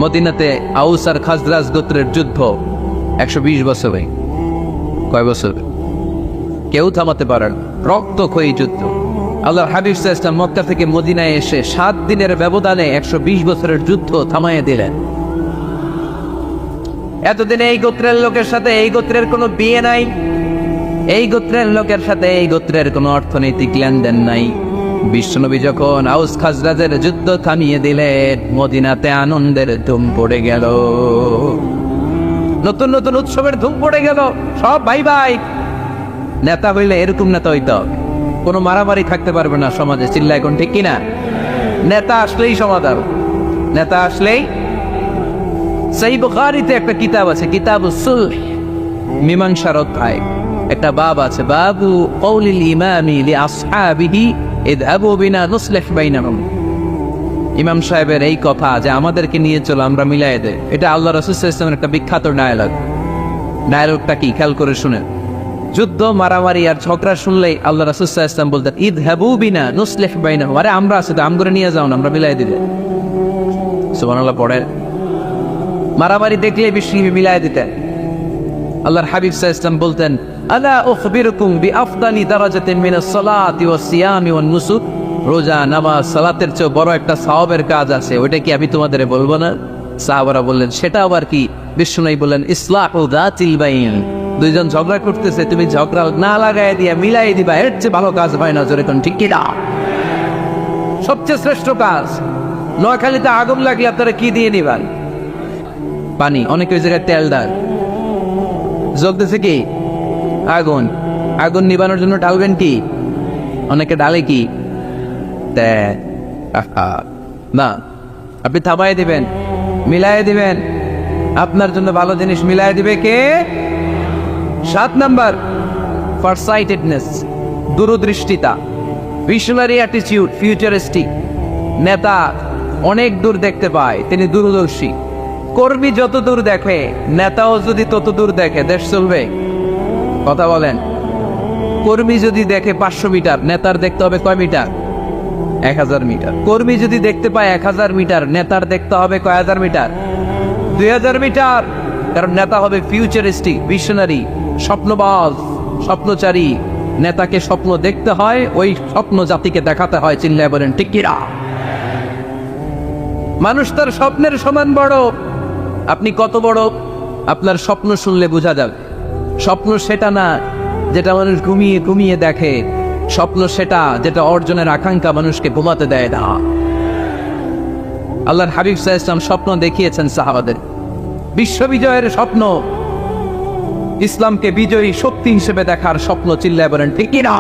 মদিনাতে আউস আর খাজরাজ গোত্রের যুদ্ধ 120 বছরে। কয় বছর? কেউ থামাতে পারে না, রক্তক্ষয়ী যুদ্ধ। আল্লাহর হাবিব সাল্লাল্লাহু আলাইহি ওয়াসাল্লাম মক্কা থেকে মদিনায় এসে 7 দিনের ব্যবধানে 120 বছরের যুদ্ধ থামাইয়া দিলেন। এতদিনে এই গোত্রের লোকের সাথে এই গোত্রের কোনো বিয়ে নাই, এই গোত্রের লোকের সাথে এই গোত্রের কোনো অর্থনৈতিক লেনদেন নাই। বিশ্বনবী যখন আউস খাজরাজের যুদ্ধ থামিয়ে দিলেন, মদিনাতে আনন্দের ধুম পড়ে গেল, নতুন নতুন উৎসবের ধুম পড়ে গেল। সব ভাই ভাই। নেতা হইলে এরকম নেতা হইতে হবে, কোনো মারামারি থাকতে পারবে না সমাজে। চিল্লা এখন ঠিক কিনা? নেতা আসলেই সমাধান, নেতা আসলেই। সহিহ বুখারীতে একটা কিতাব আছে, কিতাবুস সুলহ, মীমাংসার অধ্যায়। একটা বাব আছে, বাবু কওলিল ইমামি লিআসহাবিহি ইযহাবু বিনা নুসলিহ বাইনাহুম। ইমাম সাহেবের এই কথা যে আমাদেরকে নিয়ে চলো, আমরা মিলাই দেই, এটা আল্লাহ রাসূল সাল্লাল্লাহু আলাইহি ওয়াসাল্লামের একটা বিখ্যাত ডায়ালগ। ডায়ালগটা কি খেয়াল করে শুনেন। যুদ্ধ, মারামারি আর ঝগড়া শুনলেই আল্লাহ রাসূল সাল্লাল্লাহু আলাইহি ওয়াসাল্লাম বলতেন, ইযহাবু বিনা নুসলিহ বাইনাহুম। আরে আমরা আছি তো, আমগরে নিয়ে যাও না, আমরা মিলাই দিবে। সুবহানাল্লাহ পড়ে। মারামারি দেখলে বিশ্বনবী মিলাই দিতেন। আল্লাহর হাবিব সাল্লাল্লাহু আলাইহি ওয়াসাল্লাম বলতেন, আলা উখবিরুকুম বিআফদালি দারাজাতিন মিনাস সালাতি ওয়াস সিয়ামি ওয়ান নুসুক। রোজা, নামাজ, সালাতের চেয়ে বড় একটা সওয়াবের কাজ আছে, ওইটা কি আমি তোমাদের বলবো না? সাহাবারা বললেন, সেটা আবার কি? বিশ্বনবী বললেন, ইসলাহু যাতিল বাইন। দুইজন ঝগড়া করতেছে, তুমি ঝগড়া না লাগায় দিয়া মিলাই দিবা, এর চেয়ে ভালো কাজ হয় না। জোরে কোন ঠিক কি না? সবচেয়ে শ্রেষ্ঠ কাজ। নোয়াখালীতে আগুন লাগলে আপনারা কি দিয়ে নিবেন? পানি। অনেকে ওই জায়গায় তেল দেয়। জ্বলতেছে কি? আগুন। আগুন নিবানোর জন্য ঢালবেন কি? অনেকে ডালে কি? না, আপনি থামাই দিবেন, মিলাই দিবেন। আপনার জন্য ভালো জিনিস মিলাই দিবে কে? 7 নাম্বার, ফারসাইটেডনেস, দূরদৃষ্টিতা, ভিশনারি অ্যাটিটিউড, ফিউচারিস্টিক। নেতা অনেক দূর দেখতে পায়, তিনি দূরদর্শী। কর্মী যত দূর দেখে, নেতাও যদি তত দূর দেখে, দেশ চলবে? কথা বলেন। কর্মী যদি দেখে 500 মিটার, নেতার দেখতে হবে কয় মিটার? 1000 মিটার। কর্মী যদি দেখতে পায় 1000 মিটার, নেতার দেখতে হবে কয় হাজার মিটার? 2000 মিটার। কারণ নেতা হবে ফিউচারিস্টিক, ভিশনারি, স্বপ্নবাজ, স্বপ্নচারী। নেতাকে স্বপ্ন দেখতে হয়, ওই স্বপ্ন জাতিকে দেখাতে হয়। চিল্লায় বলেন ঠিক কিনা? মানুষ তার স্বপ্নের সমান বড়। আপনি কত বড় আপনার স্বপ্ন শুনলে বোঝা যাবে। স্বপ্ন সেটা না যেটা মানুষ ঘুমিয়ে ঘুমিয়ে দেখে, স্বপ্ন সেটা যেটা অর্জনের আকাঙ্ক্ষা মানুষকে ঘুমাতে দেয় না। আল্লাহর হাবিব সাল্লাল্লাহু আলাইহি ওয়াসাল্লাম স্বপ্ন দেখিয়েছেন সাহাবাদের, বিশ্ববিজয়ের স্বপ্ন, ইসলামকে বিজয়ী শক্তি হিসেবে দেখার স্বপ্ন। চিল্লায় বলেন ঠিক কিনা?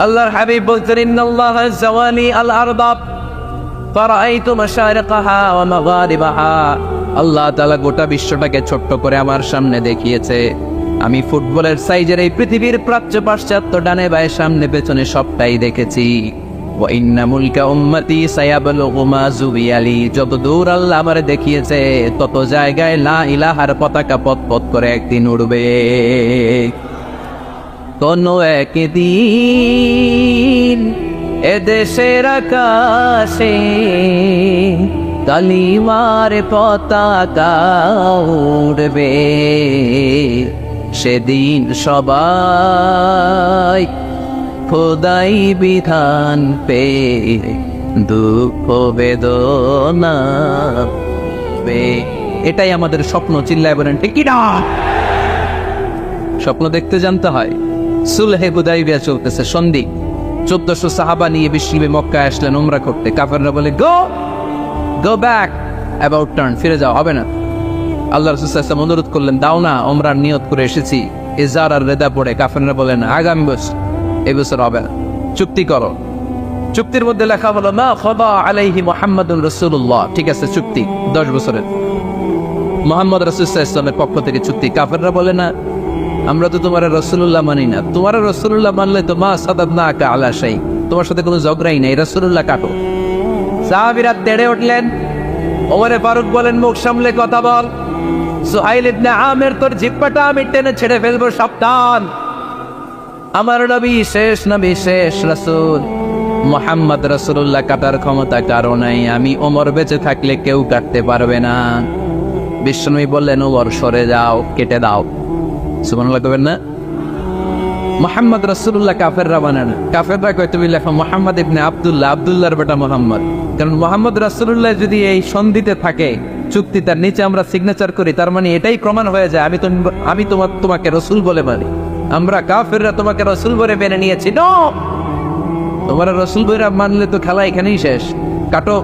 আল্লাহর হাবিব বলতেন, ইন্নাল্লাহা যাওয়ালি আল আরদাব ফারাআইতু মাশারিকাহা ওয়া মাগারিবাহা। আল্লাহ তাআলা গোটা বিশ্বটাকে ছোট্ট করে আমার সামনে দেখিয়েছে। আমি ফুটবলের সাইজের এই পৃথিবীর প্রাচ্য পাশ্চাত্য, ডানে বায়ে সামনে পেছনে সবটাই দেখেছি। ওয়া ইন্না মুলকা উম্মতি সায়াবলুগু মা যুবিয়ালি। যত দূর আল্লাহ আমারে দেখিয়েছে, তত জায়গায় লা ইলাহার পতাকা পথ পথ করে একদিন উড়বে। কোনো একদিন এদেশের আকাশে কালিমার পতাকা উড়বে। সেদিন সবাই খোদাই বিধান পে দুঃখ বেদনা পে। এটাই আমাদের স্বপ্ন। চিল্লায় বলেন ঠিক কি না? স্বপ্ন দেখতে জানতে হয়। সুলহে হুদাইবিয়া চলতেছে, সন্ধি। 1400 সাহাবা নিয়ে বিশ্বনবী মক্কায় আসলেন উমরা করতে। কাফেররা বলে, গো ব্যাক, অ্যাবাউট টার্ন, ফিরে যাও, হবে না। আল্লাহ রাসূল সাল্লাল্লাহু আলাইহি ওয়াসাল্লাম অনুরোধ করলেন, দাও না, উমরার নিয়ত করে এসেছি। ইজার আর রেদা পড়ে কাফেররা বলেন, আগামী বছর, এই বছর হবে না, চুক্তি করো। চুক্তির মধ্যে লেখা হলো, মা খাদা আলাইহি মুহাম্মাদুর রাসূলুল্লাহ। ঠিক আছে, চুক্তি 10 বছরের, মুহাম্মদ রাসূল সাল্লাল্লাহু আলাইহি ওয়াসাল্লামের পক্ষ থেকে চুক্তি। কাফেররা বলে, না, আমরা তো তোমার রাসূলুল্লাহ মানি না। তোমার রাসূলুল্লাহ মানলে তো মা সাদাদনাকা আলা শাই, তোমার সাথে কোনো ঝগড়াই নাই, রাসূলুল্লাহ কাটো। সাহাবীরা তেড়ে উঠলেন। ওমরে ফারুক বলেন, মুখ সামলে কথা বল। সুহাইল ইবনে আমির, তোর জিহ্বাটা আমি টেনে ছেড়ে ফেলবো, সাবধান। আমার নবী শেষ নবী, শেষ রাসূল। মোহাম্মদ রাসূলুল্লাহ কাটার ক্ষমতা কারো নাই, আমি ওমর বেঁচে থাকলে কেউ কাটতে পারবে না। বিশ্বনবী বললেন, ওমর সরে যাও, কেটে দাও। সুবহানাল্লাহ কবেন না? মোহাম্মদ রাসূলুল্লাহ কাফেররা মানে না, কাফেররা কয় তুমি লেখো মোহাম্মদ ইবনে আব্দুল্লাহ, আব্দুল্লাহর বেটা মোহাম্মদ। কারণ মোহাম্মদ রাসূলুল্লাহ যদি এই সন্ধিতে থাকে, চুক্তি তার নিচে আমরা সিগনেচার করি, তার মানে এটাই প্রমাণ হয়ে যায় আমি তোমাকে রসুল বলে মানি। আমরা কাফেররা তোমাকে রসুল বলে মেনে নিয়েছি। নো, তোমরা রসুল বইরা মানলে তো খেলা এখানেই শেষ। কাটো,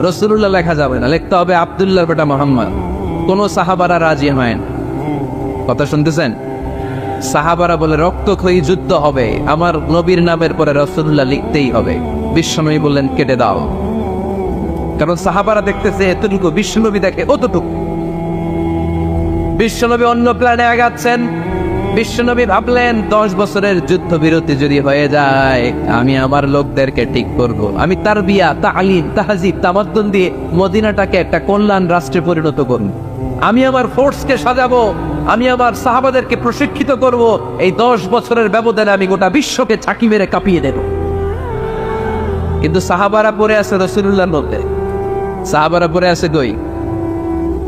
রসুলুল্লাহ লেখা যাবে না, লিখতে হবে আব্দুল্লাহর বেটা মোহাম্মদ। কোন সাহাবারা রাজি হয় না। কথা শুনতেছেন? সাহাবারা বলে রক্তক্ষয়ী যুদ্ধ হবে, আমার নবীর নামের পরে রসুলুল্লাহ লিখতেই হবে। বিশ্বনবী বললেন, কেটে দাও। কারণ সাহাবারা দেখতেছে এতটুকু, বিশ্বনবী দেখে অতটুকু। বিশ্বনবী অন্য প্ল্যানে আগাচ্ছেন। বিশ্বনবী ভাবলেন 10 বছরের যুদ্ধ বিরতি যদি হয়ে যায়, আমি আমার লোকদেরকে ঠিক করব। আমি তারবিয়া, তালিম, তাহজিব, তামাদ্দুন দিয়ে মদিনাটাকে একটা কল্যাণ রাষ্ট্রে পরিণত করব। আমি আমার ফোর্সকে সাজাবো, আমি আমার সাহাবাদেরকে প্রশিক্ষিত করব। এই 10 বছরের ব্যবধানে আমি গোটা বিশ্বকে ছাকি মেরে কাঁপিয়ে দেব। কিন্তু সাহাবারা পড়ে আছে রাসূলুল্লাহর মধ্যে, সাহাবারা পড়ে আছে কই?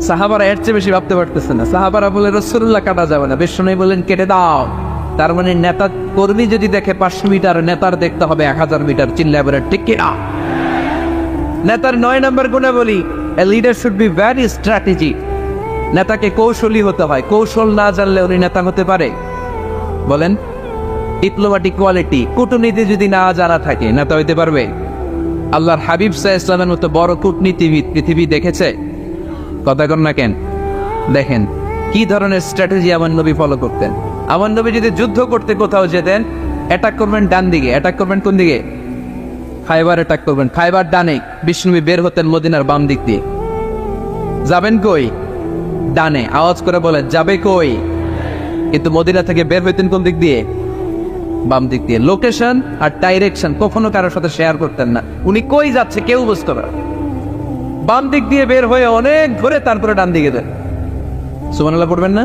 সাহাবারা এর চেয়ে বেশি ভাবতে পারতেছে না। সাহাবারা বলে রাসূলুল্লাহ কাটা যাবে না। বিশ্বনবী বলেন, কেটে দাও। তার মানে নেতা কর্মী যদি দেখে 500 মিটার, নেতার দেখতে হবে 1000 মিটার। চিল্লায় বলে, ঠিক কিনা? নেতার 9 নম্বর গুণাবলী, a leader should be very strategy. নেতাকে কৌশলী হতে হয়। কৌশল না জানলে উনি নেতা হতে পারে? বলেন, ডিপ্লোম্যাটিক কোয়ালিটি, কূটনীতি যদি না জানা থাকে, নেতা হইতে পারবে? আল্লাহর হাবিব সাল্লাল্লাহু আলাইহি ওয়াসাল্লামের মতো বড় কূটনীতিবিদ পৃথিবী দেখেছে? কথা কর না কেন? দেখেন কি ধরনের স্ট্র্যাটেজি আমার নবী ফলো করতেন। আমার নবী যদি যুদ্ধ করতে কোথাও যেতেন, অ্যাটাক করবেন ডান দিকে। অ্যাটাক করবেন কোন দিকে? খায়বার অ্যাটাক করবেন, খায়বার ডানে। বিষ্ণুবী বের হতেন মদিনার বাম দিক দিয়ে। যাবেন কই? ডানে। আওয়াজ করে বলেন, যাবে কই? কিন্তু মদিনা থেকে বের হইতেন কোন দিক দিয়ে? বাম দিক দিয়ে। লোকেশন আর ডাইরেকশন কখনো কারোর সাথে শেয়ার করতেন না। উনি কই যাচ্ছে কেউ বুঝতে পারে। বাম দিক দিয়ে বের হয়ে অনেক ঘুরে তারপরে ডান দিকে দেন। সুবহানাল্লাহ পড়বেন না?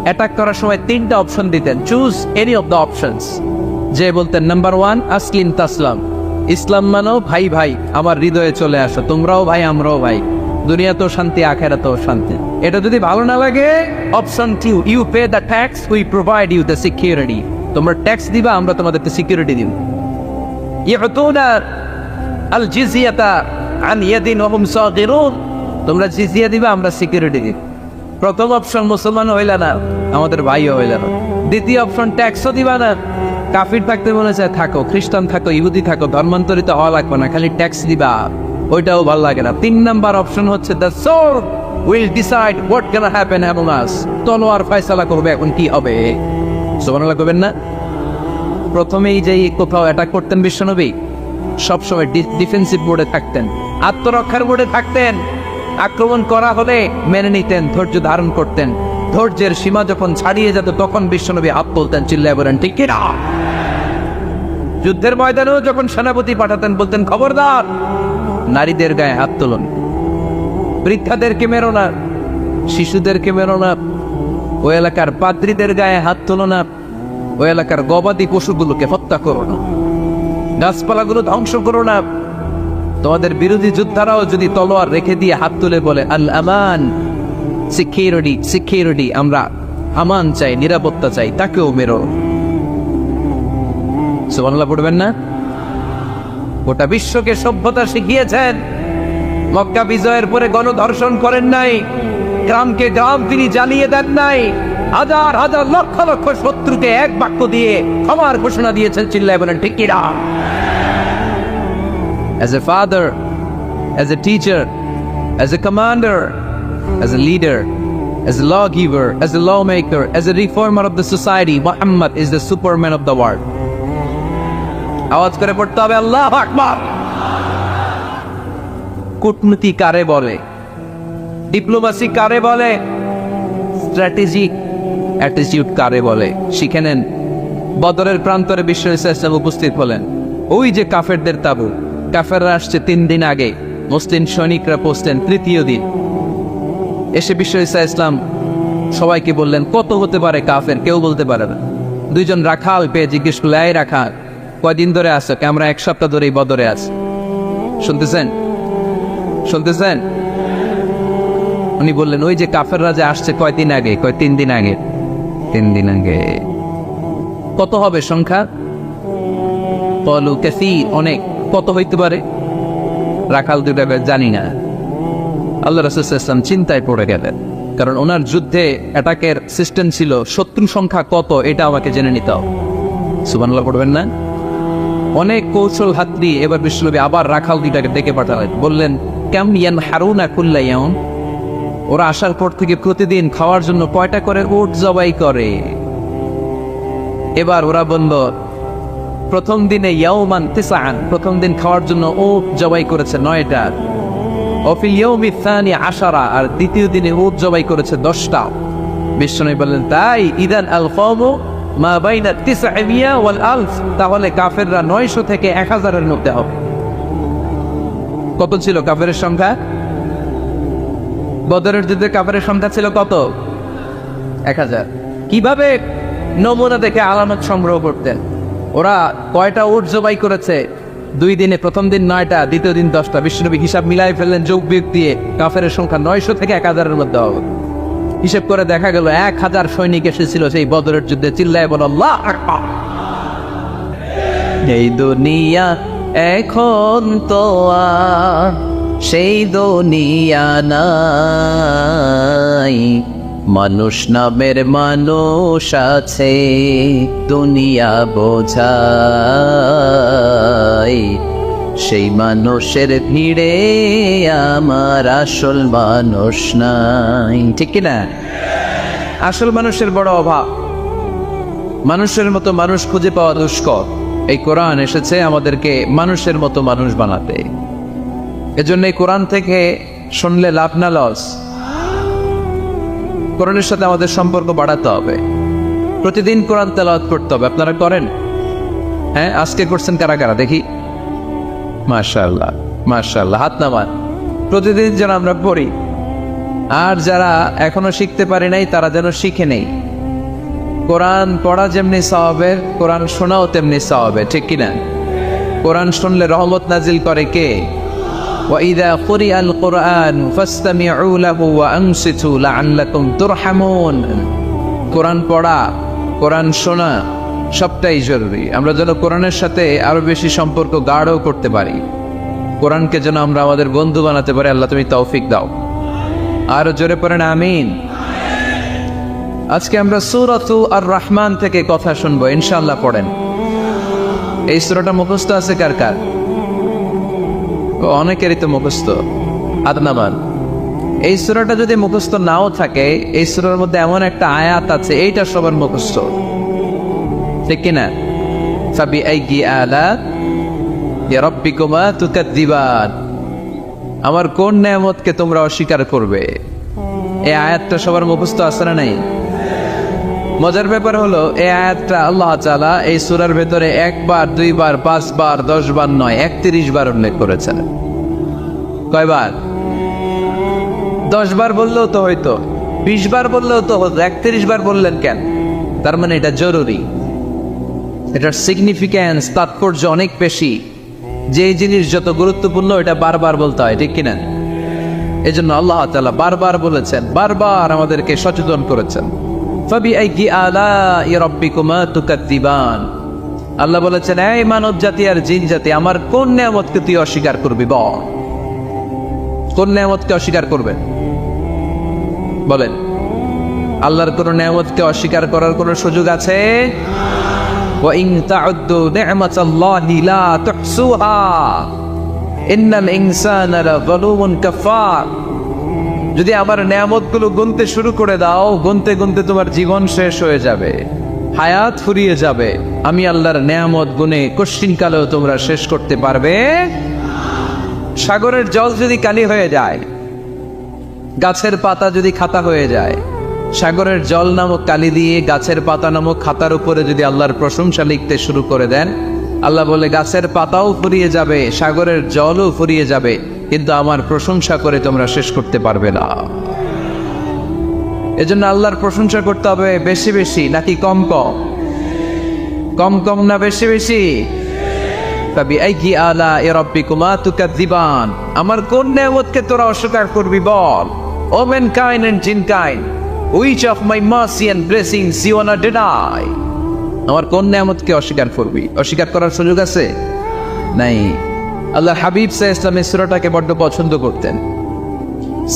অ্যাটাক করার সময় 3টা অপশন দিতেন, choose any of the options. যে বলতেন, নাম্বার 1 আসলিম তাসলাম, ইসলাম মানো, ভাই ভাই আমার হৃদয়ে চলে আসো, তোমরাও ভাই আমরাও ভাই, দুনিয়া তো শান্তি, আখেরাত শান্তি। এটা যদি ভালো না লাগে, option 2, you pay the tax, we provide you the security. তোমরা ট্যাক্স দিবা, আমরা তোমাদেরকে সিকিউরিটি দিব। ইউতুনা আল জিজিয়াতা আন ইয়াদিন ওয়া হুম সাগিরুন, তোমরা জিজিয়া দিবা, আমরা সিকিউরিটি দিব। প্রথম অপশন মুসলমান হইলা না, আমাদের ভাইও হইলা না। দ্বিতীয় অপশন ট্যাক্সও দিবা না, কাফির থাকতে বলেছে থাকো, খ্রিস্টান থাকো, ইহুদি থাকো, ধর্মান্তরিত হওয়া লাগবে না, খালি ট্যাক্স দিবা, ওইটাও ভালো লাগে না। 3 নাম্বার অপশন হচ্ছে the sword will decide what can happen among আস, তলোয়ার ফয়সালা করবে এখন কি হবে। সুবহানাল্লাহ কইবেন না? প্রথমেই যেই কোথাও অ্যাটাক করতেন বিশ্বনবী, সবসময় ডিফেন্সিভ মোডে থাকতেন, আত্মরক্ষার মোডে থাকতেন। আক্রমণ করা হলে মেনে নিতেন, ধৈর্য ধারণ করতেন। ধৈর্যের সীমা যখন ছাড়িয়ে যেত, তখন বিশ্বনবী হাত তুলতেন, চিল্লায় বলেন, ঠিক কিনা? যুদ্ধের ময়দানেও যখন সেনাপতি পাঠাতেন, বলতেন, খবরদার নারীদের গায়ে হাত তুলুন, বৃদ্ধাদেরকে মেরো না, শিশুদেরকে মেরো না, ওই এলাকার পাদ্রীদের গায়ে হাত তুলো না, ওই এলাকার গবাদি পশুগুলোকে হত্যা করো না, গাছপালাগুলো ধ্বংস করো না। তোমাদের বিরোধী যোদ্ধারাও যদি তলোয়ার রেখে দিয়ে হাত তুলে বলে আল আমান, সিকিউরিটি, সিকিউরিটি, আমরা আমান চাই, নিরাপত্তা চাই, তাকেও মেরো। সুবহানাল্লাহ পড়বেন না? গোটা বিশ্বকে সভ্যতা শিখিয়েছেন। মক্কা বিজয়ের পরে গণধর্ষণ করেন নাই, গ্রামকে গ্রাম তিনি জ্বালিয়ে দেন নাই, হাজার হাজার লক্ষ লক্ষ শত্রুকে এক বাক্য দিয়ে ক্ষমার ঘোষণা দিয়েছেন, চিল্লায় বলেন, ঠিক কিনা? As a father, as a teacher, as a commander, as a leader, as a lawgiver, as a lawmaker, as a reformer of the society, Muhammad is the superman of the world. আওয়াজ করে পড়তে হবে, আল্লাহু আকবার। কূটনীতি কারে বলে? Diplomacy কারে বলে? স্ট্র্যাটেজিক অ্যাটিটিউড কারে বলে? শিখে নেন। বদরের প্রান্তরে বিশ্ব ইসলাম উপস্থিত হলেন। ওই যে কাফেরদের তাবু, কাফেররা আসছে 3 দিন আগে, মুসলিম সৈনিকরা পৌঁছলেন 3য় দিন। এসে বিশ্ব ইসলাম সবাইকে বললেন, কত হতে পারে কাফের? কেউ বলতে পারে না। 2জন রাখাল পেয়ে জিজ্ঞেস করলে, এই রাখাল, কয়দিন ধরে আছো? আমরা 1 সপ্তাহ ধরে এই বদরে আছি। শুনতেছেন? শুনতেছেন? উনি বললেন ওই যে কাফেররা যে আসছে কয়দিন আগে, 3 দিন আগে। 3 দিন আগে। কত হবে সংখ্যা? বলু কাসীর, অনেক। কত হইতে পারে? রাখাল দুটা জানি না। আল্লাহ রাসূল সাল্লাল্লাহু আলাইহি ওয়াসাল্লাম চিন্তায় পড়ে গেলেন, কারণ ওনার যুদ্ধে অ্যাটাকের সিস্টেম ছিল শত্রু সংখ্যা কত এটা আমাকে জেনে নিতে হবে। সুবহানাল্লাহ পড়বেন না? অনেক কৌশল হাত দিয়ে এবার বিশ্বনবী আবার রাখাল দুইটাকে ডেকে পাঠালেন, বললেন কাম ইয়ানহারুনা কুল্লা ইয়াউম, ওরা আসার পর থেকে প্রতিদিন খাওয়ার জন্য কয়টা করে উট জবাই করে? এবার ওরা বলল প্রথম দিনে ইয়াউমান তিসআন, প্রথম দিন খাওয়ার জন্য উট জবাই করেছে 9টা। অফিল ইয়াউমি সানি 10, আর দ্বিতীয় দিনে উট জবাই করেছে 10টা। বিশ্বনবী বললেন তাই ইদান আল কওমু মা বাইনা 900 ওয়াল 1000, তাহলে কাফেররা 900 থেকে 1000 এর মধ্যে হবে। কত ছিল কাফেরের সংখ্যা? বদরের যুদ্ধে কাফেরের সংখ্যা ছিল কত? 1000। কিভাবে নমুনা দেখে আলামত সংগ্রহ করতেন? ওরা কয়টা উট জবাই করেছে? 2 দিনে, প্রথম দিন 9টা, দ্বিতীয় দিন 10টা। বিশ্বনবী হিসাব মিলাই ফেললেন যোগ বিয়োগ দিয়ে, কাফেরের সংখ্যা 900 থেকে 1000 এর মধ্যে হবে। হিসেব করে দেখা গেল 1000 সৈনিক এসেছিল সেই বদরের যুদ্ধে। চিল্লায় বল আল্লাহু আকবার। এই দুনিয়া এখন তো আর সেই দুনিয়া নাই, মানুষ নামের মানুষ আছে দুনিয়া বোঝাই, সেই মানুষের ভিড়ে আমার আসল মানুষ নাই। ঠিক কিনা? আসল মানুষের বড় অভাব। মানুষের মতো মানুষ খুঁজে পাওয়া দুষ্কর। এই কোরআন এসেছে আমাদেরকে মানুষের মতো মানুষ বানাতে। এজন্য এই কোরআন থেকে শুনলে লাভ না লস। কোরআনের সাথে আমাদের সম্পর্ক বাড়াতে হবে। প্রতিদিন কোরআন তেলাওয়াত করতে হবে। আপনারা করেন? হ্যাঁ, আজকে করছেন কারা কারা দেখি? মাশাআল্লাহ, মাশাআল্লাহ, হাত নামান। প্রতিদিন যেন আমরা পড়ি। আর যারা এখনো শিখতে পারে নাই তারা যেন শিখে নেই। কোরআন পড়া যেমনি সওয়াবের, কোরআন শোনাও তেমনি সওয়াবের। ঠিক কিনা? কোরআন শুনলে রহমত নাজিল করে কে? وَإِذَا قُرِئَ الْقُرْآنُ فَاسْتَمِعُوا لَهُ وَأَنصِتُوا لَعَلَّكُمْ تُرْحَمُونَ। কোরআন পড়া, কোরআন শোনা সবটাই জরুরি। আমরা যেন কোরআনের সাথে আরো বেশি সম্পর্ক গাঢ় করতে পারি। কোরআনকে যেন আমরা আমাদের বন্ধু বানাতে পারি। আল্লাহ তুমি তৌফিক দাও। আরো জোরে পড়েন আমিন। আজকে আমরা সূরাতু আর রহমান থেকে কথা শুনবো ইনশাআল্লাহ। পড়েন। এই সূরাটা মুখস্থ আছে কার কার? অনেকেরই তো মুখস্থ। আদনামান, এই সূরাটা যদি মুখস্থ নাও থাকে, এই সূরার মধ্যে এমন একটা আয়াত আছে এইটা সবার মুখস্থ। ঠিক কিনা? ফাবিআইয়ি আলাইহি রাব্বিকুমা তুকাযযিবান, আমার কোন নেয়ামতকে তোমরা অস্বীকার করবে? এই আয়াতটা সবার মুখস্থ আছে না নাই? মজার ব্যাপার হলো এই আয়াতটা আল্লাহ তাআলা এই সূরার ভেতরে 1 বার, 2 বার, 5 বার, 10 বার নয়, 31 বার উল্লেখ করেছেন। কয়বার? 10 বার বললেও তো হয়তো, 20 বার বললেও তো হতো, 31 বার বললেন কেন? তার মানে এটা জরুরি। এটার সিগনিফিক্যান্স, তাৎপর্য অনেক বেশি। যে জিনিস যত গুরুত্বপূর্ণ এটা বারবার বলতে হয়। ঠিক কিনা? এই জন্য আল্লাহ তাআলা বারবার বলেছেন, বারবার আমাদেরকে সচেতন করেছেন। ফাবিআইয়ি আলাইহি রাব্বিকুমা তুকাযযিবান। আল্লাহ বলেছেন, এই মানব জাতি আর জিন জাতি, আমার কোন নিয়ামতকে তুই অস্বীকার করবি? বল, কোন নিয়ামতকে অস্বীকার করবে? বলেন। আল্লাহর কোন নিয়ামতকে অস্বীকার করার কোন সুযোগ আছে? ওয়া ইন তাউদ্দু নি'মাতাল্লাহি লা তুহসুহা ইন্নাল ইনসানা লাযালুমুন কাফার। যদি আমার নিয়ামতগুলো গুনতে শুরু করে দাও, গুনতে গুনতে তোমার জীবন শেষ হয়ে যাবে, হায়াত ফুরিয়ে যাবে। আমি আল্লাহর নিয়ামত গুনে কোশ্চিনকালেও তোমরা শেষ করতে পারবে। সাগরের জল যদি কালি হয়ে যায়, গাছের পাতা যদি খাতা হয়ে যায়, সাগরের জল নামক কালি দিয়ে গাছের পাতা নামক খাতার উপরে যদি আল্লাহর প্রশংসা লিখতে শুরু করে দেন, আল্লাহ বলে গাছের পাতাও ফুরিয়ে যাবে, সাগরের জলও ফুরিয়ে যাবে, কিন্তু আমার প্রশংসা করে তোমরা শেষ করতে পারবে না। এজন্য আল্লাহর প্রশংসা করতে হবে বেশি বেশি নাকি কম কম? কম কম না বেশি বেশি? ফাবিআইয়ি আলাኢ রাব্বিকুমা তুকাযযিবান, আমার কোন নেয়ামতকে তোরা অস্বীকার করবি বল। O mankind and jinnkind, which of my mercy and blessings you wanna deny? আমার কোন নেয়ামতকে অস্বীকার করবি? অস্বীকার করার সুযোগ আছে? নাই। আল্লাহ হাবিব সাল্লাল্লাহু আলাইহি ওয়াসাল্লাম এই সূরাটাকে বড্ড পছন্দ করতেন।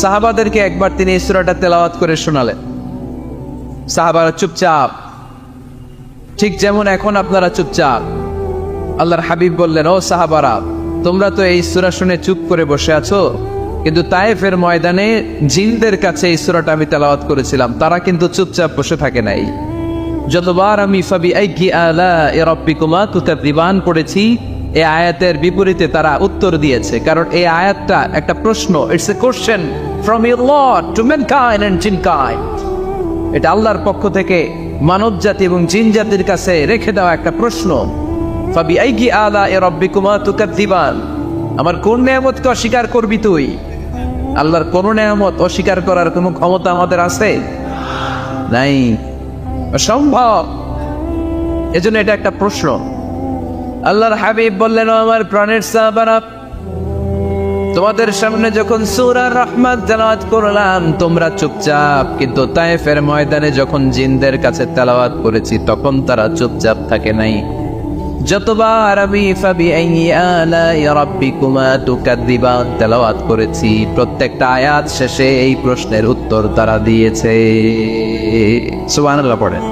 সাহাবাদেরকে একবার তিনি এই সূরাটা তেলাওয়াত করে শোনালেন। সাহাবারা চুপচাপ, ঠিক যেমন এখন আপনারা চুপচাপ। আল্লাহর হাবিব বললেন, ও সাহাবারা, তোমরা তো এই সূরা শুনে চুপ করে বসে আছো, কিন্তু তায়েফের ময়দানে জিনদের কাছে এই সূরাটা আমি তেলাওয়াত করেছিলাম, তারা কিন্তু চুপচাপ বসে থাকে নাই। যতবার আমি ফাবিআইয়ি আলাኢ রাব্বিকুমা তুকাযযিবান পড়েছি, এই আয়াতের বিপরীতে তারা উত্তর দিয়েছে, কারণ এই আয়াতটা একটা প্রশ্ন। It's a question from your lord to mankind and jinnkind. এটা আল্লাহর পক্ষ থেকে মানব জাতি এবং জিন জাতির কাছে রেখে দেওয়া একটা প্রশ্ন। ফাবিআইয়ি আলাኢ রাব্বিকুমা তুকাযযিবান, আমার কোন নেয়ামতকে অস্বীকার করবি তুই? আল্লাহর কোন নেয়ামত অস্বীকার করার কোনো ক্ষমতা আমাদের আছে? নাই, অসম্ভব। এজন্য এটা একটা প্রশ্ন। আল্লাহর হাবিব বললেন, আমার প্রাণের সাহাবারা, তোমাদের সামনে যখন সূরা রহমান তেলাওয়াত করলাম তোমরা চুপচাপ, কিন্তু তায়েফের ময়দানে যখন জিনদের কাছে তেলাওয়াত করেছি তখন তারা চুপচাপ থাকে নাই। যতবার আমি ফাবিআইয়ি আলাኢ রাব্বিকুমা তুকাযযিবান তেলাওয়াত করেছি, প্রত্যেকটা আয়াত শেষে এই প্রশ্নের উত্তর তারা দিয়েছে। সুবহানাল্লাহ পড়েন।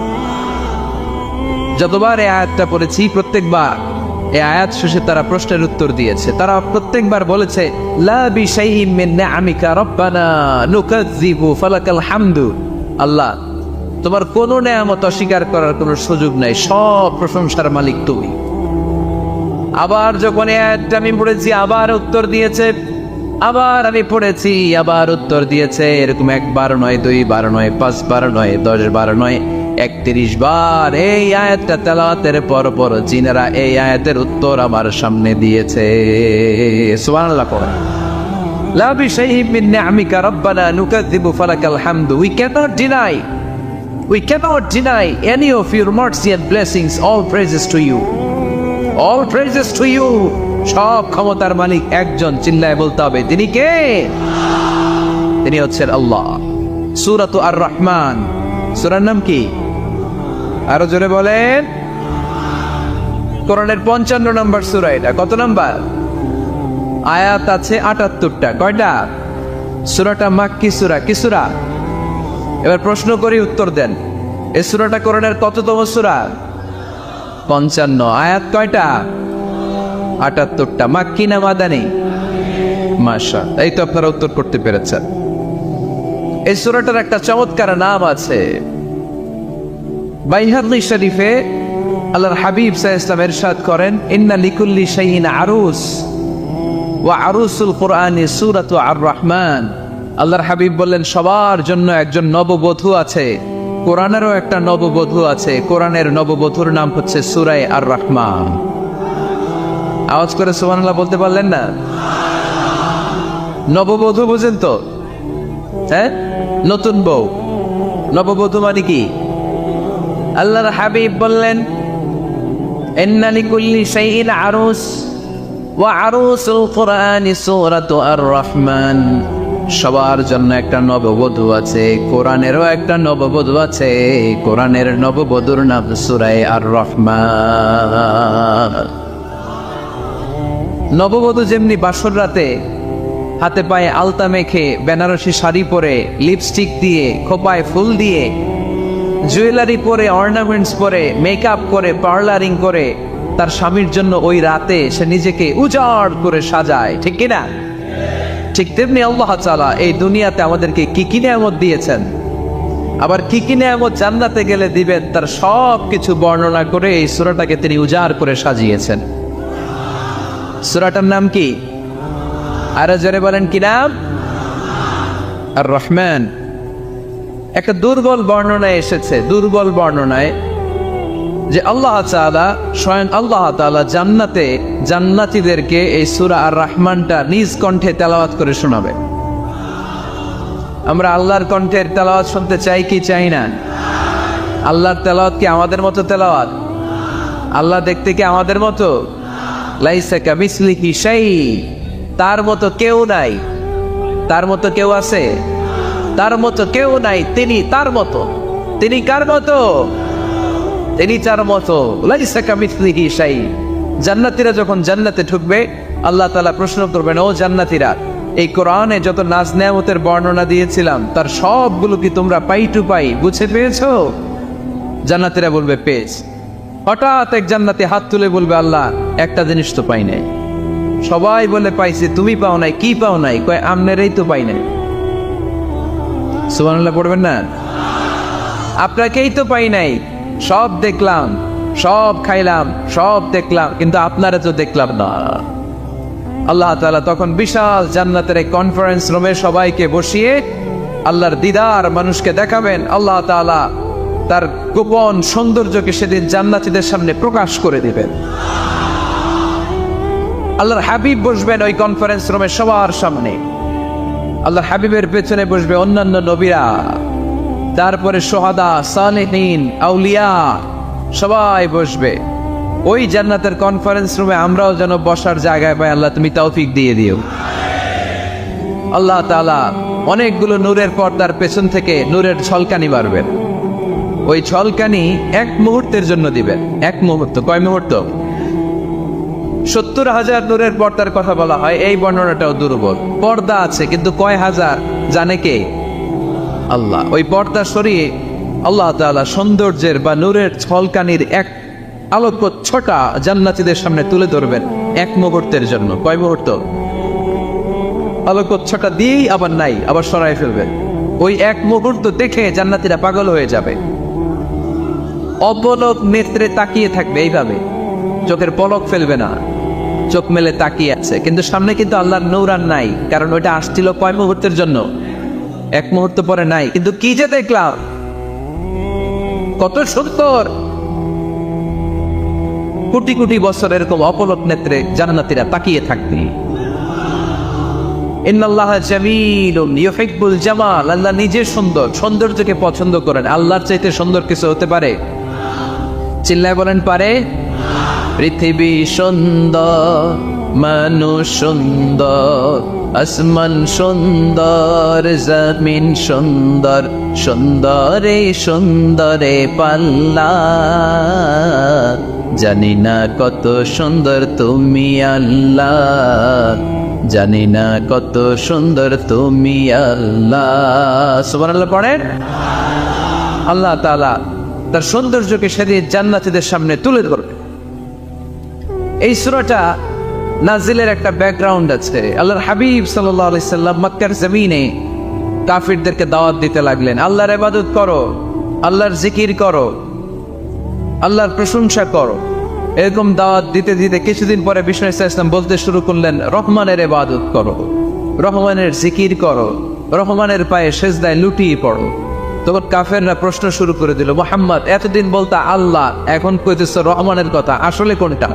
যতবার এই আয়াতটা পড়েছি প্রত্যেকবার এই আয়াত শেষে তারা প্রশ্নের উত্তর দিয়েছে। তারা প্রত্যেকবার বলেছে, লা বিশাইইন মিন নিআমিকা রাব্বানা নুকাযযিবু ফালাকাল হামদু। আল্লাহ, তোমার কোন নেয়ামত অস্বীকার করার কোনো সুযোগ নাই, সব প্রশংসার মালিক তুমি। আবার যখন এই আয়াতটা আমি পড়েছি আবার উত্তর দিয়েছে, আবার আমি পড়েছি আবার উত্তর দিয়েছে। এরকম একবার নয়, দুইবার নয়, পাঁচবার নয়, 10 বার নয়, 31 বার এই আয়াতটা তেলাওয়াতের পর পর জিনেরা এই আয়াতের উত্তর আমার সামনে দিয়েছে। সুবহানাল্লাহ পড়েন। লা বিশাইইন মিন নিআমিকা রাব্বানা নুকাযযিবু ফালাকাল হামদু। We cannot deny any of your mercy and blessings. All praises to you. All praises to you. সব ক্ষমতার মালিক একজন, চিল্লায় বলতে হবে, তিনি কে? তিনি হচ্ছেন আল্লাহ। সূরাতু আর রহমান, সূরার নাম কি? আরো জোরে বলেন। কোরআনের 55 নম্বর সূরা এটা। কত নাম্বার? আয়াত আছে 78টা। কয়টা? সূরাটা মাক্কি সূরা। কি সূরা? এবার প্রশ্ন করি, উত্তর দেন। এই সূরাটা কোরআনের কততম সূরা? 55। আয়াত কয়টা? 78টা। মাক্কি না মাদানী? মাশাআল্লাহ, এই তো আপনারা উত্তর করতে পেরেছেন। এই সূরাটার একটা চমৎকার নাম আছে। বাইহাকী শরীফে আল্লাহর হাবিব সাল্লাল্লাহু আলাইহি ওয়াসাল্লাম ইরশাদ করেন, ইন্না লিকুল্লি শাইইন আরুস ওয়া আরুসুল কুরআনি সূরাতু আর রহমান। আল্লাহর হাবিব বললেন, সবার জন্য একজন নববধূ আছে, কোরআনেরও একটা নববধূ আছে। কোরআনের নববধূর নাম হচ্ছে সূরা আর রহমান। আওয়াজ করে সুবহানাল্লাহ বলতে পারলেন না? নববধূ বুঝেন তো? হ্যাঁ, নতুন বউ। নববধূ মানে কি? আল্লাহর হাবিব বললেন, ইন্না লিকুল্লি শাইইন আরুস ওয়া আরুসুল কুরআনি সূরাতু আর রহমান। সবার জন্য একটা নববধূ আছে, কোরআনেরও একটা নববধূ আছে। কোরআনের নববধূর নাম সূরা আর রহমান। নববধূ যেমনি বাসর রাতে হাতে পায়ে আলতা মেখে, বেনারসি শাড়ি পরে, লিপস্টিক দিয়ে, খোপায় ফুল দিয়ে, জুয়েলারি পরে, অর্নামেন্টস পরে, মেকআপ করে, পার্লারিং করে তার স্বামীর জন্য ওই রাতে সে নিজেকে উজাড় করে সাজায়, ঠিক কিনা? ঠিক তেমনি আল্লাহ তাআলা এই দুনিয়াতে আমাদেরকে কি কি নিয়ামত দিয়েছেন, আবার কি কি নিয়ামত জান্নাতে গেলে দিবেন, তার সব কিছু বর্ণনা করে এই সূরাটাকে তিনি উজাড় করে সাজিয়েছেন। সূরাটার নাম কি? আরো জোরে বলেন, কি নাম? আর রহমান। একটা দুর্বল বর্ণনায় এসেছে, দুর্বল বর্ণনায়, যে আল্লাহ তাআলা, স্বয়ং আল্লাহ তাআলা জান্নাতে জান্নাতীদেরকে এই সূরা আর রহমানটা নিজ কণ্ঠে তেলাওয়াত করে শোনাবে। আমরা আল্লাহর কণ্ঠের তেলাওয়াত শুনতে চাই কি চাই না? আল্লাহর তেলাওয়াত কি আমাদের মতো তেলাওয়াত? আল্লাহ দেখতে কি আমাদের মতো? লাইসা কামিসলিহি শাই, তার মতো কেউ নাই। তার মতো কেউ আছে? তার মতো কেউ নাই। তিনি তার মতো। তিনি কার মতো? তিনি তার মতো। লাইসা কামিসলিহি শাই। জান্নাতীরা যখন জান্নাতে ঢুকবে, আল্লাহ তাআলা প্রশ্ন করবেন, ও জান্নাতীরা, এই কোরআনে যত নাজ নেয়ামতের বর্ণনা দিয়েছিলাম তার সবগুলো কি তোমরা পাই টু পাই বুঝে পেয়েছো? জান্নাতীরা বলবে পেয়েছি। হঠাৎ এক জান্নাতি হাত তুলে বলবে, আল্লাহ একটা জিনিস তো পাই নাই। সবাই বলে পাইছে, তুমি পাও নাই। কি পাও নাই? কয় আমনেরই তো পাই নাই। সুবহানাল্লাহ পড়বেন না? আপনাকেই তো পাই নাই। সব দেখলাম, সব খাইলাম, সব দেখলাম, কিন্তু আপনারা তো দেখলাম না। আল্লাহ তাআলা তখন বিশাল জান্নাতের এক কনফারেন্স রুমে সবাইকে বসিয়ে আল্লাহর দিদার মানুষকে দেখাবেন। আল্লাহ তাআলা তার গোপন সৌন্দর্যকে সেদিন জান্নাতীদের সামনে প্রকাশ করে দিবেন। আল্লাহর হাবিব বসবেন ওই কনফারেন্স রুমে সবার সামনে। আল্লাহর হাবিবের পেছনে বসবে অন্যান্য নবীরা, তারপরে সোহাদা, সালেহিন, আউলিয়া সবাই বসবে ওই জান্নাতের কনফারেন্স রুমে। আমরাও যেন বসার জায়গায় পাই, আল্লাহ তুমি তৌফিক দিয়ে দিও। আল্লাহ তাআলা অনেকগুলো নূরের পর্দার পেছন থেকে নূরের ঝলকানি বাড়বেন। ওই ঝলকানি এক মুহূর্তের জন্য দিবেন। এক মুহূর্ত। কয় মুহূর্ত? 70,000 নূরের পর্দার কথা বলা হয়, এই বর্ণনাটাও দুর্বল। পর্দা আছে কিন্তু কয় হাজার জানে কে? আল্লাহ। ওই পর্দা সরিয়ে আল্লাহ তাআলা সৌন্দর্যের বা নূরের ঝলকানির এক আলোকচ্ছটা জান্নাতীদের সামনে তুলে ধরবেন এক মুহূর্তের জন্য। কয় মুহূর্ত? আলোকচ্ছটা দিয়েই আবার নাই, আবার সরাই ফেলবেন। ওই এক মুহূর্ত দেখে জান্নাতীরা পাগল হয়ে যাবে, অপলক নেত্রে তাকিয়ে থাকবে। এইভাবে চোখের পলক ফেলবে না, চোখ মেলে তাকিয়ে আছে। কিন্তু সামনে কিন্তু আল্লাহর নূর আর নাই, কারণ ওইটা আসছিল কয় মুহূর্তের জন্য? এক মুহূর্ত পরে নাই। কিন্তু কি যে দেখলাম, কত সুন্দর! কোটি কোটি বছর এরকম অপলক নেত্রে জান্নাতীরা তাকিয়ে থাকবে। ইন্নাল্লাহা জামিলুন ইউহিব্বুল জামাল। আল্লাহ নিজে সুন্দর, সৌন্দর্যকে পছন্দ করেন। আল্লাহর চাইতে সুন্দর কিছু হতে পারে? চিল্লায় বলেন পারে? পৃথিবী সুন্দর, মানুষ সুন্দর, আসমান সুন্দর, জমিন সুন্দর, সুন্দরে সুন্দরে পাল্লা। জানি না কত সুন্দর তুমি আল্লাহ, জানি না কত সুন্দর তুমি আল্লাহ। সুবহানাল্লাহ পড়েন। আল্লাহ তাআলা তার সৌন্দর্যকে সেদিন জান্নাতীদের সামনে তুলে ধরবে। এই সূরাটা নাজিলের একটা ব্যাকগ্রাউন্ড আছে। আল্লাহর হাবিব সাল্লাল্লাহু আলাইহি সাল্লাম মক্কার জমিনে কাফিরদেরকে দাওয়াত দিতে লাগলেন, আল্লাহর ইবাদত করো, আল্লাহর জিকির করো, আল্লাহর প্রশংসা করো। এরকম দাওয়াত দিতে দিতে কিছুদিন পরে বিষ্ণু ইসা ইসলাম বলতে শুরু করলেন, রহমানের ইবাদত করো, রহমানের জিকির করো, রহমানের পায়ে সেজদায় লুটিয়ে পড়ো। তখন কাফেররা প্রশ্ন শুরু করে দিল, মুহাম্মদ এতদিন বলতা আল্লাহ, এখন কইতেছ রহমানের কথা, আসলে কোনটা?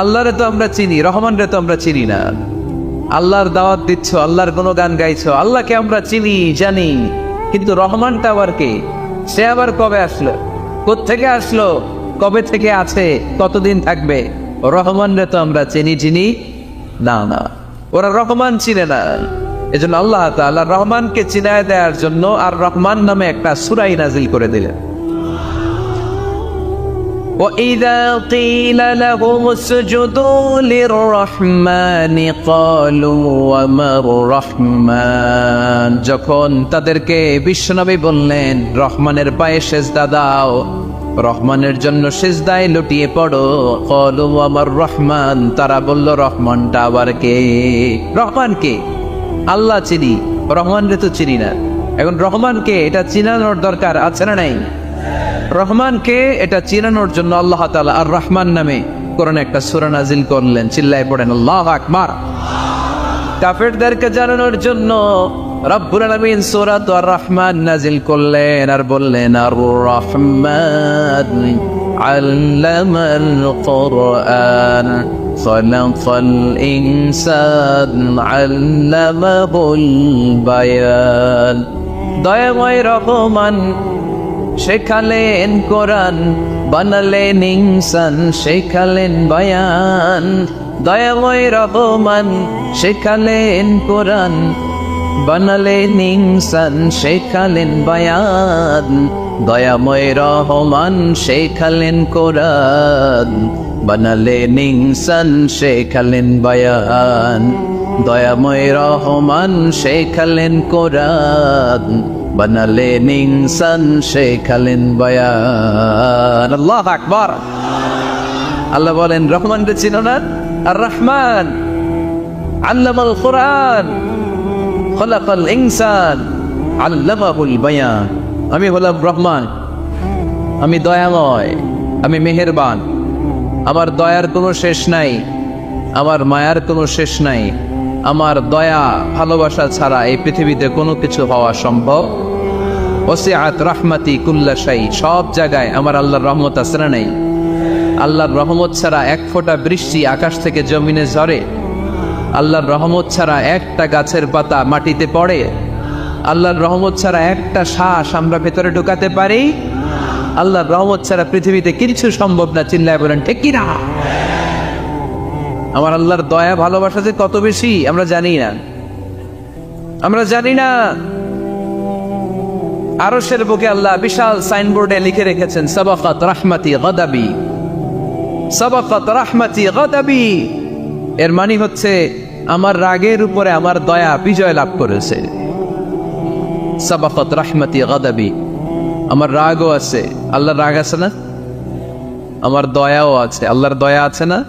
আল্লাহরে তো আমরা চিনি, রহমানরে তো আমরা চিনি না। আল্লাহর দাওয়াত দিচ্ছ, আল্লাহর গুণগান গাইছো, আল্লাহকে আমরা চিনি জানি, কিন্তু রহমানটা আবার কে? সে আবার কবে আসলো, কোত্থেকে আসলো, কবে থেকে আছে, কতদিন থাকবে? রহমানরে তো আমরা চিনি না। না, ওরা রহমান চিনে না। এজন্য আল্লাহ তাআলা রহমানকে চিনায় দেওয়ার জন্য আর রহমান নামে একটা সূরাই নাজিল করে দিলেন। وَإِذَا قِيلَ لَهُمُ اسْجُدُوا لِلرَّحْمَنِ قَالُوا وَمَا الرَّحْمَنُ। যখন তাদেরকে বিশ্বনবী বললেন রহমানের পায়ে সেজদা দাও, রহমানের জন্য সেজদায় লুটিয়ে পড়ো, ক্বালু ওয়ামার রহমান, তারা বলল রহমানটা আবার কে? রহমান কে? আল্লাহ চিনি, রহমানরে তো চিনি না। এখন রহমানকে এটা চিনানোর দরকার আছে না নাই? রহমানকে এটা চিনানোর জন্য আল্লাহ তাআলা আর রহমান নামে কোরআনে একটা সূরা নাজিল করলেন। চিল্লায় পড়েন আল্লাহু আকবার। কাফেরদেরকে জানানোর জন্য রব্বুল আলামিন সূরা আর রহমান নাজিল করলেন আর বললেন, আর রহমান আল্লামাল কুরআন খালাকাল ইনসান আল্লামাহুল বায়ান। দয়াময় রহমান শেখালেন কোরআন, বানালেন ইনসান শেখালেন বয়ান, দয়াময় রহমান শেখালেন কোরআন। বানালেন ইনসান শেখালেন বয়ান, দয়াময় রহমান শেখালেন কোরআন। বানালেন ইনসান শেখালেন বয়ান, দয়াময় রহমান শেখালেন কোরআন। বানালেন ইনসান শেখালেন বয়ান। আল্লাহু আকবার। আল্লাহ বলেন রহমান রে চিনো না? আর রহমান আল্লামাল কোরআন, খলাকাল ইনসান আল্লামাহুল বায়ান। আমি হলাম রহমান, আমি দয়াময়, আমি মেহেরবান। আমার দয়ার কোনো শেষ নাই, আমার মায়ার কোনো শেষ নাই। আমার দয়া ভালোবাসা ছাড়া এই পৃথিবীতে কোনো কিছু হওয়া সম্ভব। ওসিআত রাহমাতি কুল্লা শাই, সব জায়গায় আমার আল্লাহর রহমত আছে না নাই? আল্লাহর রহমত ছাড়া এক ফোঁটা বৃষ্টি আকাশ থেকে জমিনে ঝরে? আল্লাহর রহমত ছাড়া একটা গাছের পাতা মাটিতে পড়ে? আল্লাহর রহমত ছাড়া একটা শ্বাস আমরা ভেতরে ঢুকাতে পারি? আল্লাহর রহমত ছাড়া পৃথিবীতে কিছু সম্ভব না। চিল্লায় বলেন ঠিক কি না? আমার আল্লাহর দয়া ভালোবাসা যে কত বেশি আমরা জানি না, আমরা জানি না। আরশের বুকে আল্লাহ বিশাল সাইনবোর্ডে লিখে রেখেছেন সাবাকাত রাহমাতি গাদাবি, সাবাকাত রাহমাতি গাদাবি। এর মানে হচ্ছে আমার রাগের উপরে আমার দয়া বিজয় লাভ করেছে। সাবাকাত রাহমাতি গাদাবি, আমার রাগও আছে, আল্লাহর রাগ আছে না? আমার দয়াও আছে, আল্লাহর দয়া আছে না?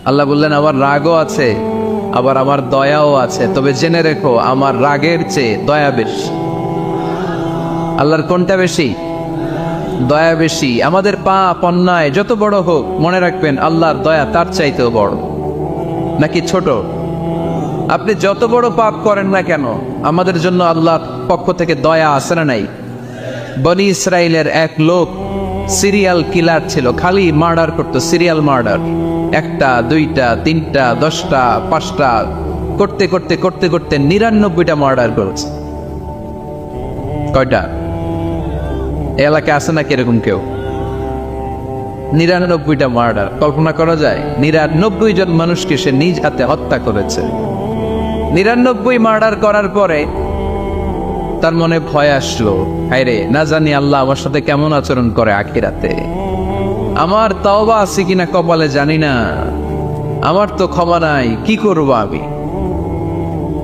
আল্লাহ বললেন আমার রাগও আছে, আবার আমার দয়াও আছে। তবে জেনে রেখো আমার রাগের চেয়ে দয়া বেশি। আল্লাহর কোনটা বেশি? দয়া বেশি। আমাদের পাপ অন্যায় যত বড় হোক, মনে রাখবেন আল্লাহর দয়া তার চাইতেও বড়। নাকি ছোট? আপনি যত বড় পাপ করেন না কেন, আমাদের জন্য আল্লাহর পক্ষ থেকে দয়া আছে না নাই? বনি ইসরাইলের এক লোক সিরিয়াল কিলার ছিল, খালি মার্ডার করতো, সিরিয়াল মার্ডার। একটা, দুইটা, তিনটা, 10টা, 5টা করতে করতে করতে করতে 99টা মার্ডার করেছে। কয়টা? এলাকায় আছে নাকি এরকম কেউ? 99টা মার্ডার। কল্পনা করা যায়? 99 জন মানুষকে সে নিজ হাতে হত্যা করেছে। 99 মার্ডার করার পরে তার মনে ভয় আসলো, হায়রে না জানি আল্লাহ আমার সাথে কেমন আচরণ করে আখিরাতে। আমার তওবা আছে কিনা কপালে জানি না, আমার তো ক্ষমা নাই, কি করবো আমি?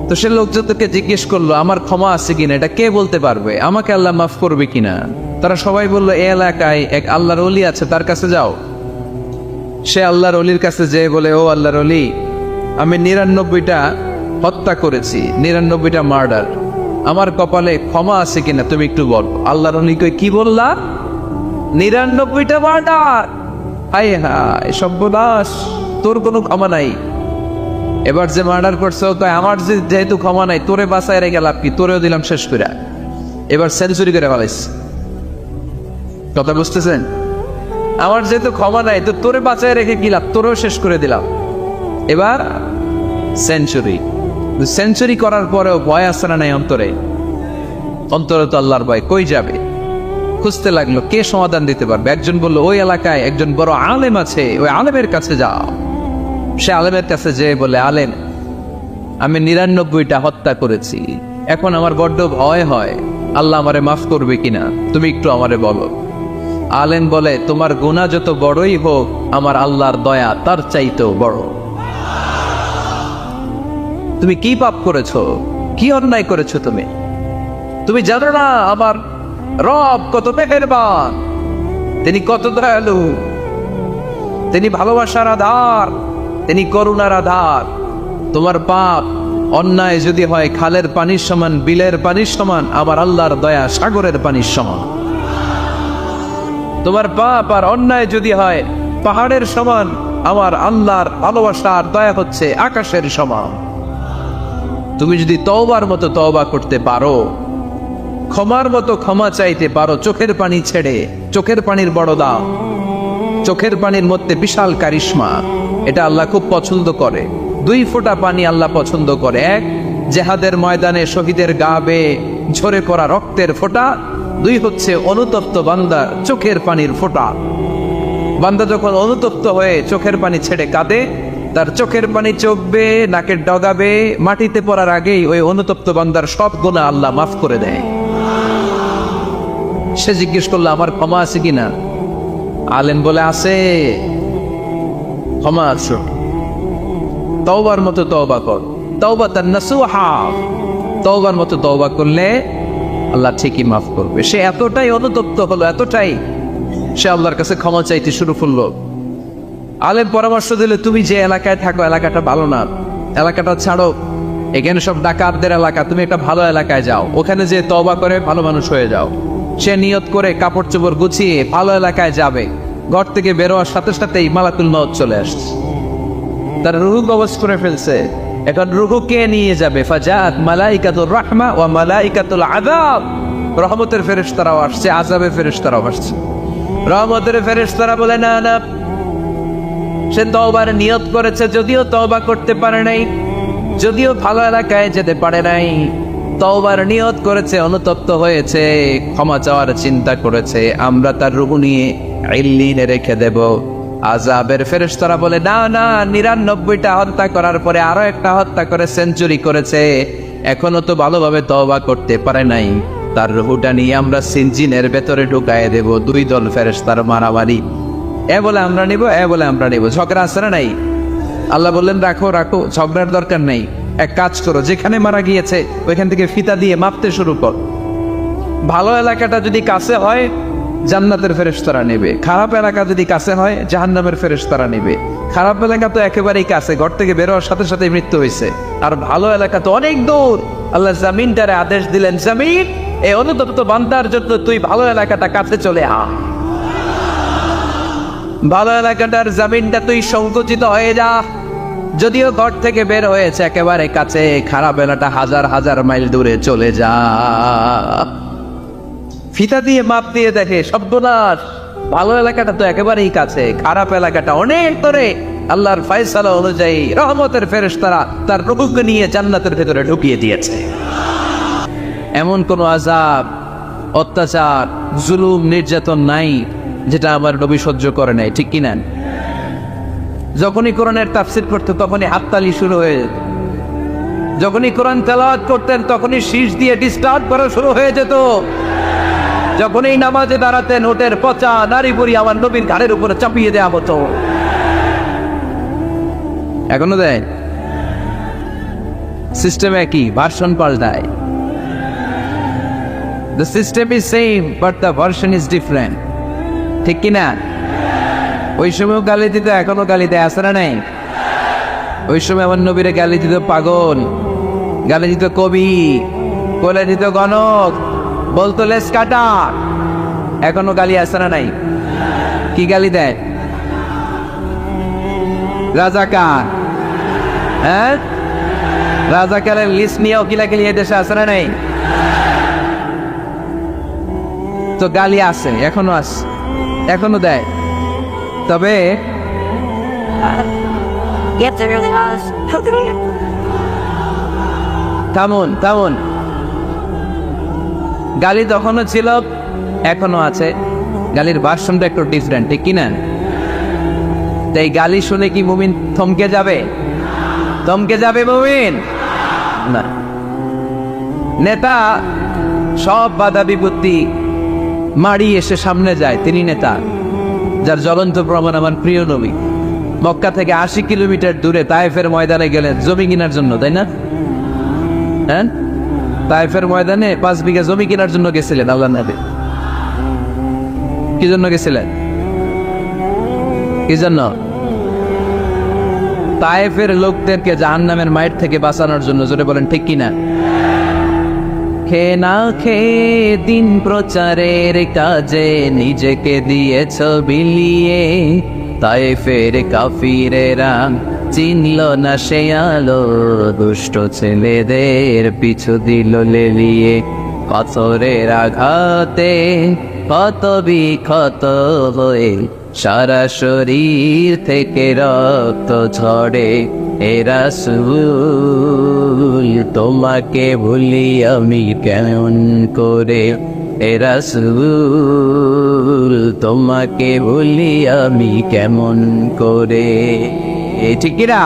তো সে লোকজনকে জিজ্ঞেস করলো আমার ক্ষমা আছে কিনা, এটা কে বলতে পারবে? আমাকে আল্লাহ মাফ করবে কিনা? তারা সবাই বললো এই এলাকায় এক আল্লাহর ওলি আছে, তার কাছে যাও। সে আল্লাহর ওলির কাছে যেয়ে বলে, ও আল্লাহর ওলি, আমি 99টা হত্যা করেছি, 99টা মার্ডার, আমার কপালে ক্ষমা আছে কিনা তুমি একটু বল। আল্লাহর ওলি কই, কি বললা? 99টা মার্ডার? হায় হায় সর্বনাশ, তোর কোনো ক্ষমা নাই। এবার যে মার্ডার করছে ও কয়, আমার যেহেতু ক্ষমা নাই, তোরে বাঁচায় রেখে লাভ কি, তোরেও দিলাম শেষ করে। এবার সেঞ্চুরি করে ফেলাইছে। কথা বুঝতেছেন? আমার যেহেতু ক্ষমা নাই, তো তোরে বাঁচায় রেখে কি লাভ, তোরেও শেষ করে দিলাম। এবার সেঞ্চুরি। সেঞ্চুরি করার পরেও ভয় আসে না নাই অন্তরে? অন্তরে তো আল্লাহর ভয়। কই যাবে? খুঁজতে লাগলো কে সমাধান দিতে পারবে। একজন বলল, ওই এলাকায় একজন বড় আলেম আছে, ওই আলেমের কাছে যাও। সে আলেমের কাছে যেয়ে বলে, আলেম, আমি 99টা হত্যা করেছি, এখন আমার বড্ড ভয় হয়, আল্লাহ আমারে মাফ করবে কিনা, তুমি একটু আমারে বলো। আলেম বলে, তোমার গুনাহ যত বড়ই হোক, আমার আল্লাহর দয়া তার চাইতেও বড়। তুমি কি পাপ করেছো, কি অন্যায় করেছো তুমি? তুমি জানো না আমার রব কত মেহেরবান, তিনি কত দয়ালু, তিনি ভালোবাসার আধার, তিনি করুণার আধার। তোমার পাপ অন্যায় যদি হয় খালের পানির সমান, বিলের পানির সমান, আমার আল্লাহর দয়া সাগরের পানির সমান। তোমার পাপ আর অন্যায় যদি হয় পাহাড়ের সমান, আমার আল্লাহর ভালোবাসার দয়া হচ্ছে আকাশের সমান। তুমি যদি তওবার মতো তওবা করতে পারো, ক্ষমার মতো ক্ষমা চাইতে পারো, চোখের পানি ছেড়ে, চোখের পানির বড় দাম, চোখের পানির মধ্যে বিশাল কারিশমা, এটা আল্লাহ খুব পছন্দ করে। 2 ফোঁটা পানি আল্লাহ পছন্দ করে। এক, জেহাদের ময়দানে শহীদের গা বেয়ে ঝরে পড়া রক্তের ফোঁটা, দুই হচ্ছে অনুতপ্ত বান্দার চোখের পানির ফোঁটা। বান্দা যখন অনুতপ্ত হয়ে চোখের পানি ছেড়ে কাঁদে, তার চোখের পানি চোখবে, নাকের ডগাবে, মাটিতে পড়ার আগেই ওই অনুতপ্ত বান্দার সব গুনাহ আল্লাহ মাফ করে দেয়। সে জিজ্ঞেস করলো, আমার ক্ষমা আছে কিনা? আলেম বলে, আছে, ক্ষমা আছে। তওবার মতো তওবা কর, তাওবাতান নাসুহা, তওবার মতো তওবা করলে আল্লাহ ঠিকই মাফ করবে। সে এতটাই অনুতপ্ত হলো, এতটাই, সে আল্লাহর কাছে ক্ষমা চাইতে শুরু করলো। আলেম পরামর্শ দিলে, তুমি যে এলাকায় থাকো এলাকাটা ভালো না, এলাকাটা ছাড়ো, এখানে সব ডাকাতদের এলাকা, তুমি একটা ভালো এলাকায় যাও, ওখানে যে তওবা করে ভালো মানুষ হয়ে যাও। সে নিয়ত করে কাপড় চোপড় গুছিয়ে ভালো এলাকায় যাবে, ঘর থেকে বেরোয়ার সাথে সাথেই মালাকুল মউত চলে আসছে, তার রুহু কবজ করে ফেলছে। এখন রুহু কে নিয়ে যাবে? ফাজাত মালাইকাতুর রাহমা ওয়া মালাইকাতুল আযাব, রহমতের ফেরেশতারাও আসছে, আযাবের ফেরেশতারাও আসছে। রহমতের ফেরেশতারা বলে, না না, সে তওবার নিয়ত করেছে, যদিও তওবা করতে পারে নাই, যদিও ভালো এলাকায় যেতে পারে নাই, তওবার নিয়ত করেছে, অনুতপ্ত হয়েছে, ক্ষমা চাওয়ার চিন্তা করেছে, আমরা তার রূহ নিয়ে ইল্লিনে রেখে দেব। আযাবের ফেরেশতারা বলে, না না, ৯৯টা হত্যা করার পরে আরো একটা হত্যা করে সেঞ্চুরি করেছে, এখনো তো ভালোভাবে তওবা করতে পারে নাই, তার রূহটা নিয়ে আমরা সিনজিনের ভেতরে ঢুকায় দেব। দুই দল ফেরেশতার মারামারি, এ বলে আমরা নিব, এ বলে আমরা নিব, ঝগড়া আছে না নাই? আল্লাহ বললেন, রাখো রাখো, ঝগড়ার দরকার নেই, এক কাজ করো, যেখানে মারা গিয়েছে ওইখান থেকে ফিতা দিয়ে মাপতে শুরু কর। ভালো এলাকাটা যদি কাছে হয় জান্নাতের ফেরেশতারা নেবে, খারাপ এলাকা যদি কাছে হয় জাহান্নামের ফেরেশতারা নেবে। খারাপ এলাকা তো একেবারেই কাছে, ঘর থেকে বেরোয়ার সাথে সাথে মৃত্যু হয়েছে, আর ভালো এলাকা তো অনেক দূর। আল্লাহ জামিনটারে আদেশ দিলেন, জামিন, এই অনুতপ্ত বান্দার জন্য তুই ভালো এলাকাটা কাছে চলে আ, ভালো এলাকাটার জামিনটা তুই সংকুচিত হয়ে যা, যদিও ঘর থেকে বের হয়েছে একেবারে কাছে, খারাপ এলাকাটা হাজার হাজার মাইল দূরে চলে যা। ফিতা দিয়ে মাপ দিয়ে দেখে, সর্বনাশ, ভালো এলাকাটা তো একেবারেই কাছে, খারাপ এলাকাটা অনেক দূরে। আল্লাহর ফয়সালা অনুযায়ী রহমতের ফেরেশতারা তার রূহকে নিয়ে জান্নাতের ভেতরে ঢুকিয়ে দিয়েছে। এমন কোন আযাব, অত্যাচার, জুলুম, নির্যাতন নাই যেটা আমার নবী সহ্য করে নাই, ঠিক কিনা? যখনই কোরআনের তাফসীর করতে তখনই হাততালি শুরু হয়ে যেত, যখনই কোরআন তেলাওয়াত করতেন তখনই শীষ দিয়ে ডিস্টার্ব করা শুরু হয়ে যেত, যখনই নামাজে দাঁড়াতেন ওটের পচা নারী বুড়ি আমার নবীর ঘাড়ের উপরে চাপিয়ে দেয়া হতো। এখনো দেয়, সিস্টেম একই, ভার্সন পাল্টায়। The system is same but the version is different, ঠিক কিনা? ওই সময় গালি দিত, এখনো গালি দেয়, আছে না নাই? ওই সময় আমার নবীরে গালি দিত পাগল, গালি দিত কবি, বলে দিত গণক, বলতো লেস কাটা, এখনো গালি আছে না নাই? কি গালি দেয়? রাজাকার, হ্যাঁ, রাজাকারের লিস্ট নিয়েও কিলাকিলি এই দেশে আছে না নাই? তো গালি আছে, এখনো আছে, এখনো দেয়। তবে থামুন থামুন, গালি তখনও ছিল, এখনো আছে, গালির ভার্সনটা একটু ডিফারেন্ট, ঠিক কিনা? তাই গালি শুনে কি মুমিন থমকে যাবে? থমকে যাবে মুমিন না। নেতা সব বাধা বিপত্তি মারি এসে সামনে যায়, তিনি নেতা, যার জ্বলন্ত প্রমাণ আমার প্রিয় নবী। মক্কা থেকে ৮০ কিলোমিটার দূরে তায়েফের ময়দানে গেলেন জমি কেনার জন্য, তাই না? হ্যাঁ, তায়েফের ময়দানে ৫ বিঘা জমি কেনার জন্য গেছিলেন আল্লাহ নবী। কি জন্য গেছিলেন? কি জন্য? তায়েফের লোকদেরকে জাহান্নামের মায়ের থেকে বাঁচানোর জন্য। জোরে বলেন ঠিক কিনা? খেয়ে না খেয়ে দিন প্রচারের কাজে নিজেকে দিয়েছ বিলিয়ে, তায়েফের কাফিরেরা চিনল না সে আলো, দুষ্ট ছেলেদের পিছু দিল লেলিয়ে, পাথরের আঘাতে কত বিক্ষত হয়ে সারা শরীর থেকে রক্ত ঝরে। হে রাসূল তোমাকে ভুলি আমি কেমন করে, এ রাসূল তোমাকে বলি আমি কেমন করে, ঠিক কিনা?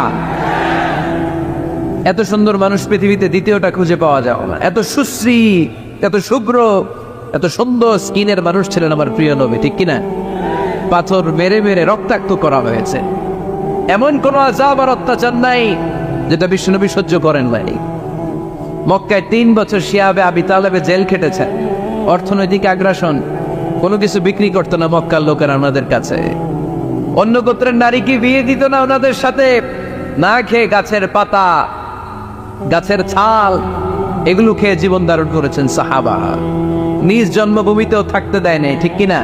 এত সুন্দর মানুষ পৃথিবীতে দ্বিতীয়টা খুঁজে পাওয়া যায় না। এত সুশ্রী, এত শুভ্র, এত সুন্দর স্কিনের মানুষ ছিলেন আমার প্রিয় নবী, ঠিক কিনা? পাথর মেরে মেরে রক্তাক্ত করা হয়েছে, এমন কোন আযাব আর অত্যাচার নাই যেটা বিশ্বনবী সহ্য করেন নাই। মক্কায় 3 বছর শিয়াবে আবি তালেবে জেল খেটেছেন, অর্থনৈতিক আগ্রাসন, কোনো কিছু বিক্রি করতো না মক্কার লোকেরা ওনাদের কাছে। অন্য গোত্রের নারীকে বিয়ে দিত না ওনাদের সাথে, না খেয়ে গাছের পাতা, গাছের ছাল এগুলো খেয়ে জীবন ধারণ করেছেন সাহাবা। নিজ জন্মভূমিতেও থাকতে দেয় নাই, ঠিক কিনা?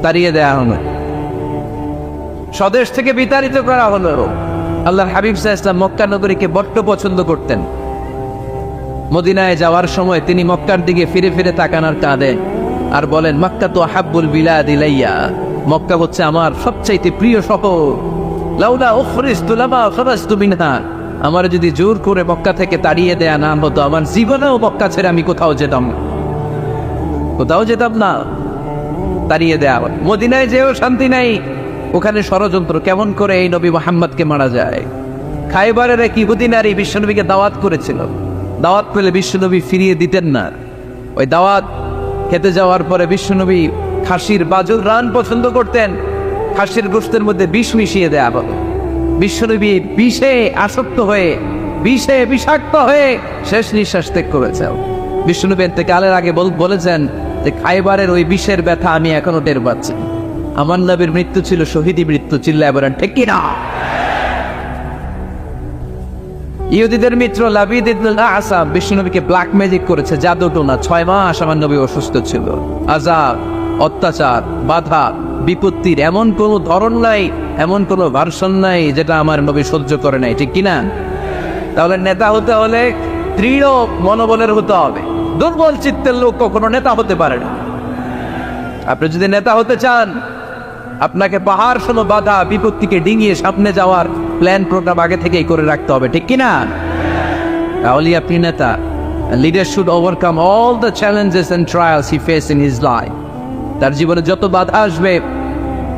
তাড়িয়ে দেয়া হলো, স্বদেশ থেকে বিতাড়িত করা হলো। আল্লাহর হাবিব সাল্লাল্লাহু আলাইহি ওয়াসাল্লাম মক্কা নগরীকে বড্ড পছন্দ করতেন। মদিনায় যাওয়ার সময় তিনি মক্কার দিকে ফিরে ফিরে তাকান আর কাঁদেন আর বলেন, মক্কা তো আহাব্বুল বিলাদ ইলাইয়া, মক্কা হচ্ছে আমার সবচাইতে প্রিয় শহর। লাউলা উখরিজতু লামা খারাজতু মিনহা, আমার যদি জোর করে মক্কা থেকে তাড়িয়ে দেয়া না হতো, আমার জীবনেও মক্কা ছেড়ে আমি কোথাও যেতাম না, কোথাও যেতাম না। তাড়িয়ে দেয়া, মদিনায় যেও শান্তি নাই, ওখানে ষড়যন্ত্র কেমন করে এই নবী মুহাম্মদকে মারা যায়। খাইবারের এক ইহুদি নারী বিশ্বনবীকে দাওয়াত করেছিল, দাওয়াত পেলে বিশ্বনবী ফিরিয়ে দিতেন না। ওই দাওয়াত খেতে যাওয়ার পরে বিশ্বনবী খাসির বাজুর রান পছন্দ করতেন, খাসির গোশতের মধ্যে বিষ মিশিয়ে দেয়া হলো। বিশ্বনবী বিষে আসক্ত হয়ে, বিষে বিষাক্ত হয়ে শেষ নিঃশ্বাস ত্যাগ করেছে। বিশ্বনবী ইন্তেকালের আগে বলেছেন যে খাইবারের ওই বিষের ব্যথা আমি এখনো টের পাচ্ছি। আমার নবীর মৃত্যু ছিল শহীদি মৃত্যু, চিল্লায় বলেন ঠিক কিনা? ইহুদিদের মিত্র লাবিদ ইবনে আসাম বিশ্বনবীকে ব্ল্যাক ম্যাজিক করেছে, জাদু টোনা। 6 মাস আমার নবী অসুস্থ ছিল। আযাব, অত্যাচার, বাধা, বিপত্তির এমন কোনো ধরন নাই, এমন কোনো ভার্সন নাই যেটা আমার নবী সহ্য করে নাই, ঠিক কিনা? তাহলে নেতা হতে হলে দৃঢ় মনোবলের হতে হবে। দুর্বল চিত্তের লোক কখনো নেতা হতে পারে না। আপনি যদি নেতা হতে চান, আপনাকে পাহাড় শোনো বাধা বিপত্তিকে ডিঙিয়ে সামনে যাওয়ার প্ল্যান প্রোগ্রাম আগে থেকেই করে রাখতে হবে, ঠিক কিনা? তাহলে আপনি নেতা। Leader should overcome all the challenges and trials he face in his life. তার জীবনে যত বাধা আসবে,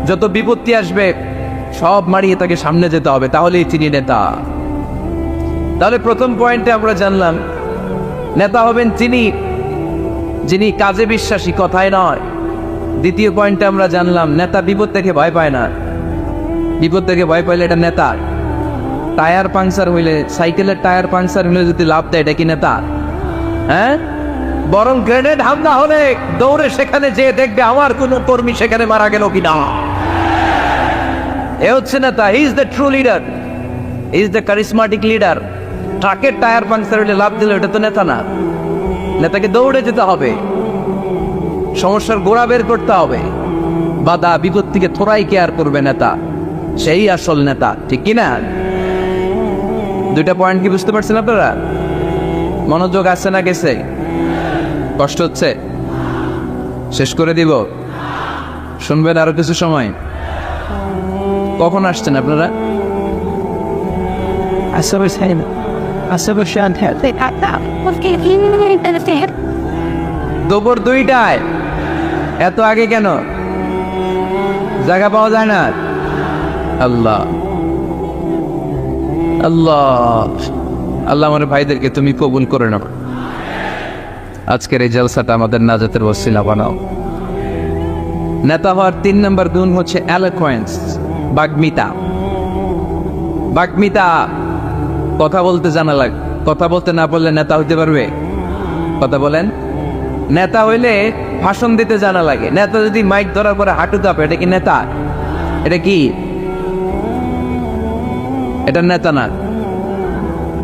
যত বিপত্তি আসবে, সব মারিয়ে তাকে সামনে যেতে হবে, তাহলেই তিনি নেতা। তাহলে প্রথম পয়েন্টে আমরা জানলাম নেতা হবেন তিনি যিনি কাজে বিশ্বাসী, কথায় নয়। দ্বিতীয় পয়েন্টে আমরা জানলাম নেতা বিপদ থেকে ভয় পায় না। বিপদ থেকে ভয় পাইলে এটা নেতা। টায়ার পাংচার হইলে, সাইকেলের টায়ার পাংচার হইলে যদি লাভ দেয়, এটা কি নেতা? হ্যাঁ, বরং গ্রেনেড হামলা হলে দৌড়ে সেখানে যে দেখবে আমার কোন কর্মী সেখানে মারা গেল কিনা। এ হচ্ছে নেতা। He is the true leader, he is the charismatic leader. ট্রাকের টায়ার পাংচার হইলে লাভ দিলে এটা তো নেতা না। নেতাকে দৌড়ে যেতে হবে, সমস্যার গোড়া বের করতে হবে, বাধা বিপত্তিকে থোড়াই কেয়ার করবে নেতা, সেই আসল নেতা, ঠিক কিনা? দুইটা পয়েন্ট কি বুঝতে পারছেন আপনারা? মনোযোগ আছে না গেছে? কষ্ট হচ্ছে? শেষ করে দিব? শুনবেন আরো কিছু সময়? কখন আসছেন আপনারা? দুপুর 2টায়। এত আগে কেন? জায়গা পাওয়া যায় না? আল্লাহ আল্লাহ আল্লাহ আমার ভাইদেরকে তুমি কবুল করে নাও। আজকের এই জলসাটা আমাদের নাজাতের ওসিলা বানাও। নেতা হওয়ার 3 নম্বর গুণ হচ্ছে এলোকোয়েন্স, বাগ্মিতা। বাগ্মিতা, কথা বলতে জানা লাগে। কথা বলতে না পারলে নেতা হইতে পারবে? কথা বলেন। নেতা হইলে ভাষণ দিতে জানা লাগে। নেতা যদি মাইক ধরার পরে হাঁটু দাপে, এটা কি নেতা? এটা কি? এটা নেতা না।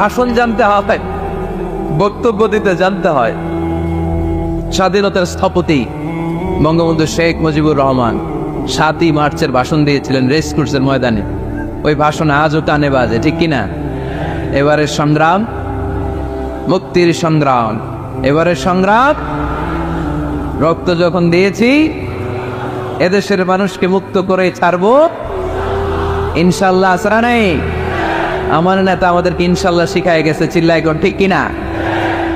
ভাষণ জানতে হয়, বক্তব্য দিতে জানতে হয়। স্বাধীনতার স্থপতি বঙ্গবন্ধু শেখ মুজিবুর রহমান 7ই মার্চের ভাষণ দিয়েছিলেন রেসকোর্সের ময়দানে। ওই ভাষণ আজও কানে বাজে, ঠিক কিনা? এবারের সংগ্রাম মুক্তির সংগ্রাম, এবারের সংগ্রাম রক্ত যখন দিয়েছি এদেশের মানুষকে মুক্ত করে ছাড়বো ইনশাল্লাহ। আসরা নেই, আমার নেতা আমাদেরকে ইনশাল্লাহ শিখায় গেছে, চিল্লাই কর ঠিক কিনা?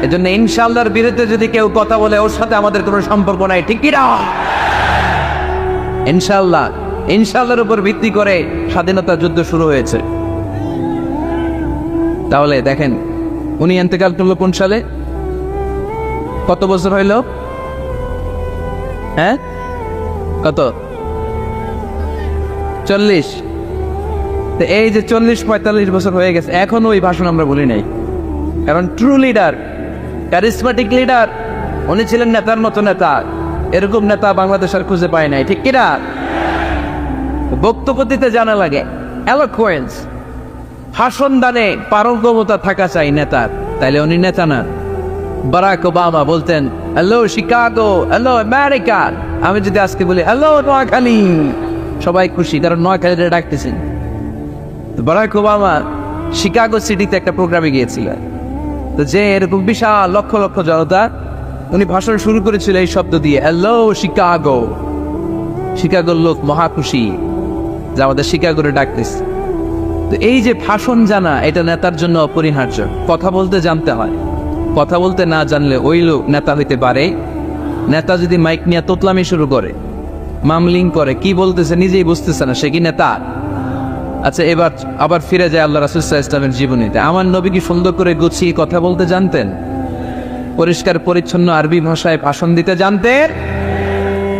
এজন্য ইনশাআল্লাহর বিরুদ্ধে যদি কেউ কথা বলে ওর সাথে আমাদের কোনো সম্পর্ক নাই, ঠিক কি না? ইনশাআল্লাহ, ইনশাআল্লাহর উপর ভিত্তি করে স্বাধীনতা যুদ্ধ শুরু হয়েছে। তাহলে দেখেন উনি ইন্তেকাল করলো কোন সালে? কত বছর হইল? হ্যাঁ, কত? 40। তো এই যে 40-45 বছর হয়ে গেছে, এখনো ওই ভাষণ আমরা বলি নাই। কারণ ট্রু লিডার, ক্যারিসমেটিক লিডার, উনি ছিলেন নেতার মতো নেতা। এরকম নেতা বাংলাদেশ আর খুঁজে পায় নাই, ঠিক কিনা? বক্তব্য দিতে জানা লাগে, এলোকুয়েন্স, ভাষণ দানে পারঙ্গমতা থাকা চাই নেতার, তাইলে উনি নেতা না। বারাক ওবামা বলতেন হ্যালো শিকাগো, হ্যালো আমেরিকা। আমি যদি আজকে বলি হ্যালো নোয়াখালী, সবাই খুশি, কারণ নোয়াখালীরা ডাকতেছেন। বারাক ওবামা শিকাগো সিটিতে একটা প্রোগ্রামে গিয়েছিলেন। তো যে এরকম বিশাল লক্ষ লক্ষ জনতা, উনি ভাষণ শুরু করেছিল এই শব্দ দিয়ে, হ্যালো শিকাগো। শিকাগোর লোক মহা খুশি যে আমাদের শিকাগোরে ডাকতেছে। তো এই যে ভাষণ জানা, এটা নেতার জন্য অপরিহার্য। কথা বলতে জানতে হয়, কথা বলতে না জানলে ওই লোক নেতা হইতে পারে? নেতা যদি মাইক নিয়ে তোতলামি শুরু করে, মামলিং করে, কি বলতেছে নিজেই বুঝতেছে না, সে কি নেতা? আচ্ছা, এবার আবার ফিরে যায় আল্লাহ রাসূল সাল্লাল্লাহু আলাইহি ওয়াসাল্লামের জীবনীতে। আমার নবী কি সুন্দর করে গুছিয়ে কথা বলতে জানতেন? পরিষ্কার পরিচ্ছন্ন আরবি ভাষায় ভাষণ দিতে জানতেন?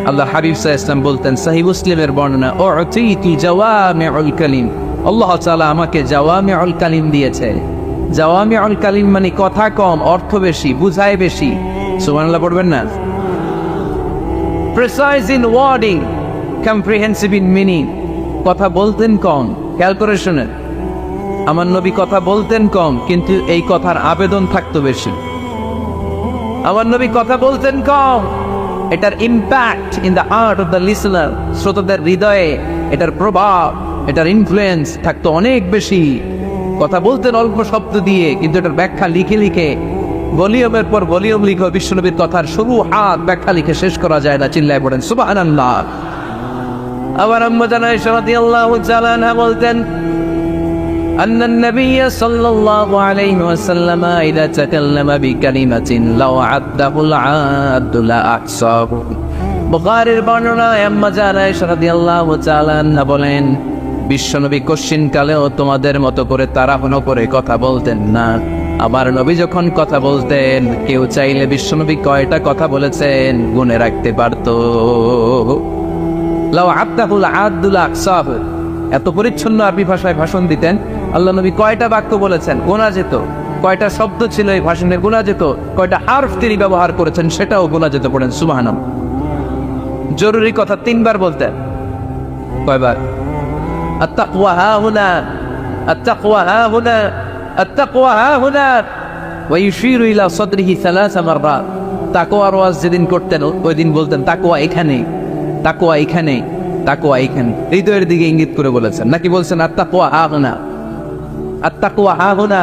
আল্লাহ হাবিব সাল্লাল্লাহু আলাইহি ওয়াসাল্লাম বলতেন, সহিহ মুসলিমের বর্ণনা, উতিতু জাওয়ামিউল কালিম, আল্লাহ তাআলা আমাকে জাওয়ামিউল কালিম দিয়েছে। জাওয়ামিউল কালিম মানে কথা কম, অর্থ বেশি, বুঝায় বেশি। সুবহানাল্লাহ পড়বেন না? Precise in wording, comprehensive in meaning. কথা বলতেন কম, ক্যালকুলেশনের। আমার নবী কথা বলতেন কম, কিন্তু এই কথার আবেদন থাকতো বেশি। আমার নবী কথা বলতেন কম, এটার impact in the heart of the listener, শ্রোতাদের হৃদয়ে এটার প্রভাব, এটার ইনফ্লুয়েন্স থাকতো অনেক বেশি। কথা বলতেন অল্প শব্দ দিয়ে, কিন্তু এটার ব্যাখ্যা লিখে লিখে, ভলিউমের পর ভলিউম লিখে বিশ্বনবীর কথার শুরু হাত ব্যাখ্যা লিখে শেষ করা যায় না। চিল্লায় পড়েন সুবহানাল্লাহ। আবার আম্মা জানা আয়েশা রাদিয়াল্লাহু তাআলা আনহা বলতেন, আন্না নবী সাল্লাল্লাহু আলাইহি ওয়াসাল্লাম ইযা তাকাল্লামা বিকালিমাতিন লাউ আদ্দাহুল আদু লা আকসাহু। বুখারীর বর্ণনা, আম্মা জানা আয়েশা রাদিয়াল্লাহু তাআলা আনহা বলেন, বিশ্বনবী কশিন কালেও তোমাদের মতো করে তাড়াহুড়ো করে কথা বলতেন না। আমার নবী যখন কথা বলতেন, কেউ চাইলে বিশ্বনবী কয়টা কথা বলেছেন গুনে রাখতে পারত। লাউ আদ্দাহুল আদু লা আকসাহু, এত পরিচ্ছন্ন আরবি ভাষায় ভাষণ দিতেন। আল্লাহ নবী কয়টা বাক্য বলেছেন গোনা যেত, কয়টা শব্দ ছিল এই ভাষণে গোনা যেত, কয়টা হারফ তিনি ব্যবহার করেছেন সেটাও গোনা যেত। পড়েন সুবহানাল্লাহ। জরুরি কথা 3 বার বলতেন। কয়বার? আত-তাকওয়া হাহুনা, আত-তাকওয়া হাহুনা, আত-তাকওয়া হাহুনা, ওয়া ইউশিরু ইলা সাদরিহি 3 মাররাত। তাকওয়ার ওয়াজ যেদিন করতেন ওই দিন বলতেন তাকওয়া এখানে, তাকওয়া এখানে, তাকওয়া এখানে, হৃদয়ের দিকে ইঙ্গিত করে বলেছেন। নাকি বলছেন আত-তাকওয়া হাহুনা, আত-তাকওয়া হাহুনা,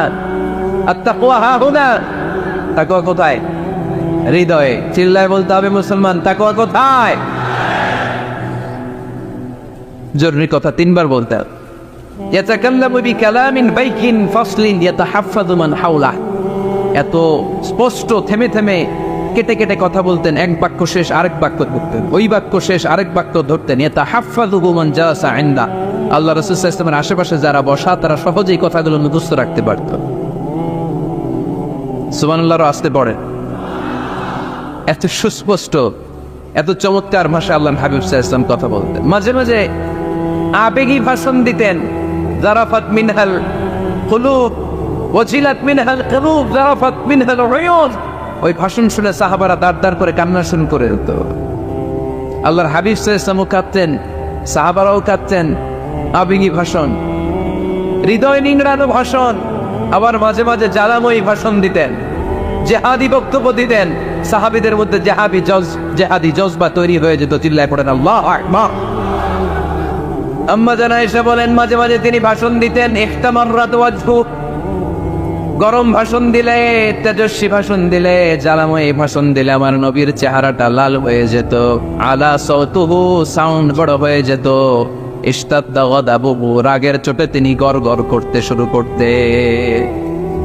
আত-তাকওয়া হাহুনা? তাকওয়া কোথায়? হৃদয়ে। চিল্লায় বলতে হবে মুসলমান, তাকওয়া কোথায়? জরুরি কথা 3 বার বলতে হবে। ইয়াতাকাল্লামু বিকালামিন বাইকিন ফাসলিন ইয়াতাহাফফাযু মান হাওলা। এত স্পষ্ট থেমে থেমে কেটে কেটে কথা বলতেন, এক বাক্য শেষ আরেক বাক্য ধরতেন, ওই বাক্য শেষ আরেক বাক্য ধরতেন। ইয়াতাহাফফাযু মান জালাসা ইনদা। আল্লাহ রাসূল সাল্লাল্লাহু আলাইহি ওয়াসাল্লামের আশেপাশে যারা বসা তারা সহজেই কথাগুলো মুখস্থ রাখতে পারত। সুবহানাল্লাহর আসতে পড়ে। এত সুস্পষ্ট, এত চমৎকার ভাষা আল্লাহর হাবিব সাল্লাল্লাহু আলাইহি ওয়াসাল্লাম কথা বলতেন। মাঝে মাঝে আবেগী ভাষণ দিতেন। জারাফাত মিনহাল কুলুব ওয়াজিলাত মিনহাল কুলুব জারাফাত মিনহাল উয়ুন। ওই ভাষণ শুনে সাহাবারা দাঁড় দাঁড় করে কান্না শুরু করে দিত। আল্লাহর হাবিব সাল্লাল্লাহু আলাইহি ওয়াসাল্লাম কাঁদতেন, সাহাবারাও কাঁদতেন। আবেগী ভাষণ, হৃদয় নিংড়ানো ভাষণ। আবার মাঝে মাঝে জ্বালাময়ী ভাষণ দিতেন, জেহাদি বক্তব্য দিতেন। সাহাবীদের মধ্যে জেহাদি জজবা তৈরি হয়ে যেত। চিল্লায় পড়েন আল্লাহু আকবার। আম্মা জানা আয়েশা বলেন, মাঝে মাঝে তিনি ভাষণ দিতেন, ইহতামাররাত ওয়াজহু, গরম ভাষণ দিলে, তেজস্বী ভাষণ দিলে, জ্বালাময়ী ভাষণ দিলে আমার নবীর চেহারাটা লাল হয়ে যেত। আলা সাউতুহু, সাউন্ড বড় হয়ে যেত। ইশতাদ্দা গাদাবুহু, রাগের চোটে তিনি গড়গড় করতে শুরু করতে।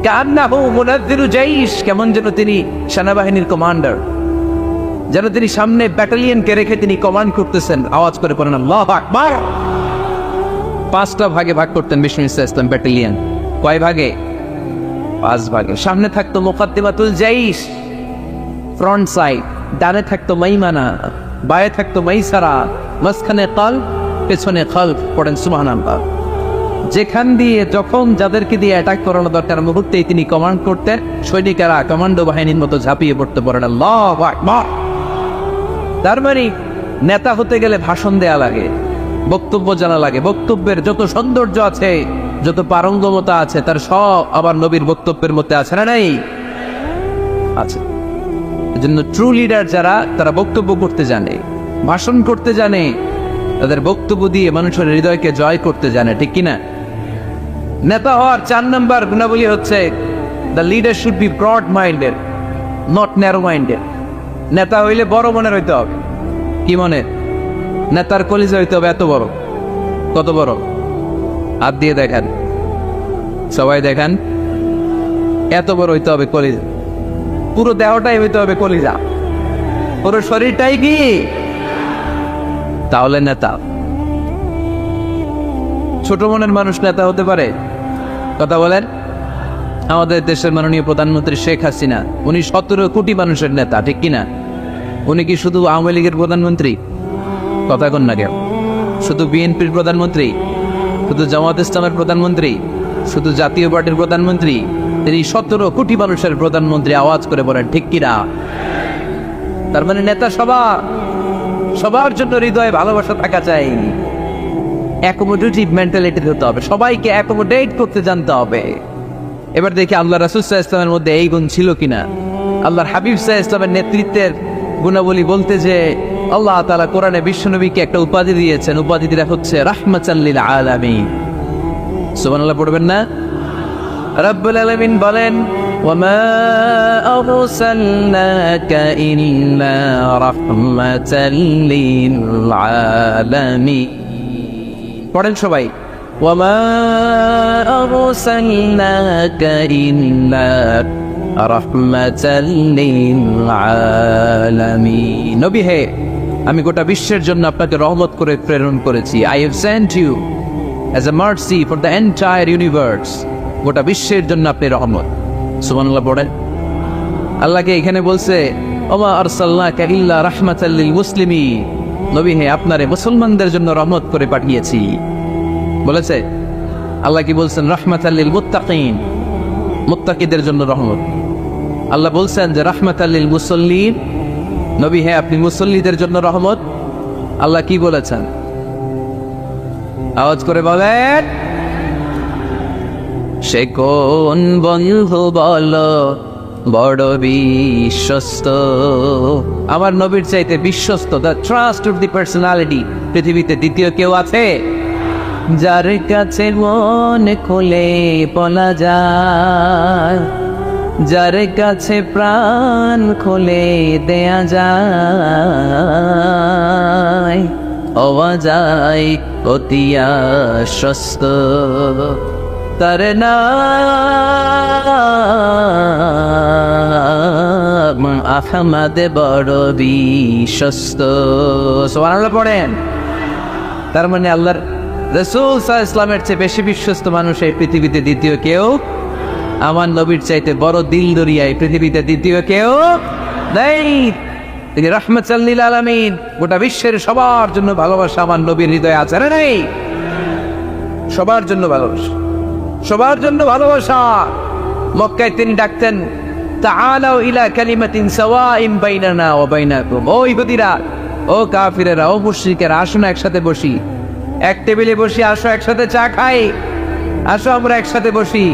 কান্নাহু মুনাজ্জিরু জাইশ, কেমন যেন তিনি সেনাবাহিনীর কমান্ডার, যেন তিনি সামনে ব্যাটালিয়নকে রেখে তিনি কমান্ড করতেছেন। আওয়াজ করে পড়েন আল্লাহু আকবার। 5টা ভাগে ভাগ করতেন বিষ্ণু ইসলাম ব্যাটালিয়ন। কয় ভাগে? 5 ভাগে। সামনে থাকতো মুকাদ্দিমাতুল জাইশ, ফ্রন্ট সাইড। ডানে থাকতো মাইমানা, বায়ে থাকতো মাইসারা, মাঝখানে কলব, পেছনে কলব। পড়েন সুবহানাল্লাহ। যেখান দিয়ে যখন যাদেরকে দিয়ে অ্যাটাক করানো দরকার মুহূর্তেই তিনি কমান্ড করতেন, সৈনিকেরা কমান্ডো বাহিনীর মতো ঝাঁপিয়ে পড়তে পারেন আল্লাহু আকবার। তার মানে নেতা হতে গেলে ভাষণ দেয়া লাগে, বক্তব্য জানা লাগে। বক্তব্যের যত সৌন্দর্য আছে, যত পারঙ্গমতা আছে, তার সব আবার নবীর বক্তব্যের মধ্যে আছে না নাই? আছে। এজন্য ট্রু লিডার যারা, তারা বক্তব্য করতে জানে, ভাষণ করতে জানে, তাদের বক্তব্য দিয়ে মানুষের হৃদয়কে জয় করতে জানে, ঠিক কিনা? নেতা হওয়ার 4 নম্বর গুণাবলী হচ্ছে the leader should be broad minded, not narrow minded. নেতা হইলে বড় মনের হইতে হবে। কি মনে? নেতার কলিজা হইতে হবে এত বড়। কত বড়? হাত দিয়ে দেখান, সবাই দেখান। এত বড় হইতে হবে কলিজা। পুরো দেহটাই হইতে হবে কলিজা, পুরো শরীরটাই কি? তাহলে নেতা। ছোট মনের মানুষ নেতা হতে পারে? কথা বলেন। আমাদের দেশের মাননীয় প্রধানমন্ত্রী শেখ হাসিনা, উনি 17 কোটি মানুষের নেতা, ঠিক কিনা? উনি কি শুধু আওয়ামী লীগের প্রধানমন্ত্রী? কথা কন না কেন? শুধু বিএনপির প্রধানমন্ত্রী? শুধু জামাত ইসলামের প্রধানমন্ত্রী? শুধু জাতীয় পার্টির প্রধানমন্ত্রী? তিনি 17 কোটি মানুষের প্রধানমন্ত্রী। আওয়াজ করে বলেন ঠিক কিনা? তার মানে নেতা সবার জন্য হৃদয়ে ভালোবাসা থাকা চাই। অ্যাকোমোডেটিভ মেন্টালিটি হতে হবে, সবাইকে অ্যাকোমোডেট করতে জানতে হবে। এবার দেখি আল্লাহ রাসূল সাল্লাল্লাহু আলাইহি ওয়াসাল্লামের মধ্যে এই গুণ ছিল কিনা। আল্লাহর হাবিব সাল্লাল্লাহু আলাইহি ওয়াসাল্লামের নেতৃত্বের গুণাবলী বলতে যে আল্লাহ তাআলা কোরআনে বিশ্বনবীকে একটা উপাধি দিয়েছেন। উপাধিটা হচ্ছে রাহমাতাল লিল আলামিন। সুবহানাল্লাহ পড়বেন না? রব্বুল আলামিন বলেন ওয়ামা আরসালনাকা ইল্লা রাহমাতাল লিল আলামিন। পড়েন সবাই, ওয়ামা আরসালনাকা ইল্লা রাহমাতাল লিল আলামিন। নবী হে, আমি গোটা বিশ্বের জন্য আপনাকে রহমত করে প্রেরণ করেছি। I have sent you as a mercy for the entire universe. গোটা বিশ্বের জন্য আপনি রহমত। সুবহানাল্লাহ পড়েন। আল্লাহকে এখানে বলছে ওমা আরসালনাকা ইল্লা রাহমাতাল লিল মুসলিমিন। নবী হে, আপনারে মুসলমানদের জন্য রহমত করে পাঠিয়েছি বলেছে। আল্লাহ কি বলছেন? রাহমাতাল লিল মুত্তাকিন, মুত্তাকিদের জন্য রহমত। আল্লাহ বলছেন যে রাহমাতাল লিল মুসাল্লিন, নবী হে আপনি মুসল্লিদের জন্য রহমত। আল্লাহ কি বলেছেন? আওয়াজ করে বলেন। সে কোন বন্ধু বলো বড় বিশ্বস্ত? আমার নবীর চাইতে বিশ্বস্ত, the trust of the personality, পৃথিবীতে দ্বিতীয় কেউ আছে? যার কাছে মন খুলে বলা যায়, যার কাছে প্রাণ খুলে দেয়া যায়, হওয়া যায় অতি আশ্বস্ত। তার নাম আহমদ বড় বিশ্বস্ত। সুবহানাল্লাহ পড়েন। তার মানে আল্লাহর রাসূল সাল্লাল্লাহু আলাইহি ওয়াসাল্লামের চেয়ে বেশি বিশ্বস্ত মানুষ এই পৃথিবীতে দ্বিতীয় কেউ, আমার নবীর চাইতে বড় দিল দরিয়া এই পৃথিবীতে দ্বিতীয় কেউ নেই। তিনি রাহমাতাল লিল আলামিন, গোটা বিশ্বের সবার জন্য ভালোবাসা আমার নবীর হৃদয়ে আছে না নেই? সবার জন্য ভালোবাসা, সবার জন্য ভালোবাসা। মক্কায় তিনি ডাকতেন তাআলাউ ইলা কালিমাতিন সাওয়াইন বাইনানা ওয়া বাইনাকুম। ও ইহুদিরা, ও কাফিরেরা, ও মুশরিকেরা, আসো না একসাথে বসি, এক টেবিলে বসি, আসো একসাথে চা খাই, আসো আমরা একসাথে বসি।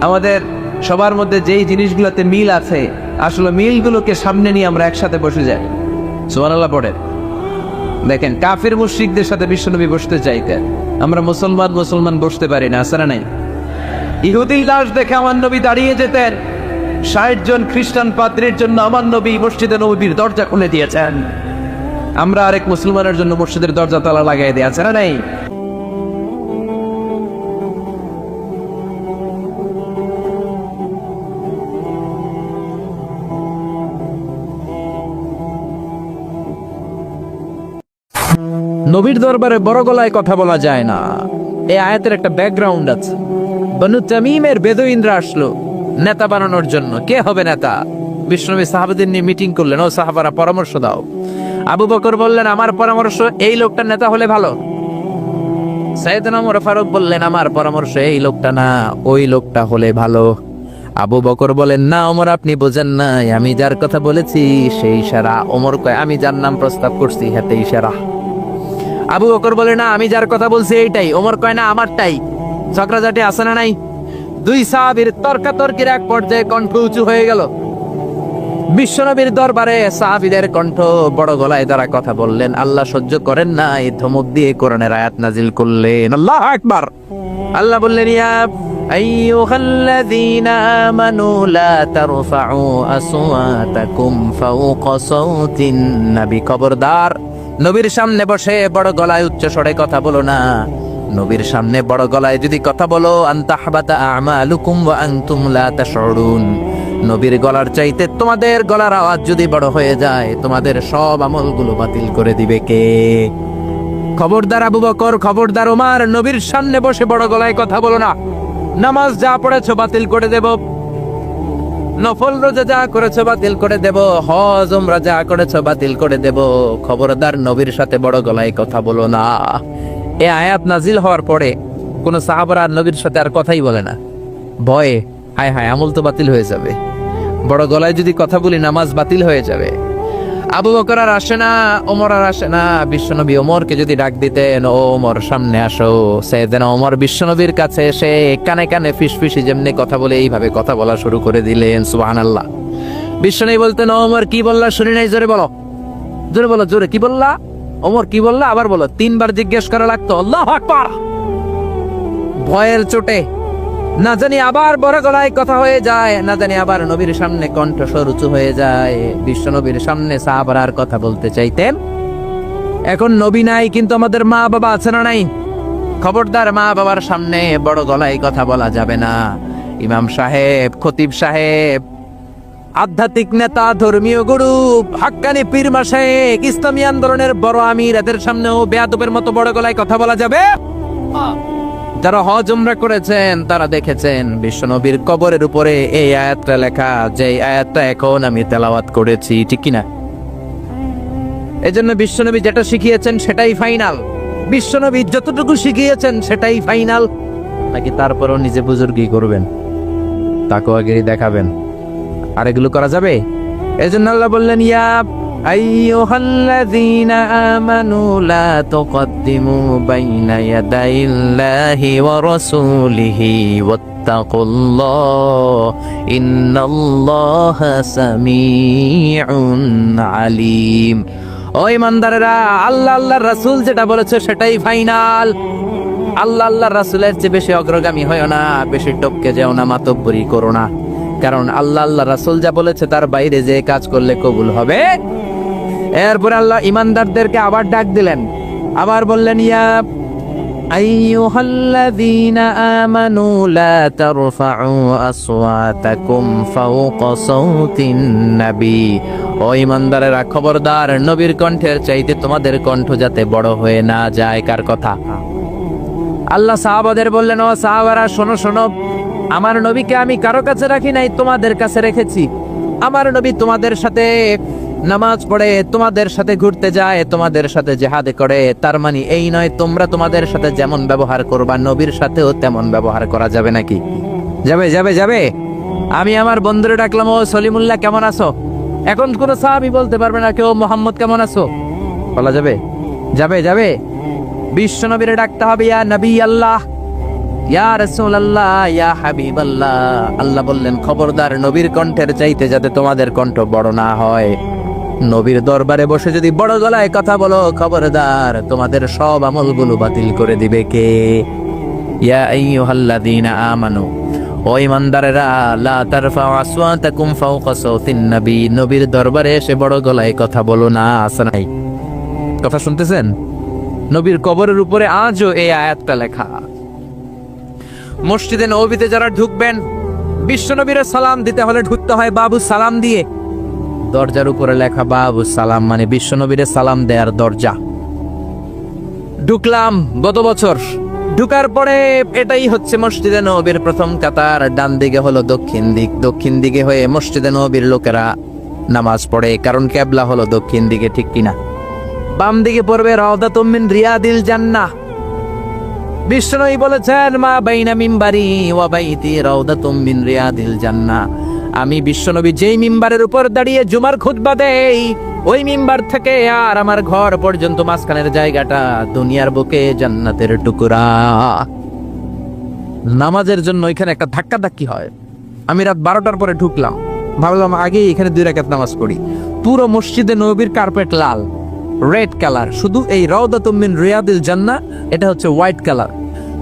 আমাদের সবার মধ্যে যেই জিনিসগুলোতে মিল আছে, আসলে মিলগুলোকে সামনে নিয়ে আমরা একসাথে বসে যাই। সুবহানাল্লাহ পড়েন। দেখেন, কাফির মুশরিকদের সাথে বিশ্বনবী বসতে চাইতেন, আমরা মুসলমান বসতে পারি না, আছে না নাই? ইহুদি লাশ দেখে আমার নবী দাঁড়িয়ে যেতেন। 60 জন খ্রিস্টান পাদ্রীর জন্য আমার নবী মসজিদে নববীর দরজা খুলে দিয়েছেন। আমরা আরেক মুসলমানের জন্য মসজিদের দরজা তালা লাগাই দিয়ে, আছে না নাই? নবীর দরবারে বড় গলায় কথা বলা যায় না। এই আয়াতের একটা ব্যাকগ্রাউন্ড আছে। বনু তামিমের বেদুইনরা আসলো নেতা বানানোর জন্য। কে হবে নেতা? বিশ্বনবী সাহাবাদের নিয়ে মিটিং করলেন, ও সাহাবারা পরামর্শ দাও। আবু বকর বললেন, আমার পরামর্শ এই লোকটা নেতা হলে ভালো। সাইয়েদনা ওমর ফারুক বললেন, আমার পরামর্শ এই লোকটা না, ওই লোকটা হলে ভালো। আবু বকর বলেন, না ওমর আপনি বোঝেন নাই, আমি যার কথা বলেছি সেই ইশারা। ওমর কয়, আমি যার নাম প্রস্তাব করছি হাতে ইশারা। আবু বকর বলে, না আমি যার কথা বলছি এইটাই। ওমর কয়, না আমারটাই। ঝগড়াঝাটি আছে না নাই? দুই সাহাবীর তর্কাতর্কির এক পর্যায়ে কণ্ঠ উঁচু হয়ে গেল। বিশ্বনবীর দরবারে সাহাবীদের কণ্ঠ বড় গলায় তারা কথা বললেন। আল্লাহ সহ্য করেন না, এই ধমক দিয়ে কোরআনের আয়াত নাজিল করলেন। আল্লাহু আকবার। আল্লাহ বললেন, ইয়া আইয়ুহাল্লাযীনা আমানু লা তারফাউ আসওয়াতাকুম ফাওকা সাওতিন নবী। খবরদার, নবীর সামনে বসে বড় গলায় উচ্চ স্বরে কথা বলো না। নবীর সামনে বড় গলায় যদি কথা বলো, আনতাহবাতা আমালুকুম ওয়া আনতুম লা তাশউরুন। নবীর গলার চাইতে তোমাদের গলার আওয়াজ যদি বড় হয়ে যায়, তোমাদের সব আমলগুলো বাতিল করে দিবে কে? খবরদার আবু বকর, খবরদার ওমর, নবীর সামনে বসে বড় গলায় কথা বলো না। নামাজ যা পড়েছো বাতিল করে দেব, নফল রোজা যা করেছো বাতিল করে দেব, হজ উমরা যা করেছো বাতিল করে দেব। খবরদার নবীর সাথে বড় গলায় কথা বলো না। এই আয়াত নাজিল হওয়ার পরে কোন সাহাবারা নবীর সাথে আর কথাই বলে না, ভয়ে। হায় হায়, আমল তো বাতিল হয়ে যাবে, বড় গলায় যদি কথা বলি নামাজ বাতিল হয়ে যাবে। আবু বকর আর আসে না, ওমর আর আসে না। বিশ্বনবী ওমরকে যদি ডাক দিতেন, ও ওমর সামনে আসো, সাইয়েদনা ওমর বিশ্বনবীর কাছে এসে কানে কানে ফিসফিসি যেমনি কথা বলে এইভাবে কথা বলা শুরু করে দিলেন। সুবহানাল্লাহ। বিশ্বনবী বলতেন, ও ওমর কি বললা শুনি নাই, জোরে বলো, জোরে বলো, জোরে। কি বললা ওমর, কি বললা? আবার বলো। 3 বার জিজ্ঞেস করা লাগতো। আল্লাহু আকবার। ভয়ের চোটে না জানি আবার বড় গলায় কথা হয়ে যায়, না জানি আবার নবীর সামনে কণ্ঠস্বর উঁচু হয়ে যায়। বিশ্ব নবীর সামনে সাহাবারা আর কথা বলতে চাইতেন। এখন নবী নাই, কিন্তু আমাদের মা বাবা আছে না নাই? খবরদার, মা বাবার সামনে বড় গলায় কথা বলা যাবে না। ইমাম সাহেব, খতিব সাহেব, আধ্যাত্মিক নেতা, ধর্মীয় গুরু, হাক্কানি পীর মাশায়েখ, ইসলামী আন্দোলনের বড় আমির, এদের সামনেও বেয়াদবের মতো বড় গলায় কথা বলা যাবে? যারা হজ উমরা করেছেন তারা দেখেছেন বিশ্বনবীর কবরের উপরে এই আয়াতটা লেখা, যে আয়াতটা এখন আমি তেলাওয়াত করেছি, ঠিক কিনা? এজন্য বিশ্বনবী যেটা শিখিয়েছেন সেটাই ফাইনাল। বিশ্বনবী যতটুকু শিখিয়েছেন সেটাই ফাইনাল। নাকি তারপরও নিজে বুজুর্গি করবেন, তাকওয়াগিরি দেখাবেন, আর এগুলো করা যাবে? এজন্য আল্লাহ বললেন, ইয়া আইয়ুহাল্লাযীনা আমানু লা তুকদ্দিমু বাইনা ইয়াদাইল্লাহি ওয়া রাসূলিহি ওয়াত্তাকুল্লাহ ইন্নাল্লাহা সামিউন আলীম। ও ইমানদারেরা, আল্লাহ আল্লাহর রাসূল যেটা বলেছে সেটাই ফাইনাল। আল্লাহ আল্লাহর রাসূলের চেয়ে বেশি অগ্রগামী হয়ো না, বেশি টপকে যেও না, মাতব্বরি করো না। কারণ আল্লাহ আল্লাহ রাসূল যা বলেছে তার বাইরে যে কাজ করলে কবুল হবে। এরপর আল্লাহ ইমানদারদেরকে আবার ডাক দিলেন, আবার বললেন, ইয়া আইয়ুহাল্লাযীনা আমানু লা তারফাউ আসওয়াতাকুম ফাওকা সাওতিন নবী। ও ইমানদারেরা, খবরদার, নবীর কণ্ঠের চাইতে তোমাদের কণ্ঠ যাতে বড় হয়ে না যায়। কার কথা? আল্লাহ সাহাবাদের বললেন, ও সাহাবারা শোনো শোনো, আমার নবীকে আমি কারো কাছে রাখি নাই, তোমাদের কাছে রেখেছি। আমার নবী তোমাদের সাথে নামাজ পড়ে, তোমাদের সাথে ঘুরতে যায়, তোমাদের সাথে জিহাদ করে। তার মানে এই নয় তোমরা তোমাদের সাথে যেমন ব্যবহার করবা নবীর সাথেও তেমন ব্যবহার করা যাবে নাকি? যাবে যাবে যাবে। আমি আমার বন্ধুরে ডাকলাম, ও সলিমুল্লাহ কেমন আছো? এখন কোন সাহাবী বলতে পারবে না কেউ মোহাম্মদ কেমন আছো, বলা যাবে? যাবে যাবে। বিশ্ব নবীরে ডাকতে হবে, ইয়া নবী আল্লাহ, ইয়া রাসূলুল্লাহ, ইয়া হাবিবাল্লাহ। আল্লাহ বললেন, খবরদার, নবীর কণ্ঠের চাইতে যাতে তোমাদের কণ্ঠ বড় না হয়। নবীর দরবারে বসে যদি বড় গলায় কথা বলো, খবরদার, তোমাদের সব আমলগুলো বাতিল করে দিবে কে? ইয়া আইয়ুহাল্লাযীনা আমানু, ও ইমানদারেরা, লা তারফাউ আসওয়াতাকুম ফাওকা সাওতিন নবী। নবীর দরবারে এসে বড় গলায় কথা বলো না। আছে নাই? কথা শুনতেছেন? নবীর কবরের উপরে আজও এই আয়াতটা লেখা। মসজিদে নববীতে যারা ঢুকবেন, বিশ্বনবীর সালাম দিতে হলে ঢুকতে হয় বাবু সালাম দিয়ে। দরজার উপরে লেখা বাবু সালাম, মানে বিশ্বনবীর সালাম দেয়ার দরজা। ঢুকলাম গত বছর। ঢুকার পরে এটাই হচ্ছে মসজিদে নববীর প্রথম কাতার। ডান দিকে হলো দক্ষিণ দিক, দক্ষিণ দিকে হয়ে মসজিদে নববীর লোকেরা নামাজ পড়ে, কারণ কেবলা হলো দক্ষিণ দিকে, ঠিক কিনা? বাম দিকে পড়বে রাউদাতুম মিন রিয়াদিল জান্নাহ। বিষ্ণুই বলেছেন, মা বাইনা মিম্বারি ওয়া বাইতি রাউদাতুম মিন রিয়াদিল জান্নাহ। আমি বিশ্বনবী যেই মিম্বারের উপর দাঁড়িয়ে জুমার খুতবা দেই, ওই মিম্বার থেকে আর আমার ঘর পর্যন্ত মাঝখানের জায়গাটা দুনিয়ার বুকে জান্নাতের টুকরা। নামাজের জন্য এখানে একটা ধাক্কা ধাক্কি হয়। আমি রাত 12টার পরে ঢুকলাম, ভাবলাম আগে এখানে 2 রাকাত নামাজ পড়ি। পুরো মসজিদে নববীর কার্পেট লাল, রেড কালার, শুধু এই রাউদাতুম মিন রিয়াদিল জান্নাহ এটা হচ্ছে হোয়াইট কালার,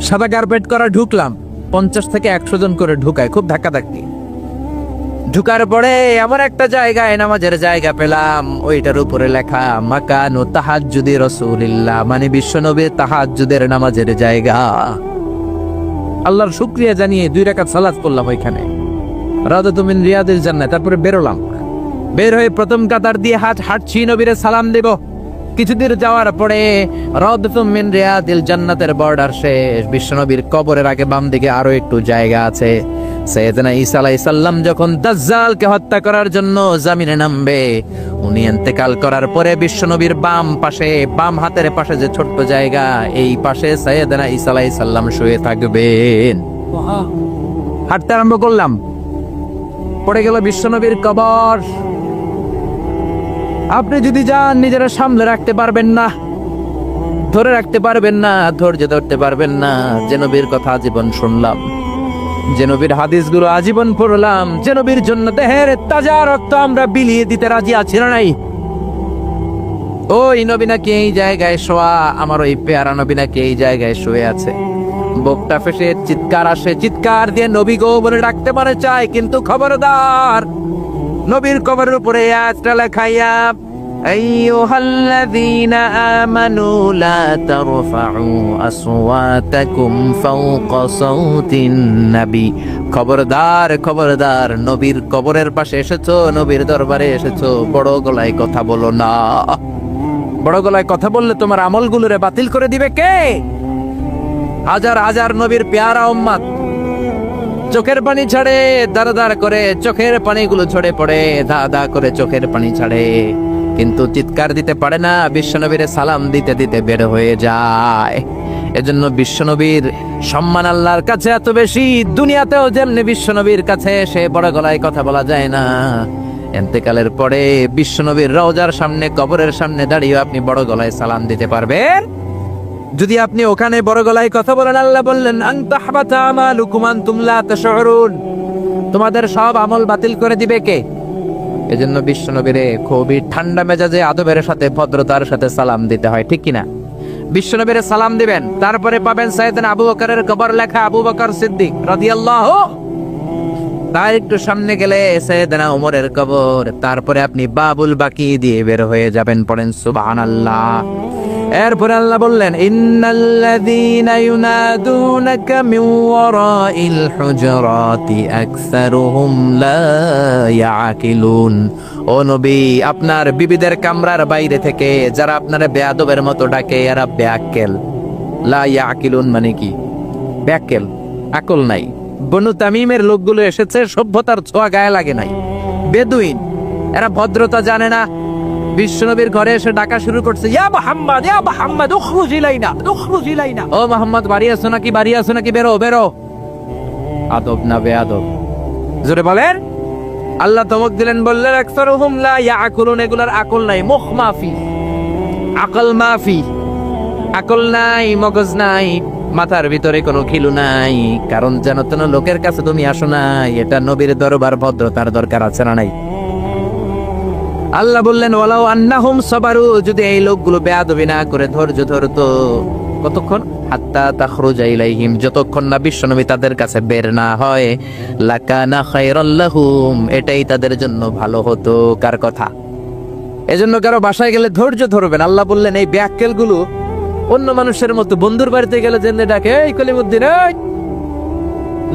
সাদা কার্পেট করা। ঢুকলাম, 50 থেকে 100 জন করে ঢুকায়, খুব ধাক্কা ধাক্কি। ঢুকার পরে এমন একটা জায়গায় নামাজের জায়গা পেলাম, ওইটার উপরে লেখা মাকানু তাহাজ্জুদি রাসূলিল্লাহ, মানে বিশ্বনবীর তাহাজ্জুদের নামাজের জায়গা। আল্লাহর শুকরিয়া জানিয়ে 2 রাকাত সালাত পড়লাম ওইখানে, রাউদাতুম মিন রিয়াদিল জান্নাহ। তারপরে বেরোলাম, বের হয়ে প্রথম কাতার দিয়ে হাঁটছি, নবীরে সালাম দেব। কিছুদূর যাওয়ার পরে রাউদাতুম মিন রিয়াদিল জান্নাতের বর্ডার শেষ। বিশ্বনবীর কবরের আগে বাম দিকে আরো একটু জায়গা আছে। সাইয়েদনা ঈসা আলাইহিস সালাম যখন দাজ্জালকে হত্যা করার জন্য জমিনে নামবে, উনি ইন্তেকাল করার পরে বিশ্বনবীর বাম পাশে, বাম হাতের পাশে যে ছোট্ট জায়গা, এই পাশে সাইয়েদনা ঈসা আলাইহিস সালাম শুয়ে থাকবেন। হাঁটতে আরম্ভ করলাম, পড়ে গেল বিশ্বনবীর কবর। আপনি যদি যান, নিজেরা সামলে রাখতে পারবেন না, ধরে রাখতে পারবেন না, ধৈর্য ধরতে পারবেন না। যে নবীর কথা আজীবন শুনলাম, যে নবীর হাদিসগুলো আজীবন পড়লাম, যে নবীর জন্য দেহের তাজা রক্ত আমরা বিলিয়ে দিতে রাজি আছি না নাই, ওই নবী নাকি এই জায়গায় শোয়া, আমার ওই পেয়ারা নবী নাকি এই জায়গায় শুয়ে আছে। বুকটা ফেসে চিৎকার আসে, চিৎকার দিয়ে নবী গো বলে ডাকতে পারে চায়, কিন্তু খবরদার, নবীর কবরের উপরে আয়াতটা লেখাইয়া, আইয়ুহাল্লাযীনা আমানু লা তারফাউ আসওয়াতাকুম ফাওকা সাওতিন নবী। খবরদার, খবরদার, নবীর কবরের পাশে এসেছো, নবীর দরবারে এসেছো, বড় গলায় কথা বলো না। বড় গলায় কথা বললে তোমার আমলগুলোরে বাতিল করে দিবে কে? হাজার হাজার নবীর পেয়ারা উম্মত চোখের পানি ছাড়ে, দাঁড়া দাঁড়া করে চোখের পানিগুলো ঝরে পড়ে, দা দা করে চোখের পানি ছাড়ে, কিন্তু চিৎকার দিতে পারে না। বিশ্বনবীর সালাম দিতে দিতে বের হয়ে যায়। এজন্য বিশ্বনবীর সম্মান আল্লাহর কাছে এত বেশি, দুনিয়াতেও যেমনি বিশ্বনবীর কাছে এসে বড় গলায় কথা বলা যায় না, ইন্তেকালের পরে বিশ্বনবীর রওজার সামনে, কবরের সামনে দাঁড়িয়ে আপনি বড় গলায় সালাম দিতে পারবেন। যদি আপনি ওখানে বড় গলায় কথা বলেন, আল্লাহ বললেন আনতাহবাতা আমালুকুম আনতুম লা তাশউরুন, তোমাদের সব আমল বাতিল করে দিবে কে? এজন্য বিশ্বনবীরে খুবই ঠান্ডা মেজাজে, আদবের সাথে, ভদ্রতার সাথে সালাম দিতে হয়, ঠিক কিনা? বিশ্বনবীরে সালাম দিবেন, তারপরে পাবেন সাইয়েদনা আবু বকরের কবর লেখা আবু বকর সিদ্দিক রাদিয়াল্লাহু। তার একটু সামনে গেলে সাইয়েদনা ওমরের কবর, তারপরে আপনি বাবুল বাকি দিয়ে বের হয়ে যাবেন। পড়েন সুবহানাল্লাহ। এরপরে আল্লাহ বললেন ইন্নাল্লাযীনা ইউনাদুনাকা মিন ওয়ারাইল হুজুরাতি আকসারুহুম লা ইয়াকিলুন। ও নবী, আপনার বিবিদের কামরার বাইরে থেকে যারা আপনারে বেয়াদবের মতো ডাকে, এরা বেয়াক্কেল। লা ইয়াকিলুন মানে কি? বেয়াক্কেল, আকল নাই। বনু তামিমের লোকগুলো এসেছে, সভ্যতার ছোঁয়া গায়ে লাগে নাই, বেদুইন, এরা ভদ্রতা জানে না। বিশ্বনবীর ঘরে এসে ডাকা শুরু করছে, ইয়া মুহাম্মদ, ইয়া মুহাম্মদ, উখরুজ ইলাইনা, উখরুজ ইলাইনা। ও মুহাম্মদ, বাড়ি আছো নাকি, বাড়ি আছো নাকি, বেরো বেরো। আদব না বেয়াদব? জোরে বলেন। আল্লাহ ধমক দিলেন, বললেন আকসারুহুম লা ইয়াকুলুন, এগুলার আকল নাই, মুখ মাফি, আকল মাফি, আকল নাই, মগজ নাই, মাথার ভিতরে কোনো খিলু নাই। কারণ যেন তেন লোকের কাছে তুমি আসো নাই, এটা নবীর দরবার, ভদ্রতার দরকার আছে না নাই? আল্লাহ বললেন ওয়ালাউ আন্নাহুম সাবারু, যদি এই লোকগুলো বেয়াদবি না করে ধৈর্য ধরতো, কতক্ষণ? হাত্তা তাখরুজা ইলাইহিম, যতক্ষণ না বিশ্বনবী তাদের কাছে বের না হয়, লাকানা খায়রাল লাহুম, এটাই তাদের জন্য ভালো হতো। কার কথা? এজন্য কারো বাসায় গেলে ধৈর্য ধরবেন। আল্লাহ বললেন এই ব্যাক্কেলগুলো অন্য মানুষের মতো বন্ধুর বাড়িতে গেলে যেমনি ডাকে, এই কলিমুদ্দিন, এই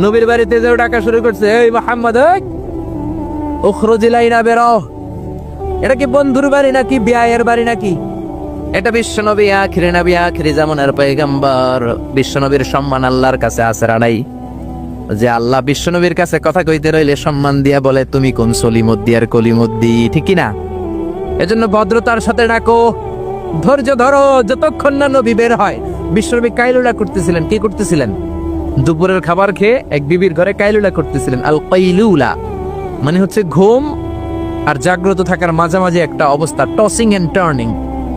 নবীর বাড়িতে যে ডাকা শুরু করছে, এই মুহাম্মদ, এই উখরুজ ইলাইনা, বেরো। এটা কি বন্ধুর বাড়ি নাকি বিয়ায়ের বাড়ি নাকি? এটা বিশ্বনবী আখিরি নবী আখিরি জামানার পয়গম্বর, বিশ্বনবীর সম্মান আল্লাহর কাছে আছে না নাই? যে আল্লাহ বিশ্বনবীর কাছে কথা কইতে রইলে সম্মান দিয়া বলে তুমি কোন সলিমুদ্দি আর কলিমুদ্দি, ঠিক কি না? এজন্য ভদ্রতার সাথে ডাকো, ধৈর্য ধরো যতক্ষণ না নবী বের হয়। বিশ্বনবী কাইলুলা করতেছিলেন। কি করতেছিলেন? দুপুরের খাবার খেয়ে এক বিবির ঘরে কাইলুলা করতেছিলেন। আল কাইলুলা মানে হচ্ছে ঘুম আর জাগ্রত থাকার মাঝামাঝি একটা অবস্থা, টসিং এন্ড টার্নিং।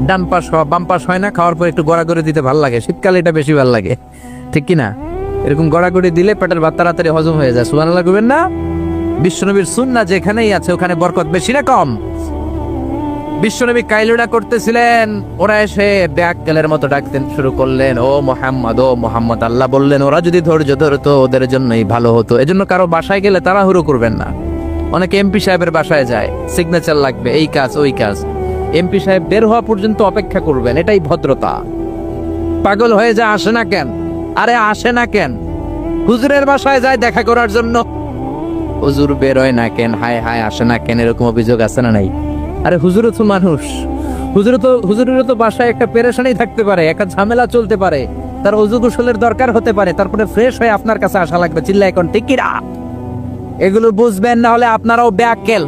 ডান পাশ হওয়া বাম পাশ হয় না, খাওয়ার পর একটু গড়াগড়ি দিতে ভালো লাগে, শীতকালে এটা বেশি ভালো লাগে, ঠিক কি না? এরকম গড়াগড়ি দিলে পেটের ভাত তাড়াতাড়ি হজম হয়ে যায়। সুবহানাল্লাহ কইবেন না? বিশ্বনবীর সুন্নাহ যেখানেই আছে ওখানে বরকত বেশি না কম? বিশ্বনবী কাইলুলা করতেছিলেন, ওরা এসে ব্যাককেলের মতো ডাকতেন শুরু করলেন, ও মোহাম্মদ, ও মোহাম্মদ। আল্লাহ বললেন ওরা যদি ধৈর্য ধরতো ওদের জন্যই ভালো হতো। এজন্য কারো বাসায় গেলে তাড়াহুড়ো করবেন না। অনেকে এমপি সাহেবের বাসায় যায়, সিগনেচার লাগবে, এই কাজ ওই কাজ। এমপি সাহেব বের হওয়া পর্যন্ত অপেক্ষা করবেন, এটাই ভদ্রতা। পাগল হয়ে যা আসে না কেন? আরে আসে না কেন? হুজুরের বাসায় যায় দেখা করার জন্য, হুজুর বের হয় না কেন? হায় হায় আসে না কেন? এরকম অভিযোগ আছে না নাই? আরে হুজুরও তো মানুষ, হুজুরেরও তো বাসায় একটা পেরেশানি থাকতে পারে, একটা ঝামেলা চলতে পারে, তার অজু গোসলের দরকার হতে পারে, তারপরে ফ্রেশ হয়ে আপনার কাছে আসা লাগবে। চিল্লা এখন ঠিক কি না? এগুলো বুঝবেন, না হলে আপনারাও ব্যাককেল।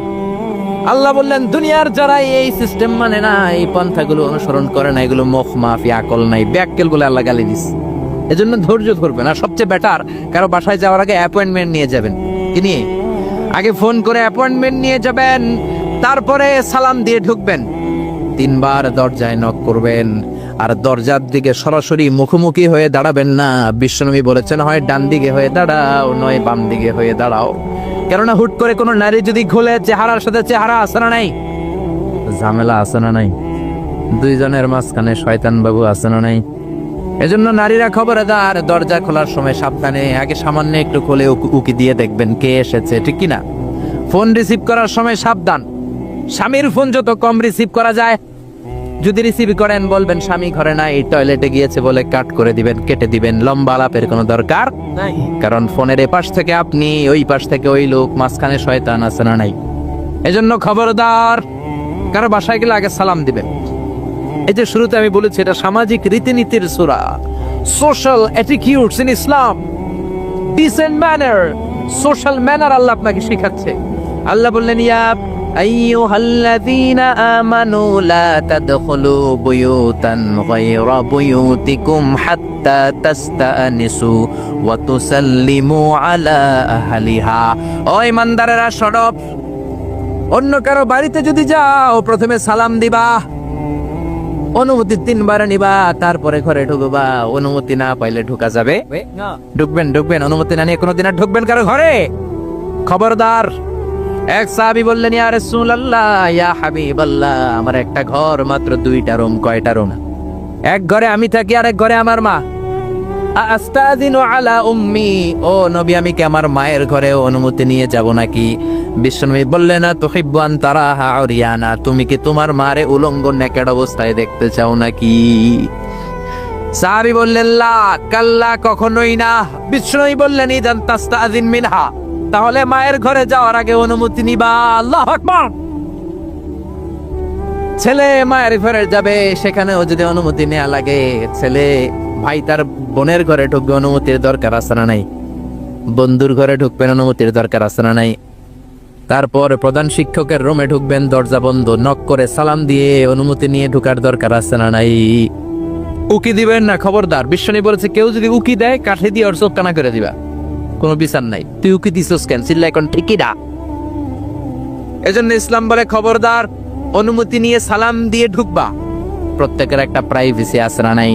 আল্লাহ বললেন দুনিয়ার যারা এই সিস্টেম মানে না, এই পন্থাগুলো অনুসরণ করে না, এগুলো মুখ মাফি, আকল নাই, ব্যাককেল বলে আল্লাহ গালি দিস। এজন্য ধৈর্য ধরবেন। আর সবচেয়ে বেটার, কারো বাসায় যাওয়ার আগে অ্যাপয়েন্টমেন্ট নিয়ে যাবেন। কি নিয়ে? আগে ফোন করে অ্যাপয়েন্টমেন্ট নিয়ে যাবেন, তারপরে সালাম দিয়ে ঢুকবেন। 3 বার দরজায় নক করবেন, আর দরজার দিকে সরাসরি মুখোমুখি হয়ে দাঁড়াবেন না। বিশ্বনবী বলেছেন হয় ডান দিকে হয়ে দাঁড়াও, নয় বাম দিকে হয়ে দাঁড়াও। কেননা হুট করে কোনো নারী যদি খোলে, চেহারার সাথে চেহারা আছে না নাই? ঝামেলা আছে না নাই? দুইজনের মাঝখানে শয়তান বাবু আছে না নাই? এজন্য নারীরা খবরদার, দরজা খোলার সময় সাবধানে, আগে সামান্য একটু খুলে উকি দিয়ে দেখবেন কে এসেছে, ঠিক কি না? ফোন রিসিভ করার সময় সাবধান। স্বামীর ফোন যত কম রিসিভ করা যায়। যদি রিসিভ করেন বলবেন স্বামী ঘরে নাই, টয়লেটে গিয়েছে বলে কাট করে দিবেন, কেটে দিবেন। লম্বা আলাপের কোনো দরকার নাই, কারণ ফোনের এপাশ থেকে আপনি, ওই পাশ থেকে ওই লোক, মাঝখানে শয়তান আছে না নাই? এজন্য খবরদার, কারো বাসায় গেলে আগে সালাম দিবেন। এই যে শুরুতে আমি বলেছি, এটা সামাজিক রীতিনীতির সূরা, social attitudes in Islam, decent manner, social manner Allah আপনাকে শেখাচ্ছে। আল্লাহ বললেন ইয়া আইয়ুহাল্লাযীনা আমানু লা তাদখুলু বুয়ুতান গায়রা বুয়ুতিকুম হাত্তা তাস্তানিসু ওয়া তুসাল্লিমু আলা আহলিহা। ও ঈমানদারেরা শোনো, অন্য কারো বাড়িতে যদি যাও প্রথমে সালাম দিবা, অনুমতি 3 বার নিবা, তারপরে ঘরে ঢুকবা। অনুমতি না পাইলে ঢোকা যাবে? ঢুকবেন। অনুমতি না নিয়ে কোনোদিন আর ঢুকবেন কারো ঘরে? খবরদার। এক সাহাবী বললেন ইয়া রাসূলুল্লাহ, ইয়া হাবিবাল্লাহ, আমার একটা ঘর, মাত্র 2টা রুম। কয়টা রুম? এক ঘরে আমি থাকি, আর এক ঘরে আমার মা। আস্তাযিনু আলা উম্মি, ও নবী আমি কি আমার মায়ের ঘরে অনুমতি নিয়ে যাব নাকি? বিশ্বনবী বললেন না তুহিব্বু আন তারাহা উরিয়ানা, তুমি কি তোমার মারে উলঙ্গ নেকেড অবস্থায় দেখতে চাও নাকি? সাহাবী বললেন লা, কাল্লা, কখনোই না। বিশ্বনবী বললেন ইদান তাস্তাযিন মিনহা, তাহলে মায়ের ঘরে যাওয়ার আগে অনুমতি নিবা। আল্লাহু আকবার। ছেলে মায়ের ঘরে যাবে, সেখানেও যদি অনুমতি নেওয়া লাগে, ছেলে ভাই তার বোনের ঘরে ঢুকবে, অনুমতির দরকার আছে না নাই? বন্ধুর ঘরে ঢুকবেন, অনুমতির দরকার আছে না নাই? তারপর প্রধান শিক্ষকের রুমে ঢুকবেন, দরজা বন্ধ, নক করে সালাম দিয়ে অনুমতি নিয়ে ঢোকার দরকার আছে না নাই? উকি দিবেন না, খবরদার। বিশ্বনী বলেছে কেউ যদি উকি দেয়, কাঠে দিয়ে ওর চোখ কানা করে দিবা, কোনো বিচার নাই। তুই উকি দিছস কেন? চিল্লা এখন ঠিকই না। এজন্য ইসলাম বলে খবরদার, অনুমতি নিয়ে সালাম দিয়ে ঢুকবা। প্রত্যেকের একটা প্রাইভেসি আছে না নাই?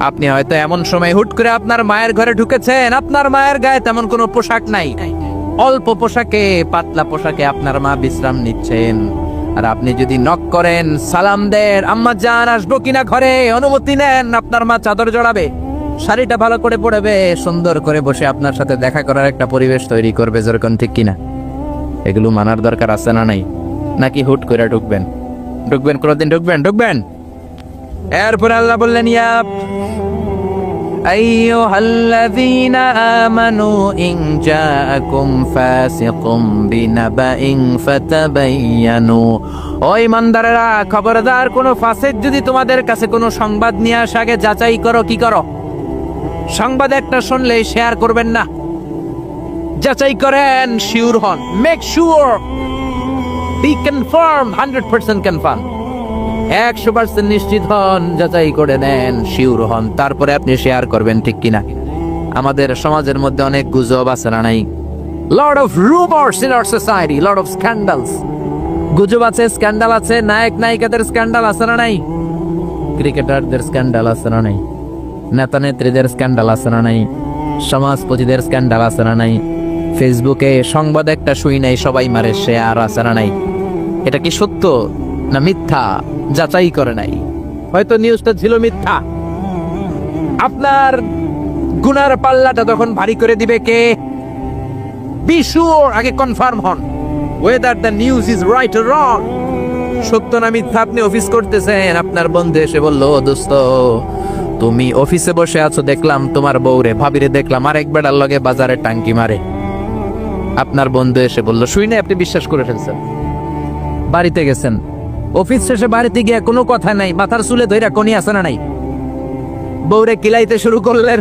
আপনি হয়তো এমন সময় হুট করে আপনার মায়ের ঘরে ঢুকেছেন, আপনার মায়ের গায়ে তেমন কোনো পোশাক নাই, অল্প পোশাকে, পাতলা পোশাকে আপনার মা বিশ্রাম নিচ্ছেন। আর আপনি যদি নক করেন, সালাম দেন, আম্মা জান আসবো কিনা ঘরে, অনুমতি নেন, আপনার মা চাদর জড়াবে, শাড়িটা ভালো করে পরবে, সুন্দর করে বসে আপনার সাথে দেখা করার একটা পরিবেশ তৈরি করবে, যেরকম ঠিক কিনা? এগুলো মানার দরকার আছে না নাই? নাকি হুট করে ঢুকবেন? কোনোদিন ঢুকবেন? এরপরে আল্লাহ বললেন ইয়া আইয়ুহাল্লাযীনা আমানু ইন জাআকুম ফাসিকুম বিনাবাইন ফাতাবায়ানু। ও ঈমানদারেরা, খবরদার, কোন ফাসিক যদি তোমাদের কাছে কোনো সংবাদ নিয়ে আসে, আগে যাচাই করো। কি করো? সংবাদ একটা শুনলেই শেয়ার করবেন না, যাচাই করেন, শিওর হন, make sure, be confirm, 100% confirm, 100% নিশ্চিত হন, যাচাই করে নেন, শিওর হন, তারপরে আপনি শেয়ার করবেন, ঠিক কিনা? আমাদের সমাজের মধ্যে অনেক গুজব আছে না নাই? Lot of rumours in our society, lot of scandals. গুজব আছে, স্ক্যান্ডাল আছে, নায়ক নায়িকাদের স্ক্যান্ডাল আছে না নাই? ক্রিকেটারদের স্ক্যান্ডাল আছে না নাই? নেতা নেত্রীদের স্ক্যান্ডাল আছে না নাই? সমাজপতিদের স্ক্যান্ডাল আছে না নাই? ফেসবুকে সংবাদ একটা শুই নাই, সবাই মারে শেয়ার আছে না নাই? এটা কি সত্য না মিথ্যা যাচাই করে নাই? হয়তো নিউজটা ছিল মিথ্যা। আপনার গুনার পাল্লাটা তখন ভারী করে দিবে কে? বি শিওর, আগে কনফার্ম হন whether the news is right or wrong, সত্য না মিথ্যা। আপনি অফিস করতেছেন, আপনার বন্ধু এসে বলল, দোস্ত তুমি অফিসে বসে আছো, দেখলাম তোমার বউরে ভাবিরে দেখলাম আরেক বেড়ার লগে বাজারে টাঙ্কি মারে। আপনার বন্ধু এসে বলল, শুই না, আপনি বিশ্বাস করে ফেলছেন। বাড়িতে গেছেন, অফিস শেষে বাড়িতে গিয়ে কোনো কথা নাই, মাথার চুলে ধইরা কোনি আছে না নাই, বউরে কিলাইতে শুরু করলেন।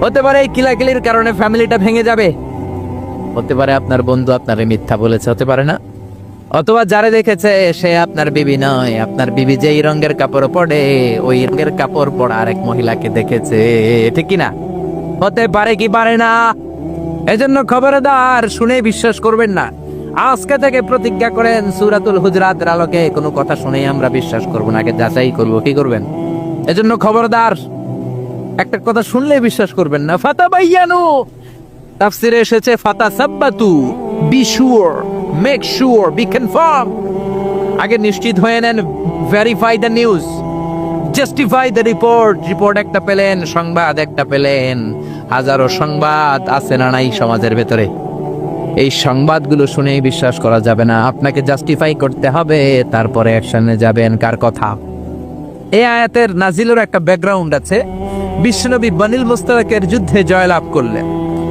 হতে পারে এই কিলাকিলির কারণে ফ্যামিলিটা ভেঙে যাবে। হতে পারে আপনার বন্ধু আপনারে মিথ্যা বলেছে, হতে পারে না? অথবা যারে দেখেছে সে আপনার বিবি নয়, আপনার বিবি যেই রঙের কাপড় পরে ওই রঙের কাপড় পরা আরেক মহিলাকে দেখেছে, ঠিক কিনা? হতে পারে কি পারে না? এজন্য খবরদার, শুনে বিশ্বাস করবেন না। আজকে থেকে প্রতিজ্ঞা করেন, সূরাতুল হুজরাতের আলোকে কোনো কথা শুনেই আমরা বিশ্বাস করব না, আগে যাচাই করব। কি করবেন? এজন্য খবরদার, একটা কথা শুনলে বিশ্বাস করবেন না। ফাতাবায়ানু, তাফসিরে এসেছে ফাতাসাব্বাতু, be sure, make sure, be confirm, আগে নিশ্চিত হয়ে নেন, verify the news, justify the report. Report একটা পেলেন, সংবাদ একটা পেলেন, হাজারো সংবাদ আছে না নাই সমাজের ভেতরে। এই সংবাদগুলো শুনেই বিশ্বাস করা যাবে না, আপনাকে জাস্টিফাই করতে হবে, তারপরে অ্যাকশনে যাবেন। কার কথা? এই আয়াতের নাজিলের একটা ব্যাকগ্রাউন্ড আছে। বিশ্বনবী বনিল মুস্তালাকের যুদ্ধে জয়লাভ করলেন,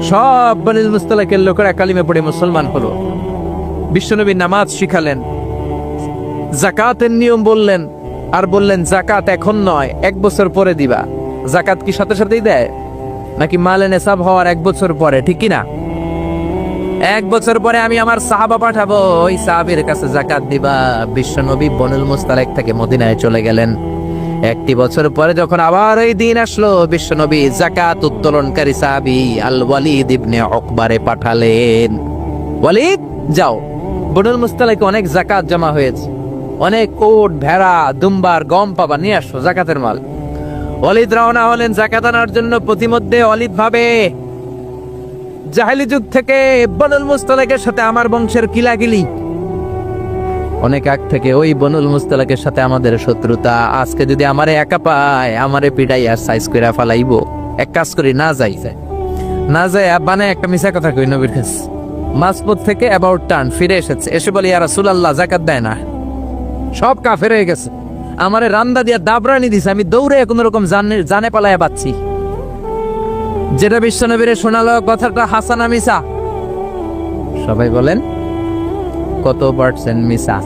সব বনিল মুস্তালাকের লোকেরা কালিমা পড়ে মুসলমান হলো। বিশ্বনবী নামাজ শিখালেন, যাকাতের নিয়ম বললেন, আর বললেন যাকাত এখন নয়, 1 বছর পরে দিবা। যাকাত কি সাথে সাথেই দেয় নাকি মালে নেশাব হওয়ার 1 বছর পরে, ঠিক কিনা? 1 বছর পরে আমি আমার সাহাবা পাঠাবো, ওই সাহাবীর কাছে যাকাত দিবা। বিশ্বনবী বনুল মুস্তালিক থেকে মদিনায় চলে গেলেন। 1 বছর পরে যখন আবার ওই দিন আসলো, বিশ্বনবী যাকাত উত্তোলনকারী সাহাবী আল ওয়ালিদ ইবনে উকবারে পাঠালেন, ওয়ালিদ যাও, বনুল মুস্তালিকে অনেক যাকাত জমা হয়েছে, অনেক ওট, ভেড়া, দুম্বার, গম পাবা, নিয়ে আসো যাকাতের মাল। ওয়ালিদ রওনা হলেন যাকাত আনার জন্য। প্রতিমধ্যে ওয়ালিদ ভাবে, জাহেলি যুগ থেকে বনুল মুস্তালিকের সাথে আমার বংশের কিলাকিলি, অনেক আগ থেকে ওই বনুল মুস্তালিকের সাথে আমাদের শত্রুতা। আজকে যদি আমারে একা পায়, আমারে পিটাই আর সাইজ কইরা ফালাইবো। এক কাজ করি, না যাই, না যাই বানায় একটা মিছা কথা কই নবীর কাছে। মাঝপথ থেকে অ্যাবাউট টার্ন ফিরে এসেছে, এসে বলি, ইয়া রাসূলুল্লাহ যাকাত দেয় না, সব কাফের হয়ে গেছে, আমারে রান্দা দিয়া দাবরানি দিছে, আমি দৌড়ে কোন রকম জানে পালায়া বাচ্ছি। যেটা বিশ্বনবীরে শোনালো, কথাটা হাসান না মিছা? সবাই বলেন কত পার্সেন্ট মিছা?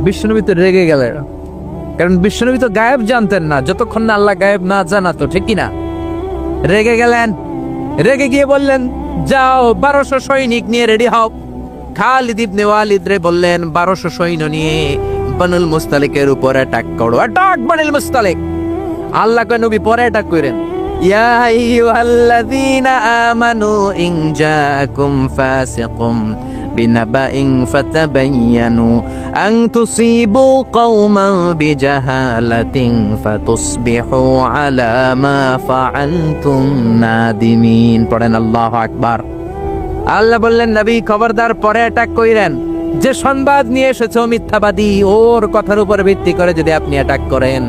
বিশ্বনবী তো রেগে গেলেন, কারণ বিশ্বনবী তো গায়েব জানতেন না, যতক্ষণ না আল্লাহ গায়েব না জানাতো, ঠিক কিনা? রেগে গেলেন, রেগে গিয়ে বললেন, যাও 1200 সৈনিক নিয়ে রেডি হও। খালিদ ইবনে ওয়ালিদ রে বললেন, 1200 সৈন্য নিয়ে বনুল মুস্তালিকের উপর অ্যাটাক করো। অ্যাটাক বনুল মুস্তালিক। আল্লাহ কয়, নবী পরে অ্যাটাক করেন। ইয়া আইয়ুহাল্লাযীনা আমানু ইন জাআকুম ফাসিকুম বিনাবাইন ফাতাবায়ানু আন তুসিবু কওমান বিজাহালাতিন ফাতুসবিহু আলা মা ফাআলতুম নাদিমিন। পড়েন আল্লাহু আকবার। আল্লাহ বললেন, নবী খবরদার পরে অ্যাটাক কইরেন। যে সংবাদ নিয়ে এসেছে মিথ্যাবাদী, ওর কথার উপর ভিত্তি করে যদি আপনি অ্যাটাক করেন,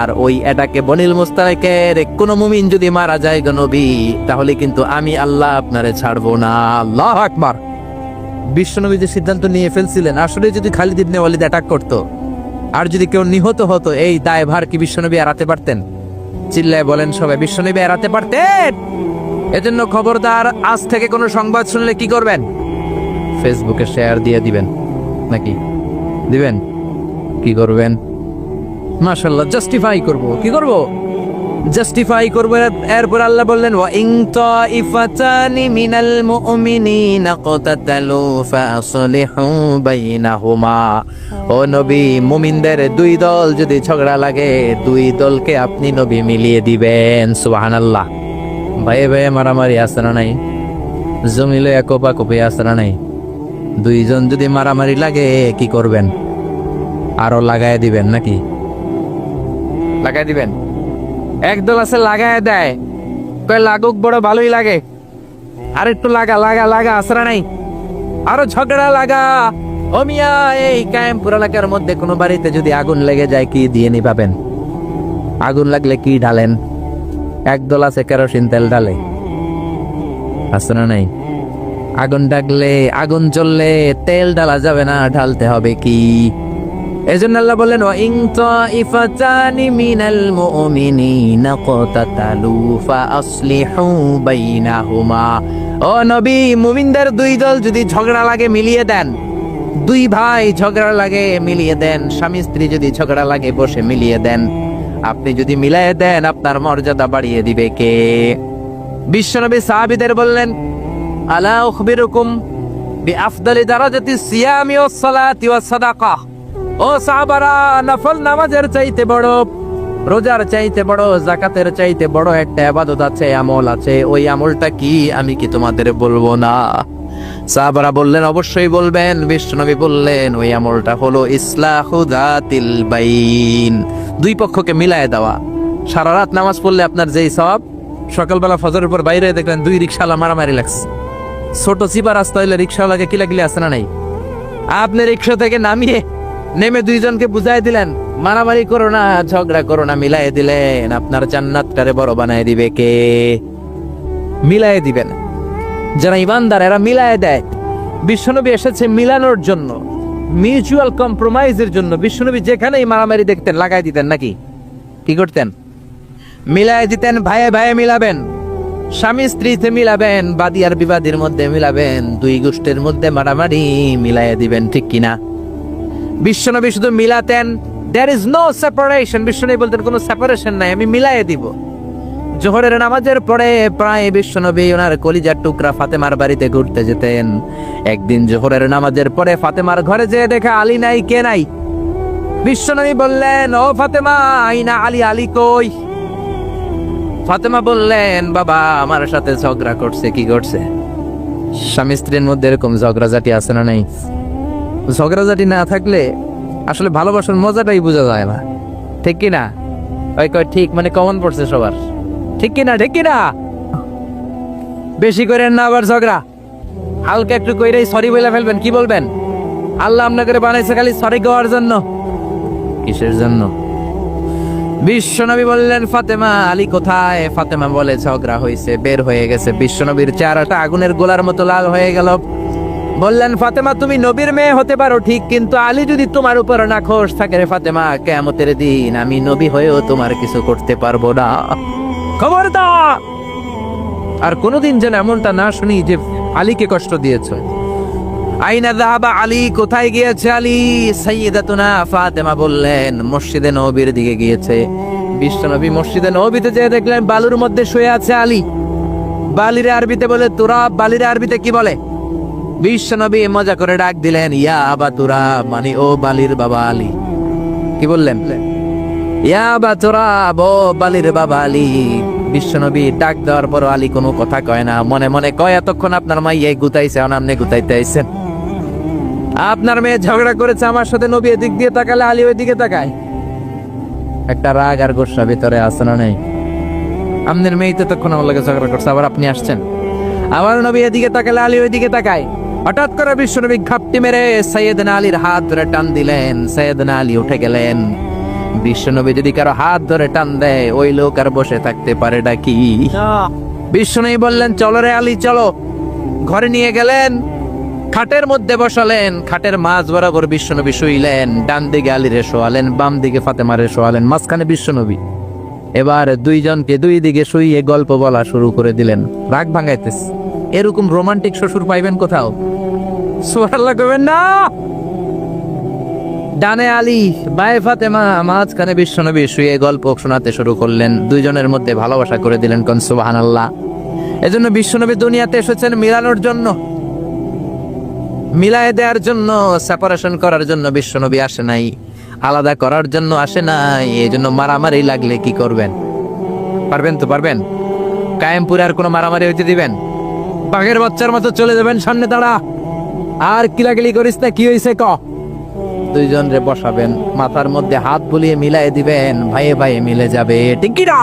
আর ওই অ্যাটাকে বনিল মুস্তালিকের কোন মুমিন যদি মারা যায় গো নবী, তাহলে কিন্তু আমি আল্লাহ আপনারে ছাড়বো না। আল্লাহু আকবার। বিশ্বনবী যে সিদ্ধান্ত নিয়ে ফেলছিলেন, আসলে যদি খালিদ ইবনে ওয়ালিদ অ্যাটাক করতো আর যদি কেউ নিহত হতো, এই দায়ভার কি বিশ্বনবী এড়াতে পারতেন? চিল্লায় বলেন সবাই, বিশ্বনবী এড়াতে পারতেন? এজন্য খবরদার, আজ থেকে কোনো সংবাদ শুনলে কি করবেন? ফেসবুকে শেয়ার দিয়ে দিবেন, নাকি দিবেন? কি করবেন? মাশাআল্লাহ, জাস্টিফাই করব। কি করব? জাস্টিফাই করব। এরপর আল্লাহ বললেন, ওয়া ইন তাইফাতানি মিনাল মুমিনিনা ক্তাতালু ফাসলিহু বাইনাহুমা। ও নবী, মুমিনদের দুই দল যদি ঝগড়া লাগে, দুই দলকে আপনি নবী মিলিয়ে দিবেন। সুবহানাল্লাহ। ভাইয়ে ভাইয়ে মারামারি আছে না নাই? জমিলে কোপাকুপি আছে না নাই? দুইজন যদি মারামারি লাগে কি করবেন? আরো লাগায় দিবেন, নাকি লাগায় দিবেন? একদল আছে লাগায় দেয়, কয় লাগুক, বড় ভালোই লাগে, আর একটু লাগা লাগা লাগা, আসরা নাই, আরো ঝগড়া লাগা। ও মিয়া, এই কায়েমপুর এলাকার মধ্যে কোনো বাড়িতে যদি আগুন লেগে যায়, কি দিয়ে নিভাবেন? আগুন লাগলে কি ঢালেন? একদল আছে কেরোসিন তেল ঢালে, আসরা নাই? আগুন ডাকলে, আগুন জ্বললে তেল ঢালা যাবে না, ঢালতে হবে কি? এজন্য আল্লাহ বললেন, ওয়া ইন তাইফাতানি মিনাল মুমিনিনা ক্তাতালু ফাসলিহু বাইনাহুমা। ও নবী, মুমিনদের দুই দল যদি ঝগড়া লাগে মিলিয়ে দেন। দুই ভাই ঝগড়া লাগে মিলিয়ে দেন। স্বামী স্ত্রী যদি ঝগড়া লাগে বসে মিলিয়ে দেন। আপনি যদি মিলিয়ে দেন, আপনার মর্যাদা বাড়িয়ে দিবে কে? বিশ্বনবী সাহাবীদের বললেন, আলা উখবিরুকুম বিআফদালি দারাজাতিস সিয়ামি ওয়াস সালাতি ওয়াস সাদাকাহ। ও সাহাবারা, নফল নামাজের চাইতে বড়, রোজার চাইতে বড়, যাকাতের চাইতে বড় একটা ইবাদত আছে, আমল আছে। ওই আমলটা কি, আমি কি তোমাদের বলবো না? সাহাবারা বললেন, অবশ্যই বলবেন। বিশ্বনবী বললেন, ওই আমলটা হলো ইসলাহু যাতিল বাইন, দুই পক্ষকে মিলায় দেওয়া। সারা রাত নামাজ পড়লে আপনার যেই সওয়াব, সকালবেলা ফজরের পর বাইরে দেখলেন দুই রিকশাওয়ালা মারামারি লাগছে। ছোট চিপা রাস্তা হইলে রিকশাওয়ালাকে কিলাকিলি আছে না নাই? আপনি রিকশা থেকে নামিয়ে নেমে দুইজনকে বুঝাই দিলেন, মারামারি করো না, ঝগড়া করো না, মিলাই দিলেন। আপনার জান্নাতটারে বড় বানায় দিবে কে? মিলাই দিবেন। যারা ইমানদার এরা মিলাই দেয়। বিশ্বনবী এসেছে মিলানোর জন্য, মিউচুয়াল কম্প্রোমাইজের জন্য। বিশ্বনবী যেখানেই মারামারি দেখতেন লাগাই দিতেন, নাকি কি করতেন? মিলাই দিতেন। ভাইয়ে ভাইয়ে মিলাবেন, স্বামী স্ত্রীতে মিলাবেন, বাদী আর বিবাদীর মধ্যে মিলাবেন, দুই গোষ্ঠীর মধ্যে মারামারি মিলাই দিবেন, ঠিক কিনা? বিশ্বনবী শুধু মিলাতেন, দেয়ার ইজ নো সেপারেশন। বিশ্বনবী বলতেন, কোনো সেপারেশন নাই, আমি মিলাইয়ে দিব। জোহরের নামাজের পরে প্রায় বিশ্বনবী ওনার কলিজার টুকরা ফাতেমার বাড়িতে ঘুরতে যেতেন। একদিন জোহরের নামাজের পরে ফাতেমার ঘরে যেয়ে দেখে আলী নাই। কে নাই? বিশ্বনবী বললেন, ও ফাতেমা, আইনা আলী, আলী কই? ফাতেমা বললেন, বাবা আমার সাথে ঝগড়া করছে। কি করছে? স্বামী স্ত্রীর মধ্যে এরকম ঝগড়াঝাটি আছে না নাই? ঝগড়াঝাটি না থাকলে আসলে ভালোবাসার মজাটাই বোঝা যায় না, ঠিক কিনা? ওই কয় ঠিক, মানে কমন পড়ছে সবার, ঠিক কিনা? ঠিক কিনা? বেশি করেন না আবার ঝগড়া, হালকা একটু কইরাই সরি বলে ফেলবেন। কি বলবেন? আল্লাহ আপনাকে বানাইছে খালি সরি গাওয়ার জন্য। কিসের জন্য? বিশ্বনবী বললেন, ফাতেমা, আলী কোথায়? ফাতেমা বলে, ঝগড়া হয়েছে, বের হয়ে গেছে। বিশ্বনবীর চেহারাটা আগুনের গোলার মতো লাল হয়ে গেল। বললেন, ফাতেমা, তুমি নবীর মেয়ে হতে পারো ঠিক, কিন্তু আলী যদি তোমার উপর না খোশ থাকে রে ফাতেমা, কিয়ামতের দিন আমি নবী হয়েও তোমার কিছু করতে পারবো না। খবরদার আর কোনোদিন যেন এমনটা না শুনি যে আলীকে কষ্ট দিয়েছো। আইনা যাহাবা আলী, কোথায় গিয়েছে আলী? সাইয়্যিদাতুনা ফাতেমা বললেন, মসজিদে নববীর দিকে গিয়েছে। বিশ্বনবী মসজিদে নববীতে যেয়ে দেখলেন বালুর মধ্যে শুয়ে আছে আলী। বালিরে আরবিতে বলে তুরাব। বালিরে আরবিতে কি বলে? বিশ্বনবী মজা করে ডাক দিলেন, ইয়া আবা তুরাব, মানে ও বালির বাবা আলী। কি বললেন? ইয়া আবা তুরাব, ও বালির বাবা আলী। বিশ্বনবী ডাক দেওয়ার পর আলী কোনো কথা কয় না, মনে মনে কয়, এতক্ষণ আপনার মাইয়াই গুতাইছে, আপনি গুতাইতে আইছেন। আপনার মেয়ে ঝগড়া করেছে আমার সাথে, নবী এদিক দিয়ে তাকালে আলী ওই দিকে তাকায়। একটা রাগ আর গোসা ভিতরে আছে না নেই? আপনার মেয়ে তো তখন আমার লাগে ঝগড়া করছে, আবার আপনি আসছেন। আমার নবী এদিকে তাকালে আলী ওই দিকে তাকায়। হঠাৎ করে বিশ্বনবী ঘাপটি মেরে সাইয়েদনা আলীর হাত ধরে টান দিলেন। সাইয়েদনা আলী উঠে গেলেন। বিশ্বনবী যদি কারো হাত ধরে টান দেয়, ওই লোক আর বসে থাকতে পারে নাকি? বিশ্বনবী বললেন, চলো রে আলী, চলো। ঘরে নিয়ে গেলেন, খাটের মধ্যে বসালেন। খাটের মাঝ বরাবর বিশ্বনবী শুইলেন। ডান দিকে আলীরে শোয়ালেন, বাম দিকে ফাতেমারে শোয়ালেন, মাঝখানে বিশ্বনবী। এবার দুইজনকে দুই দিকে শুইয়ে গল্প বলা শুরু করে দিলেন, রাগ ভাঙাইতেস। এরকম রোমান্টিক শ্বশুর পাইবেন কোথাও? সুবহানাল্লাহ কইবেন না। ডানে আলী, বায়ে ফাতেমা, মাঝখানে বিশ্বনবী শুয়ে গল্প শোনাতে শুরু করলেন। দুইজনের মধ্যে ভালোবাসা করে দিলেন, কোন সুবহানাল্লাহ। এজন্য বিশ্বনবী দুনিয়াতে এসেছেন মিলানোর জন্য, মিলায়ে দেওয়ার জন্য, সেপারেশন করার জন্য বিশ্বনবী আসে নাই, আলাদা করার জন্য আসে নাই। এই জন্য মারামারি লাগলে কি করবেন? পারবেন তো? পারবেন? কায়েমপুরে আর কোনো মারামারি হইতে দিবেন? বাঘের বাচ্চার মতো চলে যাবেন, সামনে দাঁড়া, আর কিলাকিলি করিস না, কি হয়েছে ক। দুইজন রে বসাবেন, মাথার মধ্যে হাত বুলিয়ে মিলাই দিবেন, ভাইয়ে ভাইয়ে মিলে যাবে, ঠিক কি না?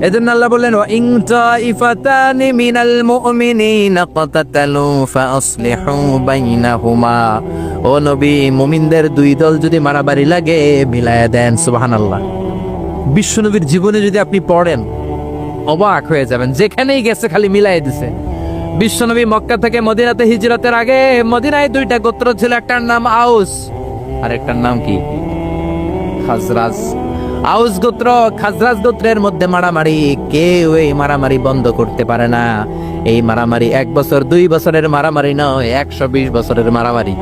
এজন্য আল্লাহ বললেন, ওয়া ইন তাইফাতানি মিনাল মুমিনিনা ক্বাতাতালু ফাআসলিহু বাইনাহুমা। ও নবী, মুমিনদের দুই দল যদি মারামারি লাগে মিলায়া দেন। সুবহানাল্লাহ। বিশ্বনবীর জীবনে যদি আপনি পড়েন অবাক হয়ে যাবেন, যেখানেই গেছে খালি মিলাই দিছে। বিশ্বনবী মক্কা থেকে মদিনাতে হিজরতের আগে মদিনায় দুইটা গোত্র ছিল, একটার নাম আউস আর একটার নাম কি? খাজরাজ। আউস গোত্র খাজরাজ গোত্রের মধ্যে মারামারি, কেউ এই মারামারি বন্ধ করতে পারে না। এই মারামারি 1 বছর 2 বছরের মারামারি নয়, 120 বছরের মারামারি।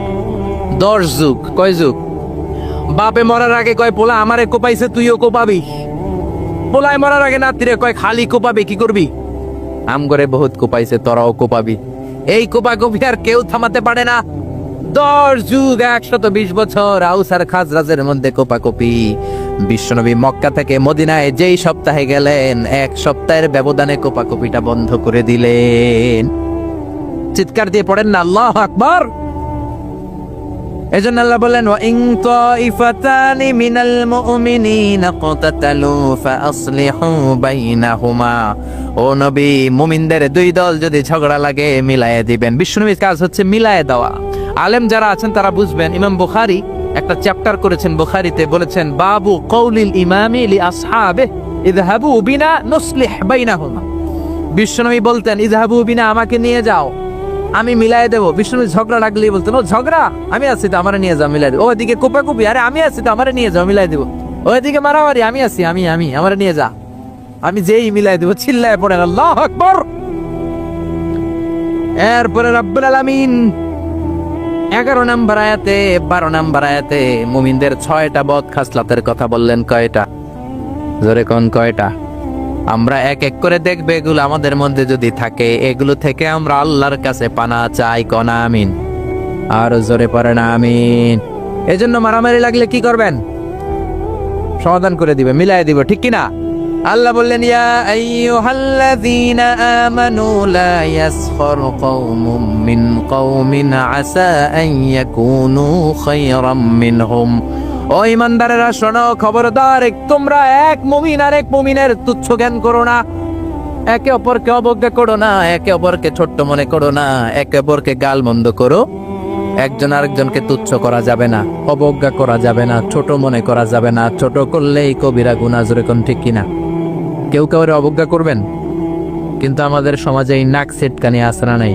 10 যুগ। কয় যুগ? বাপে মরার আগে কয় পোলা আমারে কোপাইছে, তুইও কোপাবি। পোলায় মরার আগে নাতিরে কয় খালি কোপাবে, কি করবি? আম করে বহুত কোপাইছে, তোরাও কোপাবি। এই কোপাকুপি আর কেউ থামাতে পারে না। 10 যুগ 120 বছর আউস আর খাজরাজের মধ্যে কোপাকুপি। বিশ্বনবী মক্কা থেকে মদিনায় যেই সপ্তাহে গেলেন, 1 সপ্তাহের ব্যবধানে কোপাকুপিটা বন্ধ করে দিলেন। চিৎকার দিয়ে পড়েন না আল্লাহু আকবার। এজন্য আল্লাহ বলেন, ওয়া ইন তাইফাতানি মিনাল মুমিনিনা ক্বাতাতালু ফাআসলিহু বাইনাহুমা। ও নবী, মুমিনদের দুই দল যদি ঝগড়া লাগে মিলায়ে দিবেন। বিশ্বনবীর কাজ হচ্ছে মিলায়ে দেওয়া। আলেম যারা আছেন তারা বুঝবেন। ইমাম বুখারী একটা চ্যাপ্টার করেছেন বুখারীতে, বলেছেন বাবু কওলিল ইমামি লি আসহাবে ইযহাবু বিনা নুসলিহ বাইনাহুমা। বিশ্বনবী বলতেন, ইযহাবু বিনা, আমাকে নিয়ে যাও, আমি মিলাই দেবো। বিষ্ণু ঝগড়া লাগলেই বলতেন, ও ঝগড়া, আমি আছি তো, আমারে নিয়ে যাও, মিলাই দেবো। ওইদিকে কোপাকুপি, আরে আমি আছি তো, আমারে নিয়ে যাও, মিলাই দেবো। ওইদিকে মারামারি, আমি আছি, আমি আমারে নিয়ে যা, আমি যেই মিলাই দেবো। চিল্লায় পড়েন আল্লাহু আকবার। এরপরে রব্বুল আলামিন 11 নম্বর আয়াতে 12 নম্বর আয়াতে মুমিনদের 6টা বদ খাসলাতের কথা বললেন। কয়টা? জোরে কোন কয়টা? আমরা এক এক করে দেখবে, এগুলো আমাদের মধ্যে যদি থাকে, এগুলো থেকে আমরা আল্লাহর কাছে পানা চাই। কোন আমিন? আর জোরে পড়েন আমিন। এজন্য মারামারি লাগলে কি করবেন? সমাধান করে দিবে, মিলাই দিব, ঠিক কি না? আল্লাহ বললেন, ইয়া আইয়ুহাল্লাযীনা আমানু লা ইয়াসখর কওমুম মিন কওমিন আসা আন ইয়াকুনু খায়রাম মিনহুম। ও ইমানদারেরা শোনো, খবরদার, তোমরা এক মুমিন আর এক মুমিনের তুচ্ছ জ্ঞান করো না, একে অপরকে অবজ্ঞা করো না, একে অপরকে ছোট্ট মনে করো না, একে অপরকে গালমন্দ করো। একজন আরেকজনকে তুচ্ছ করা যাবে না, অবজ্ঞা করা যাবে না, ছোট মনে করা যাবে না। ছোট করলেই কবিরা গুনাহ, জোরে কোন ঠিক কিনা? কেউ কাউরে অবজ্ঞা করবেন, কিন্তু আমাদের সমাজে এই নাক সেটকানি আসরা নাই।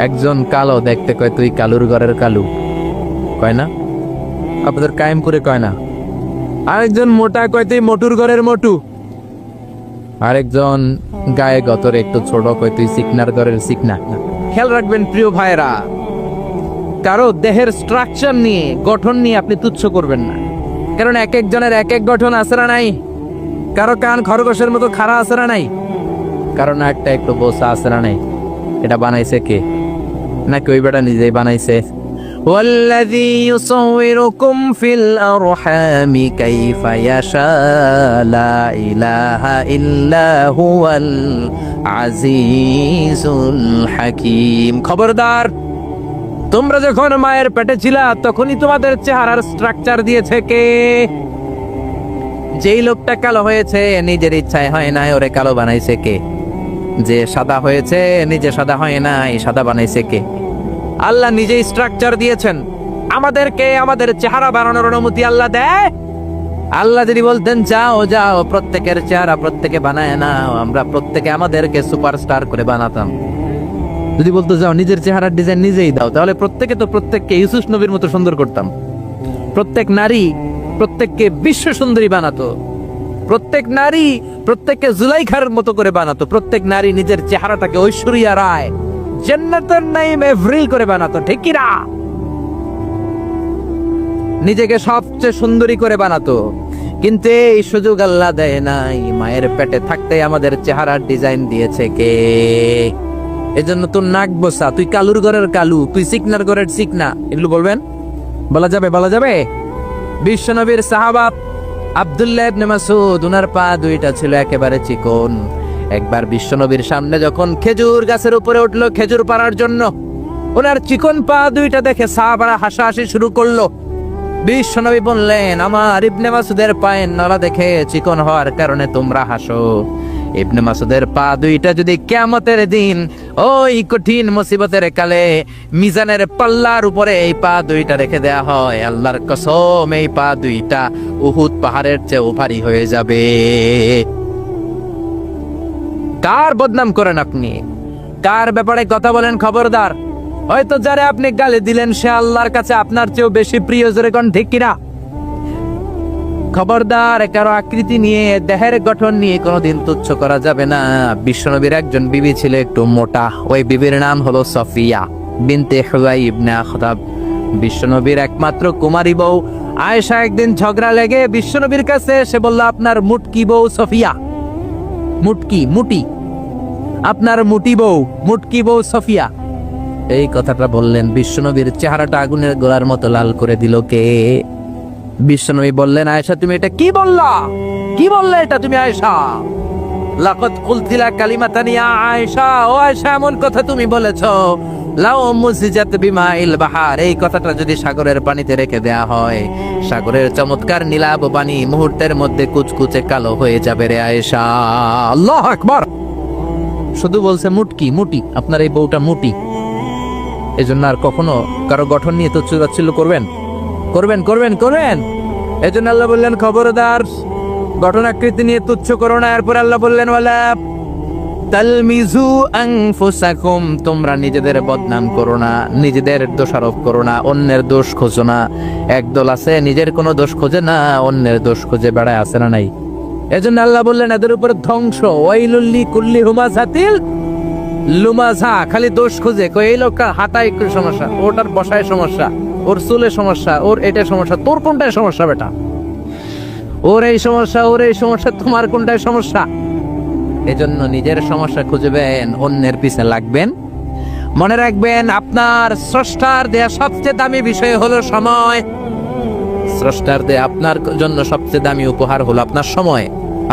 একজন কালো দেখতে কয় তুই কালুর ঘরের কালু, কয় না? আপনাদের কায়েম করে কয় না? আরেকজন মোটা কয় তুই মোটুর ঘরের মোটু। আরেকজন গায়ে গতর একটু ছোট কয় তুই সিকনার ঘরের সিকনা। খেয়াল রাখবেন প্রিয় ভাইরা, কারো দেহের স্ট্রাকচার নিয়ে, গঠন নিয়ে আপনি তুচ্ছ করবেন না, কারণ এক একজনের এক এক গঠন আসরা নাই। কারো কান খরগোশের মতো খাড়া আসরা নাই, কারো নাকটা একটু বোসা আসরা নাই। এটা বানাইছে কে? নাকি ওই বেটা নিজেই বানাইছে? والذي يصوركم في الأرحام كيف يشاء لا إله إلا هو العزيز الحكيم। খবরদার, তোমরা যখন মায়ের পেটে ছিলা তখনই তোমাদের চেহারার স্ট্রাকচার দিয়েছে কে? যেই লোকটা কালো হয়েছে নিজের ইচ্ছায় হয় না, ওরে কালো বানাইছে কে? যে সাদা হয়েছে নিজে সাদা হয় না, এই সাদা বানাইছে কে? আল্লাহ নিজেই স্ট্রাকচার দিয়েছেন। আমাদেরকে আমাদের চেহারা বানানোর অনুমতি আল্লাহ দেয়। আল্লাহ যদি বলতেন যাও যাও প্রত্যেকের চেহারা প্রত্যেকে বানায় না, আমরা প্রত্যেকে আমাদেরকে সুপারস্টার করে বানাতাম। যদি বলতো যাও নিজের চেহারার ডিজাইন নিজেই দাও, তাহলে প্রত্যেকে তো প্রত্যেককে ইউসুফ নবীর মতো সুন্দর করতাম। প্রত্যেক নারী প্রত্যেককে বিশ্ব সুন্দরী বানাতো। প্রত্যেক নারী প্রত্যেককে জুলাইখার মতো করে বানাতো, প্রত্যেক নারী নিজের চেহারাটাকে ঐশ্বরিয়া রায়, জান্নাতুন নাঈম এভরিল করে বানাতো, ঠিক কি না? নিজেকে সবচেয়ে সুন্দরী করে বানাতো। কিন্তু এই সুযোগ আল্লাহ দেয় নাই। মায়ের পেটে থাকতে আমাদের চেহারার ডিজাইন দিয়েছে কে? এজন্য তোর নাক বসা, তুই কালুর ঘরের কালু, তুই সিকনার ঘরের সিকনা, এগুলো বলবেন? বলা যাবে? বলা যাবে? বিশ্বনবীর সাহাবা আব্দুল্লাহ ইবনে মাসউদ, উনার পা দুইটা ছিল একেবারে চিকন। একবার বিশ্বনবীর সামনে যখন খেজুর গাছের উপরে উঠলো খেজুর পাড়ার জন্য, ওনার চিকন পা দুইটা দেখে সাহাবারা হাসাহাসি শুরু করলো। বিশ্বনবী বললেন, আমার ইবনে মাসুদের পায়ের নলা দেখে চিকন হওয়ার কারণে তোমরা হাসো। ইবনে মাসুদের পা দুইটা যদি কিয়ামতের দিন ওই কঠিন মুসিবতের কালে মিজানের পাল্লার উপরে এই পা দুইটা রেখে দেয়া হয়, আল্লাহর কসম এই পা দুইটা উহুদ পাহাড়ের চেয়েও ভারী হয়ে যাবে। কার বদনাম করেন আপনি? কার ব্যাপারে কথা বলেন? খবরদার। হয়তো যারে আপনি গালি দিলেন সে আল্লাহর কাছে আপনার চেয়েও বেশি প্রিয়, জোরে কোন ঠিক কিনা? খবরদার, কারো আকৃতি নিয়ে, দেহের গঠন নিয়ে কোনোদিন তুচ্ছ করা যাবে না। বিশ্বনবীর একজন বিবি ছিল একটু মোটা, ওই বিবির নাম হলো সফিয়া বিনতে হুয়াই ইবনে আখতাব। বিশ্বনবীর একমাত্র কুমারী বউ আয়েশা একদিন ঝগড়া লেগে বিশ্বনবীর কাছে এসে বলল, আপনার মুটকি বউ সফিয়া, মুটি, আপনার মুটি বউ, মুটকি বউ সফিয়া। এই কথাটা বললেন, বিশ্বনবীর চেহারাটা আগুনের গোলার মতো লাল করে দিল কে? বিশ্বনবী বললেন, আয়েশা তুমি এটা কি বললা? কি বললে এটা তুমি আয়েশা? লাকাদ কুলতিলা কালিমাতান ইয়া আয়েশা, ও আয়েশা এমন কথা তুমি বলেছো, লাউ মুজিজাত বিমাইল বাহার, এই কথাটা যদি সাগরের পানিতে রেখে দেয়া হয়, সাগরের চমৎকার নীলাভ পানি মুহূর্তের মধ্যে কুচকুচে কালো হয়ে যাবে রে আয়েশা। আল্লাহু আকবার। শুধু বলছে মুটি, আপনার এই বউটা মুটি। এজন্য আর কখনো কারো গঠন নিয়ে তো চুরাচ্ছিল্য করবেন? এজন্য আল্লাহ বললেন, খবরদার, গঠন আকৃতি নিয়ে তুচ্ছ করো না। এরপর আল্লাহ বললেন, ওয়ালা তালমিজু আনফুসাকুম, তোমরা নিজেদের বদনাম করো না, নিজেদের দোষারোপ করো না, অন্যের দোষ খোঁজো না। একদল আছে নিজের কোনো দোষ খোঁজে না, অন্যের দোষ খুঁজে বেড়ায়, আছে না নাই? এজন্য আল্লাহ বললেন, এদের উপর ধ্বংস। ওয়াইলুল কুল্লি হুমাযাতিল লুমাযা, খালি দোষ খুঁজে, কই এই লোকটা হাঁটায় একটু সমস্যা, ওটার বসায় সমস্যা, ওর চুলে সমস্যা, ওর এটা সমস্যা, তোর কোনটায় সমস্যা বেটা? ওর এই সমস্যা, তোমার কোনটায় সমস্যা? এজন্য নিজের সমস্যা খুঁজবেন, অন্যের পিছে লাগবেন। মনে রাখবেন, আপনার স্রষ্টার দেয়া সবচেয়ে দামি বিষয় হলো সময়। স্রষ্টার দেয়া আপনার জন্য সবচেয়ে দামি উপহার হলো আপনার সময়।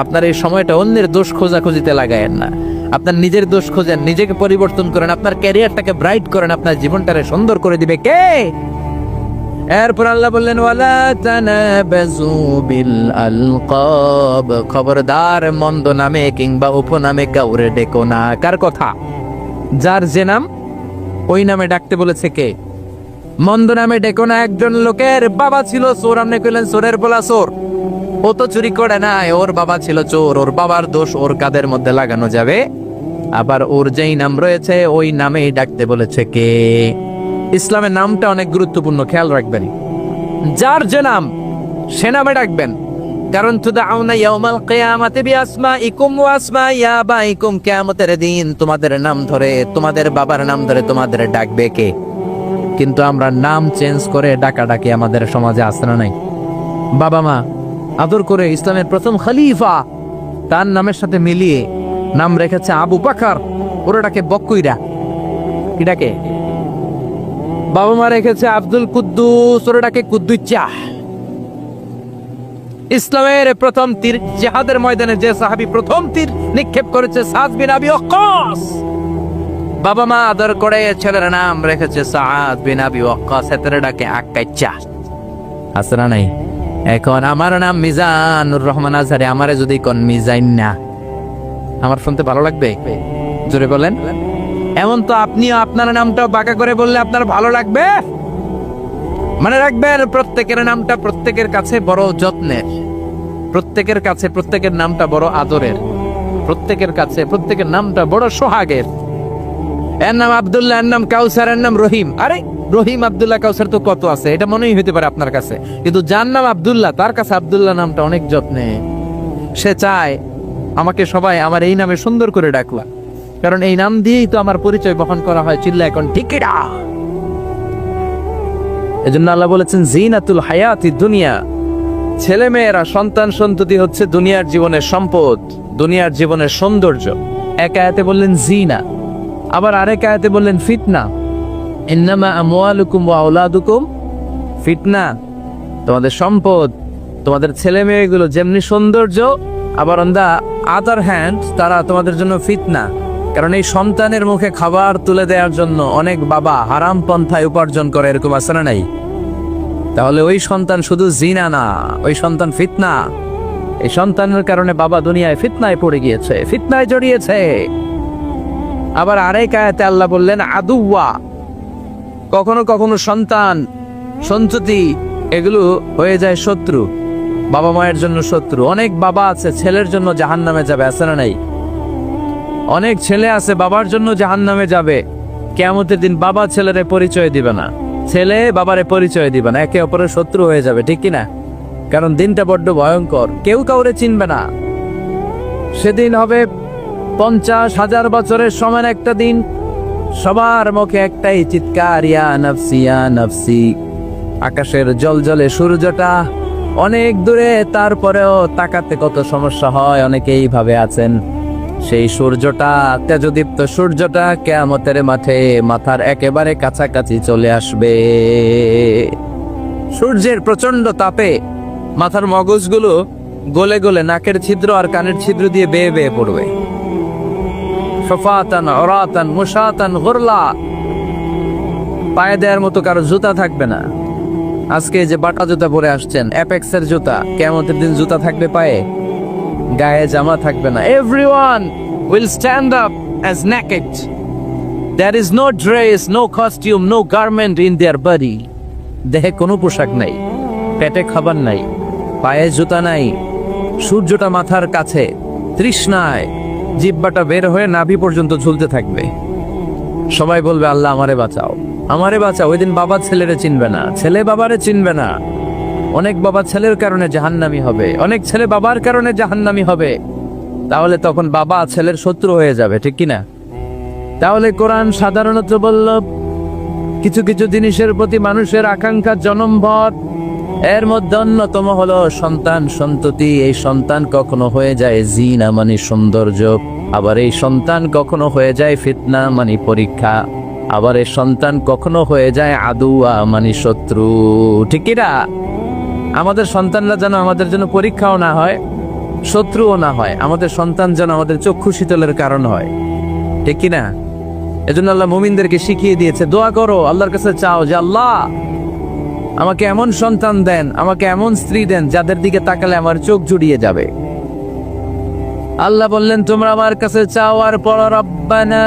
আপনার এই সময়টা অন্যের দোষ খোঁজাখুঁজিতে লাগায়েন না, আপনার নিজের দোষ খোঁজেন, নিজেকে পরিবর্তন করেন, আপনার ক্যারিয়ারটাকে ব্রাইট করেন, আপনার জীবনটাকে সুন্দর করে দিবে কে? এরপর আল্লাহ বললেন, ওয়ালা তানাবাযু বিল আলকাব, খবরদার মন্দ নামে কিংবা উপনামে কাউরে ডেকো না। কার কথা? যার যে নাম ওই নামে ডাকতে বলেছে কে? মন্দ নামে ডেকো না। একজন লোকের বাবা ছিল চোর, আপনি কইলেন চোরের বলা চোর, ও তো চুরি করে নাই, ওর বাবা ছিল চোর, ওর বাবার দোষ ওর কাদের মধ্যে লাগানো যাবে? আবার ওর যেই নাম রয়েছে ওই নামেই ডাকতে বলেছে কে? ইসলামের নামটা অনেক গুরুত্বপূর্ণ, খেয়াল রাখবেন। যার যে নাম সে নামে ডাকবেন। কারণ তুদাউনা ইয়াউমাল কিয়ামাতি বিআসমাইকুম ওয়া আসমাই আবাইকুম, কিয়ামতের দিন তোমাদের নাম ধরে, তোমাদের বাবার নাম ধরে তোমাদের ডাকবে কে? কিন্তু আমরা নাম চেঞ্জ করে ডাকাডাকি আমাদের সমাজে আছে না নাই? বাবা মা আদর করে ইসলামের প্রথম খলিফা তার নামের সাথে মিলিয়ে নাম রেখেছে আবু বকর, ওরা ডাকে বক্কুইরা। কি ডাকে? বাবা মা রেখেছে আব্দুল কুদ্দুস, ওরা ডাকে কুদ্দুচ্চা। ইসলামের প্রথম তীর জিহাদের ময়দানে যে সাহাবী প্রথম তীর নিক্ষেপ করেছে সাদ বিন আবি ওয়াক্কাস, বাবা মা আদর করে ছেলের নাম রেখেছে সাদ বিন আবি ওয়াক্কাস, এতরে ডাকে আক্কাচ্চা। আছে না নাই? এখন আমার নাম মিজানুর রহমান আজহারি, আমারে যদি কোন মিজাইন না, আমার শুনতে ভালো লাগবে? জোরে বলেন। এমন তো আপনিও আপনার নামটা বাঁকা করে বললে আপনার ভালো লাগবে? মনে রাখবেন, প্রত্যেকের নামটা প্রত্যেকের কাছে বড় যত্নের, প্রত্যেকের কাছে প্রত্যেকের নামটা বড় আদরের, প্রত্যেকের কাছে প্রত্যেকের নামটা বড় সোহাগের। এর নাম আব্দুল্লাহ, এর নাম কাউসার, এর নাম রহিম। আরে রহিম, আব্দুল্লাহ, কাউসার তো কত আছে, এটা মনেই হইতে পারে আপনার কাছে, কিন্তু যার নাম আব্দুল্লাহ তার কাছে আব্দুল্লাহ নামটা অনেক যত্নে। সে চায় আমাকে সবাই আমার এই নামে সুন্দর করে ডাকলা, কারণ এই নাম দিয়েই তো আমার পরিচয় বহন করা হয়। চিল্লা এখন ঠিকিরা। এজন্য আল্লাহ বলেছেন জিনাতুল হায়াতি দুনিয়া, ছেলে মেয়েরা সন্তান সন্ততি হচ্ছে দুনিয়ার জীবনের সম্পদ, দুনিয়ার জীবনের সৌন্দর্য। এক আয়াতে বললেন জিনা, আবার আরেক আয়াতে বললেন ফিতনা। ইন্নামা আমওয়ালুকুম ওয়া আওলাদুকুম ফিতনা, তোমাদের সম্পদ, তোমাদের ছেলে মেয়েগুলো যেমনি সৌন্দর্য, আবার অন দা আদার হ্যান্ড তারা তোমাদের জন্য ফিতনা। কারণ এই সন্তানের মুখে খাবার তুলে দেওয়ার জন্য অনেক বাবা হারাম পন্থায় উপার্জন করে, এরকম আছে না নাই? তাহলে ওই সন্তান শুধু জিনা না, ওই সন্তান ফিতনা। এই সন্তানের কারণে বাবা দুনিয়ায় ফিতনায় পড়ে গিয়েছে, ফিতনায় জড়িয়েছে। আবার আরেক আয়াতে আল্লাহ বললেন আদুওয়া, কখনো কখনো সন্তান সন্ততি এগুলো হয়ে যায় শত্রু, বাবা মায়ের জন্য শত্রু। অনেক বাবা আছে ছেলের জন্য জাহান্নামে যাবে, আছে না নাই? অনেক ছেলে আছে বাবার জন্য জাহান্নামে যাবে। কিয়ামতের দিন বাবা ছেলেরে পরিচয় দিবে না, ছেলে বাবারে পরিচয় দিবে না, একে অপরের শত্রু হয়ে যাবে, ঠিক কিনা? কারণ দিনটা বড্ড ভয়ঙ্কর, কেউ কাউরে চিনবে না। সেদিন হবে 50,000 বছরের সমান একটা দিন, সবার মুখে একটাই চিৎকার, ইয়া নাফসি ইয়া নাফসি। আকাশের জলজলে সূর্যটা অনেক দূরে, তারপরেও তাকাতে কত সমস্যা হয়, অনেকেই ভাবে আছেন। সেই সূর্যটা, তেজদীপ্ত সূর্যটা কিয়ামতের মাঠে মাথার একেবারে কাছাকাছি চলে আসবে। সূর্যের প্রচন্ড তাপে মাথার মগজগুলো গলে গলে নাকের ছিদ্র আর কানের ছিদ্র দিয়ে বেয়ে বেয়ে পড়বে। সফাতান অরাতান মুশাতান গুরলা, পায়ে দেওয়ার মতো কারো জুতা থাকবে না। আজকে যে বাটা জুতা পরে আসছেন, অ্যাপেক্সের জুতা, কিয়ামতের দিন জুতা থাকবে পায়ে, গায়ে জামা থাকবে না। Everyone will stand up as naked. There is no dress, no costume, no garment in their body. দেহে কোনো পোশাক নাই, পেটে খাবার নাই, পায়ে জুতা নাই, সূর্যটা মাথার কাছে, তৃষ্ণায় জিহ্বাটা বের হয়ে নাভি পর্যন্ত ঝুলতে থাকবে। সবাই বলবে আল্লাহ আমারে বাঁচাও, আমারে বাঁচাও। ওই দিন বাবা ছেলেরে চিনবে না, ছেলে বাবারে চিনবে না। অনেক বাবা ছেলের কারণে জাহান্নামী হবে, অনেক ছেলে বাবার কারণে জাহান্নামী হবে। তাহলে তখন বাবা ছেলের শত্রু হয়ে যাবে, ঠিক কিনা? তাহলে কোরআন সাধারণত বলল কিছু কিছু জিনিসের প্রতি মানুষের আকাঙ্ক্ষা জনমভর, এর মধ্যে অন্যতম হলো সন্তান সন্ততি। এই সন্তান কখনো হয়ে যায় জিনা মানে সৌন্দর্য, আবার এই সন্তান কখনো হয়ে যায় ফিতনা মানে পরীক্ষা, আবার এই সন্তান কখনো হয়ে যায় আদুয়া মানে শত্রু, ঠিক কিনা? আমাদের সন্তানরা যেন আমাদের জন্য পরীক্ষাও না হয়, শত্রুও না হয়। আমাদের সন্তান যেন আমাদের চক্ষু শীতলের কারণ হয়, ঠিক কিনা? এজন্য আল্লাহ মুমিনদেরকে শিখিয়ে দিয়েছে, দোয়া করো, আল্লাহর কাছে চাও যে আল্লাহ আমাকে এমন সন্তান দেন, আমাকে এমন স্ত্রী দেন যাদের দিকে তাকালে আমার চোখ জুড়িয়ে যাবে। আল্লাহ বললেন তোমরা আমার কাছে চাও আর পড়ো, রব্বানা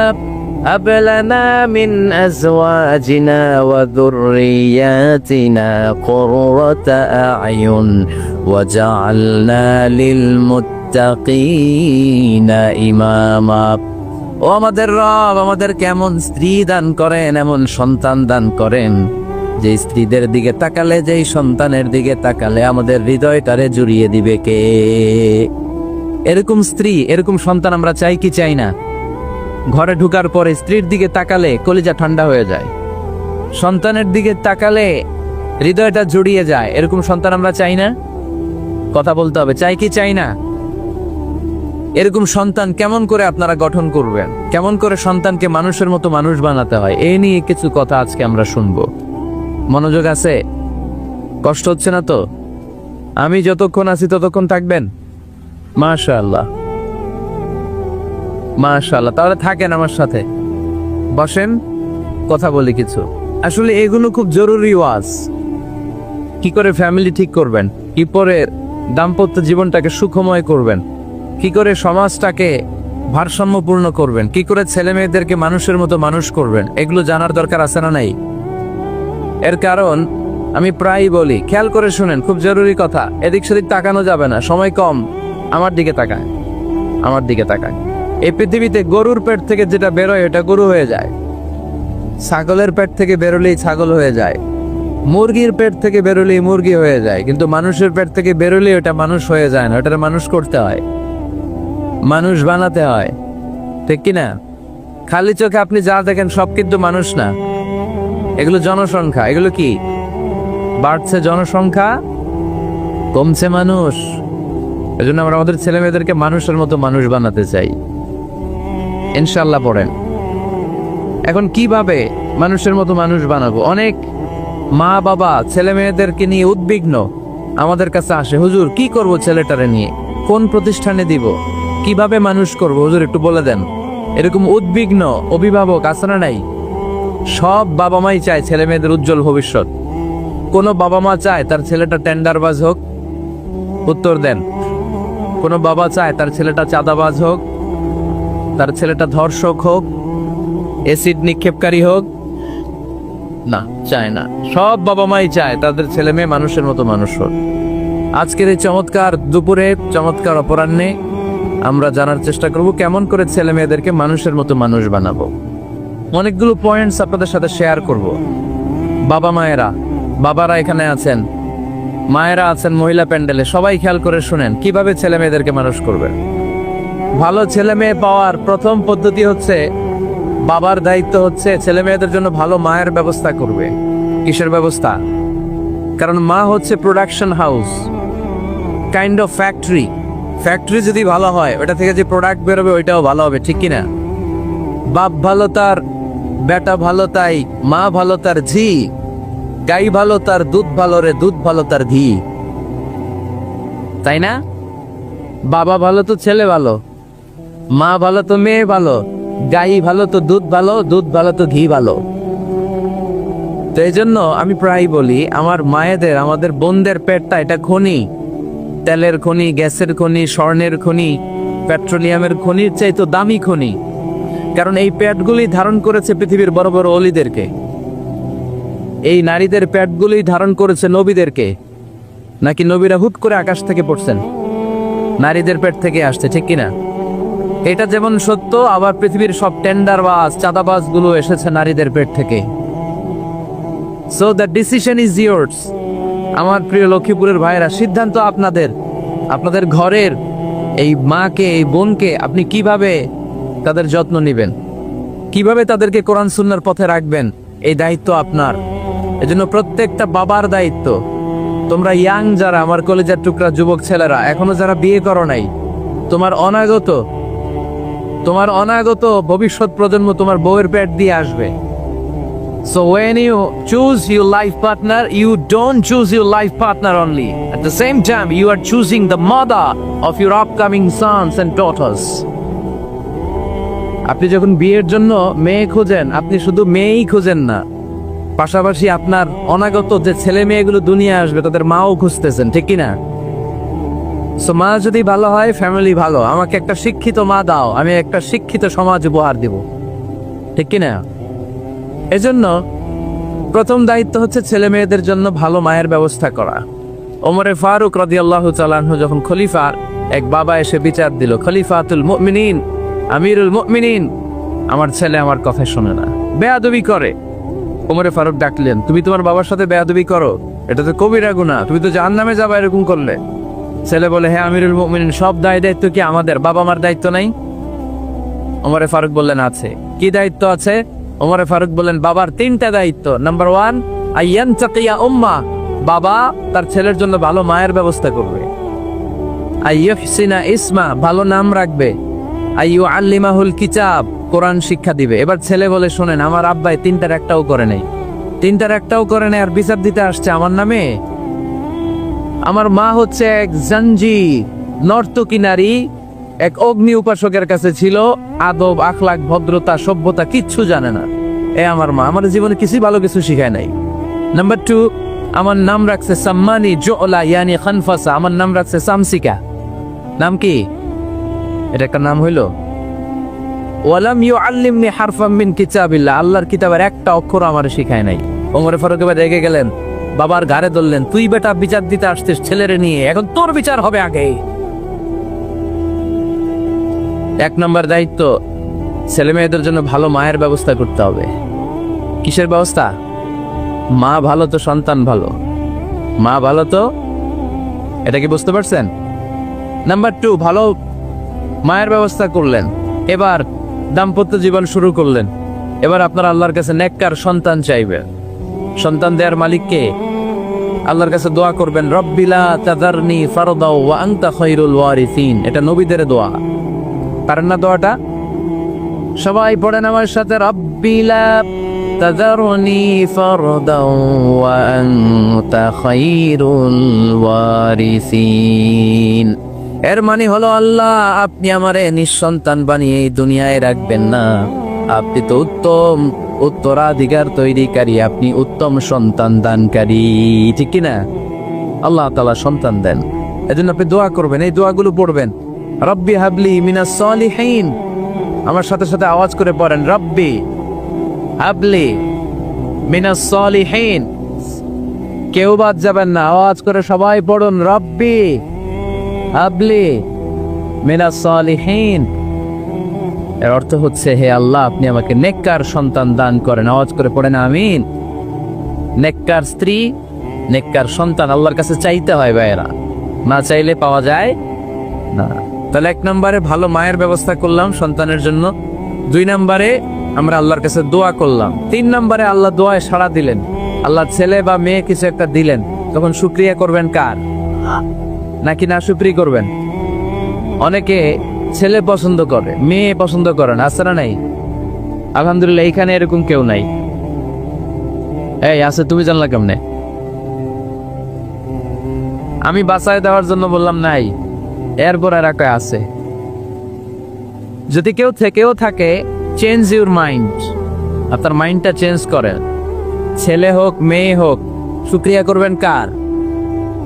هب لنا من أزواجنا وذرياتنا قرة أعين وجعلنا للمتقين إماما। ও আমাদের রব, আমাদের কেমন স্ত্রী দান করেন, এমন সন্তান দান করেন যে স্ত্রীদের দিকে তাকালে, যেই সন্তানের দিকে তাকালে আমাদের হৃদয়টারে জুড়িয়ে দিবে কে? এরকম স্ত্রী, এরকম সন্তান আমরা চাই কি চাই না? ঘরে ঢুকার পরে স্ত্রীর দিকে তাকালে কলিজা ঠান্ডা হয়ে যায়, সন্তানের দিকে তাকালে হৃদয়টা জুড়িয়ে যায়। এরকম সন্তান আমরা চাই না? কথা বলতে হবে, চাই কি চাই না? এরকম সন্তান কেমন করে আপনারা গঠন করবেন, কেমন করে সন্তানকে মানুষের মতো মানুষ বানাতে হয়, এই নিয়ে কিছু কথা আজকে আমরা শুনবো। মনোযোগ আছে? কষ্ট হচ্ছে না তো? আমি যতক্ষণ আছি ততক্ষণ থাকবেন? মাশাআল্লাহ মাশাআল্লাহ। তাহলে থাকেন আমার সাথে, বসেন, কথা বলি কিছু। আসলে এগুলো খুব জরুরি ওয়াজ। কি করে ফ্যামিলি ঠিক করবেন, কি করে দাম্পত্য জীবনটাকে সুখময় করবেন, কি করে সমাজটাকে ভারসাম্যপূর্ণ করবেন, কি করে ছেলে মেয়েদেরকে মানুষের মতো মানুষ করবেন, এগুলো জানার দরকার আছে না নাই? এর কারণ আমি প্রায়ই বলি, খেয়াল করে শুনেন, খুব জরুরি কথা, এদিক সেদিক তাকানো যাবে না, সময় কম। আমার দিকে তাকায়, আমার দিকে তাকায়। এই পৃথিবীতে গরুর পেট থেকে যেটা বেরোয় এটা গরু হয়ে যায়, ছাগলের পেট থেকে বেরোলেই ছাগল হয়ে যায়, মুরগির পেট থেকে বেরোলেই মুরগি হয়ে যায়, কিন্তু মানুষের পেট থেকে বেরোলেই ওটা মানুষ হয়ে যায় না, ওটা মানুষ করতে হয়, মানুষ বানাতে হয়, ঠিক কিনা? খালি চোখে আপনি যা দেখেন সব কিন্তু মানুষ না, এগুলো জনসংখ্যা। এগুলো কি? বাড়ছে জনসংখ্যা, কমছে মানুষ। এজন্য আমরা আমাদের ছেলে মেয়েদেরকে মানুষের মতো মানুষ বানাতে চাই, ইনশাল্লাহ। পড়েন। এখন কিভাবে মানুষের মতো মানুষ বানাবো? অনেক মা বাবা ছেলে মেয়েদেরকে নিয়ে উদ্বিগ্ন, আমাদের কাছে আসে, হুজুর কি করব ছেলেটারে নিয়ে, কোন প্রতিষ্ঠানে দিব, কিভাবে মানুষ করব হুজুর একটু বলে দেন। এরকম উদ্বিগ্ন অভিভাবক আছে না নাই? সব বাবা মাই চায় ছেলে মেয়েদের উজ্জ্বল ভবিষ্যৎ। কোন বাবা মা চায় তার ছেলেটা টেন্ডারবাজ হোক? উত্তর দেন। কোন বাবা চায় তার ছেলেটা চাঁদাবাজ হোক, তার ছেলেটা ধর্ষক হোক, এসিড নিক্ষেপকারী হোক? না, চায় না। সব বাবা মাই চায় তাদের ছেলে মেয়ে মানুষের মতো মানুষ হোক। আজকের এই চমৎকার দুপুরে, চমৎকার অপরাহ্নে আমরা জানার চেষ্টা করব কেমন করে ছেলে মেয়েদেরকে মানুষের মতো মানুষ বানাবো। অনেকগুলো পয়েন্টস আপনাদের সাথে শেয়ার করব। বাবা মায়েরা, বাবারা এখানে আছেন, মায়েরা আছেন মহিলা প্যান্ডেলে, সবাই খেয়াল করে শুনেন কিভাবে ছেলে মেয়েদেরকে মানুষ করবেন। ভালো ছেলে মেয়ে পাওয়ার প্রথম পদ্ধতি হচ্ছে, বাবার দায়িত্ব হচ্ছে ছেলে মেয়েদের জন্য ভালো মায়ের ব্যবস্থা করবে। কিসের ব্যবস্থা? কারণ মা হচ্ছে production house, kind of factory. Factory যদি ভালো হয়, ওটা থেকে যে প্রোডাক্ট বেরোবে ওইটাও ভালো হবে, ঠিক কিনা? বাপ ভালো তার বেটা ভালো তাই, মা ভালো তার ঝি, গাই ভালো তার দুধ ভালো রে, দুধ ভালো তার ঘি, তাই না? বাবা ভালো তো ছেলে ভালো, মা ভালো তো মেয়ে ভালো, গাই ভালো তো দুধ ভালো, দুধ ভালো তো ঘি ভালো। তো এই জন্য আমি প্রায় বলি, আমার মায়েদের, আমাদের বোনদের পেটটা এটা খনি, তেলের খনি, গ্যাসের খনি, স্বর্ণের খনি, পেট্রোলিয়ামের খনির চাইতো দামি খনি। কারণ এই পেটগুলি ধারণ করেছে পৃথিবীর বড় বড় অলিদেরকে, এই নারীদের পেটগুলি ধারণ করেছে নবীদেরকে। নাকি নবীরা হুট করে আকাশ থেকে পড়ছেন? নারীদের পেট থেকে আসছে, ঠিক কিনা? এটা যেমন সত্য, আবার পৃথিবীর সব টেন্ডারবাজ, চাঁদাবাজ গুলো এসেছে নারীদের পেট থেকে। So the decision is yours. আমার প্রিয় লক্ষ্মীপুরের ভাইরা, সিদ্ধান্ত আপনাদের। আপনাদের ঘরের এই মাকে, এই বোনকে আপনি কিভাবে তাদের যত্ন নেবেন, কিভাবে তাদেরকে কোরআন সুন্নাহর পথে রাখবেন, এই দায়িত্ব আপনার। এজন্য প্রত্যেকটা বাবার দায়িত্ব। তোমরা ইয়াং যারা, আমার কলেজের টুকরা যুবক ছেলেরা, এখনো যারা বিয়ে করো নাই, তোমার অনাগত ভবিষ্যৎ প্রজন্ম তোমার বউয়ের পেট দিয়ে আসবে। So when you choose your life partner, you don't choose your life partner only. At the same time, you are choosing the mother of your upcoming sons and daughters. আপনি যখন বিয়ের জন্য মেয়ে খোঁজেন, আপনি শুধু মেয়েই খোঁজেন না, পাশাপাশি আপনার অনাগত যে ছেলে মেয়েগুলো দুনিয়া আসবে তাদের মাও খুঁজতেছেন, ঠিক কিনা? সো মা যদি ভালো হয়, ফ্যামিলি ভালো। আমাকে একটা শিক্ষিত মা দাও, আমি একটা শিক্ষিত সমাজ উপহার দিব, ঠিক কিনা? এজন্য প্রথম দায়িত্ব হচ্ছে ছেলে মেয়েদের জন্য ভালো মায়ের ব্যবস্থা করা। ওমরে ফারুক রাদিয়াল্লাহু তাআলা আনহু যখন খলিফা, এক বাবা এসে বিচার দিল, খলিফাতুল মুমিনিন, আমিরুল মুমিনিন, আমার ছেলে আমার কথা শোনে না, বেয়াদবি করে। ওমরে ফারুক ডাকলেন, তুমি তোমার বাবার সাথে বেয়াদবি করো, এটা তো কবিরা গুনাহ, তুমি তো জাহান্নামে যাবে এরকম করলে। ছেলে বলে, হ্যাঁ আমিরুল মুমিনিন, সব দায়িত্ব কি আমাদের? বাবা মার দায়িত্ব নাই? ওমরে ফারুক বললেন, আছে। কি দায়িত্ব আছে? ওমরে ফারুক বললেন, বাবার 3টা দায়িত্ব। নাম্বার 1, আইয়ান চাকিয়া উম্মা, বাবা তার ছেলের জন্য ভালো মায়ের ব্যবস্থা করবে। আইয়ুহসিনা ইসমা, ভালো নাম রাখবে। আইয়ু আল্লিমাহুল কিতাব, কোরআন শিক্ষা দিবে। এবার ছেলে বলে, শোনেন, আমার আব্বাই 3টার একটাও করে নাই, 3টার একটাও করে নাই, আর বিচার দিতে আসছে আমার নামে। আমার মা হচ্ছে এক জাঞ্জি, নর্তকী নারী, এক অগ্নি উপাসকের কাছে ছিল, আদব, আখলাক, ভদ্রতা, সভ্যতা কিচ্ছু জানে না। আমার মা আমার জীবনে কিছুই ভালো কিছু শিখায় নাই। নাম্বার 2, আমার নাম রাখছে সাম্মানি জোলা, ইয়ানি খানফাসা, আমার নাম রাখছে সামসিকা। নাম কি? এটা একটা নাম হইল? ওয়ালাম ইউআল্লিমনি হারফাম মিন কিতাবিল্লাহ, আল্লাহর কিতাবের একটা অক্ষর আমারে শিখায় নাই। ওমরে ফারুক এবার রেগে গেলেন, বাবার ঘাড়ে ধরলেন, তুই বেটা বিচার দিতে আসছিস ছেলেরে নিয়ে, এখন তোর বিচার হবে আগে। 1 নম্বর দায়িত্ব, ছেলে মেয়েদের জন্য ভালো মায়ের ব্যবস্থা করতে হবে। কিসের ব্যবস্থা? মা ভালো তো সন্তান ভালো, মা ভালো তো, এটা কি বুঝতে পারছেন? নাম্বার 2, ভালো মায়ের ব্যবস্থা করলেন, এবার দাম্পত্য জীবন শুরু করলেন, এবার আপনার আল্লাহর কাছে নেককার সন্তান চাইবেন। সন্তান দেওয়ার মালিক কে? আল্লাহর কাছে দোয়া করবেন, রব্বিলা তাদারনি ফারদাও ওয়া আনতা খায়রুল ওয়ারিসিন। এটা নবীদের দোয়া, পারেন না দোয়াটা? সবাই পড়েন আমার সাথে, রব্বিলা তাদারনি ফারদাও ওয়া আনতা খায়রুল ওয়ারিসিন। এর মানে হলো, আল্লাহ আপনি আমারে নিঃসন্তান বানিয়ে এই দুনিয়ায় রাখবেন না, আপনি তো উত্তম উত্তরাধিকার তৈরিকারী, আপনি উত্তম সন্তান দানকারী, ঠিক কিনা? আল্লাহ তাআলা সন্তান দেন, এজন্য আপনি দোয়া করবেন, এই দোয়াগুলো পড়বেন। রব্বি হাবলি মিনাস সালিহিন, আমার সাথে সাথে আওয়াজ করে পড়েন, রব্বি হাবলি মিনাস সালিহিন। কেউ বাদ যাবেন না, আওয়াজ করে সবাই পড়ুন, রব্বি হাবলি মিনাস সালিহিন। এর অর্থ হচ্ছে, হে আল্লাহ আপনি আমাকে নেককার সন্তান দান করেন। আওয়াজ করে পড়েন আমিন। নেককার স্ত্রী, নেককার সন্তান আল্লাহর কাছে চাইতে হয় ভাইয়েরা, না চাইলে পাওয়া যায় না। তাহলে 1 নম্বরে ভালো মায়ের ব্যবস্থা করলাম সন্তানের জন্য, 2 নম্বরে আমরা আল্লাহর কাছে দোয়া করলাম, 3 নম্বরে আল্লাহ দোয়ায় সাড়া দিলেন, আল্লাহ ছেলে বা মেয়ে কিছু একটা দিলেন, তখন শুকরিয়া করবেন কার? নাকি না শুকরি করবেন? অনেকে ছেলে পছন্দ করে, মেয়ে পছন্দ করে না, আছে না নাই? আলহামদুলিল্লাহ এখানে এরকম কেউ নাই। এই আছে, তুমি জানলা কেমনে? আমি বাঁচায় দেওয়ার জন্য বললাম নাই, এরপর আর একটা আছে। যদি কেউ থেকেও থাকে, চেঞ্জ ইউর মাইন্ড, আপনার মাইন্ডটা চেঞ্জ করেন। ছেলে হোক মেয়ে হোক, শুকরিয়া করবেন কার?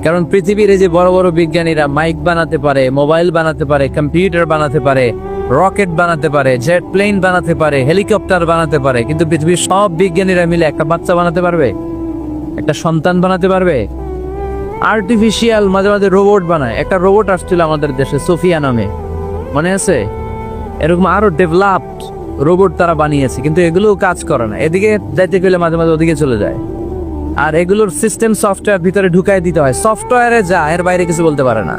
কারণ পৃথিবীর এই যে বড় বড় বিজ্ঞানীরা মাইক বানাতে পারে, মোবাইল বানাতে পারে, কম্পিউটার বানাতে পারে, রকেট বানাতে পারে, জেট প্লেন বানাতে পারে, হেলিকপ্টার বানাতে পারে, কিন্তু পৃথিবীর সব বিজ্ঞানীরা মিলে একটা বাচ্চা বানাতে পারবে? একটা সন্তান বানাতে পারবে? আর্টিফিশিয়াল মাঝে মাঝে রোবট বানায়। একটা রোবট আসছিল আমাদের দেশে, সোফিয়া নামে, মনে আছে? এরকম আরো ডেভেলপড রোবট তারা বানিয়েছে, কিন্তু এগুলো কাজ করে না। এদিকে যাইতে গেলে মাঝে মাঝে ওদিকে চলে যায়, আর এগুলোর সিস্টেম সফটওয়্যার ভিতরে ঢুকাই দিতে হয়, সফটওয়্যারে যা, এর বাইরে কিছু বলতে পারে না।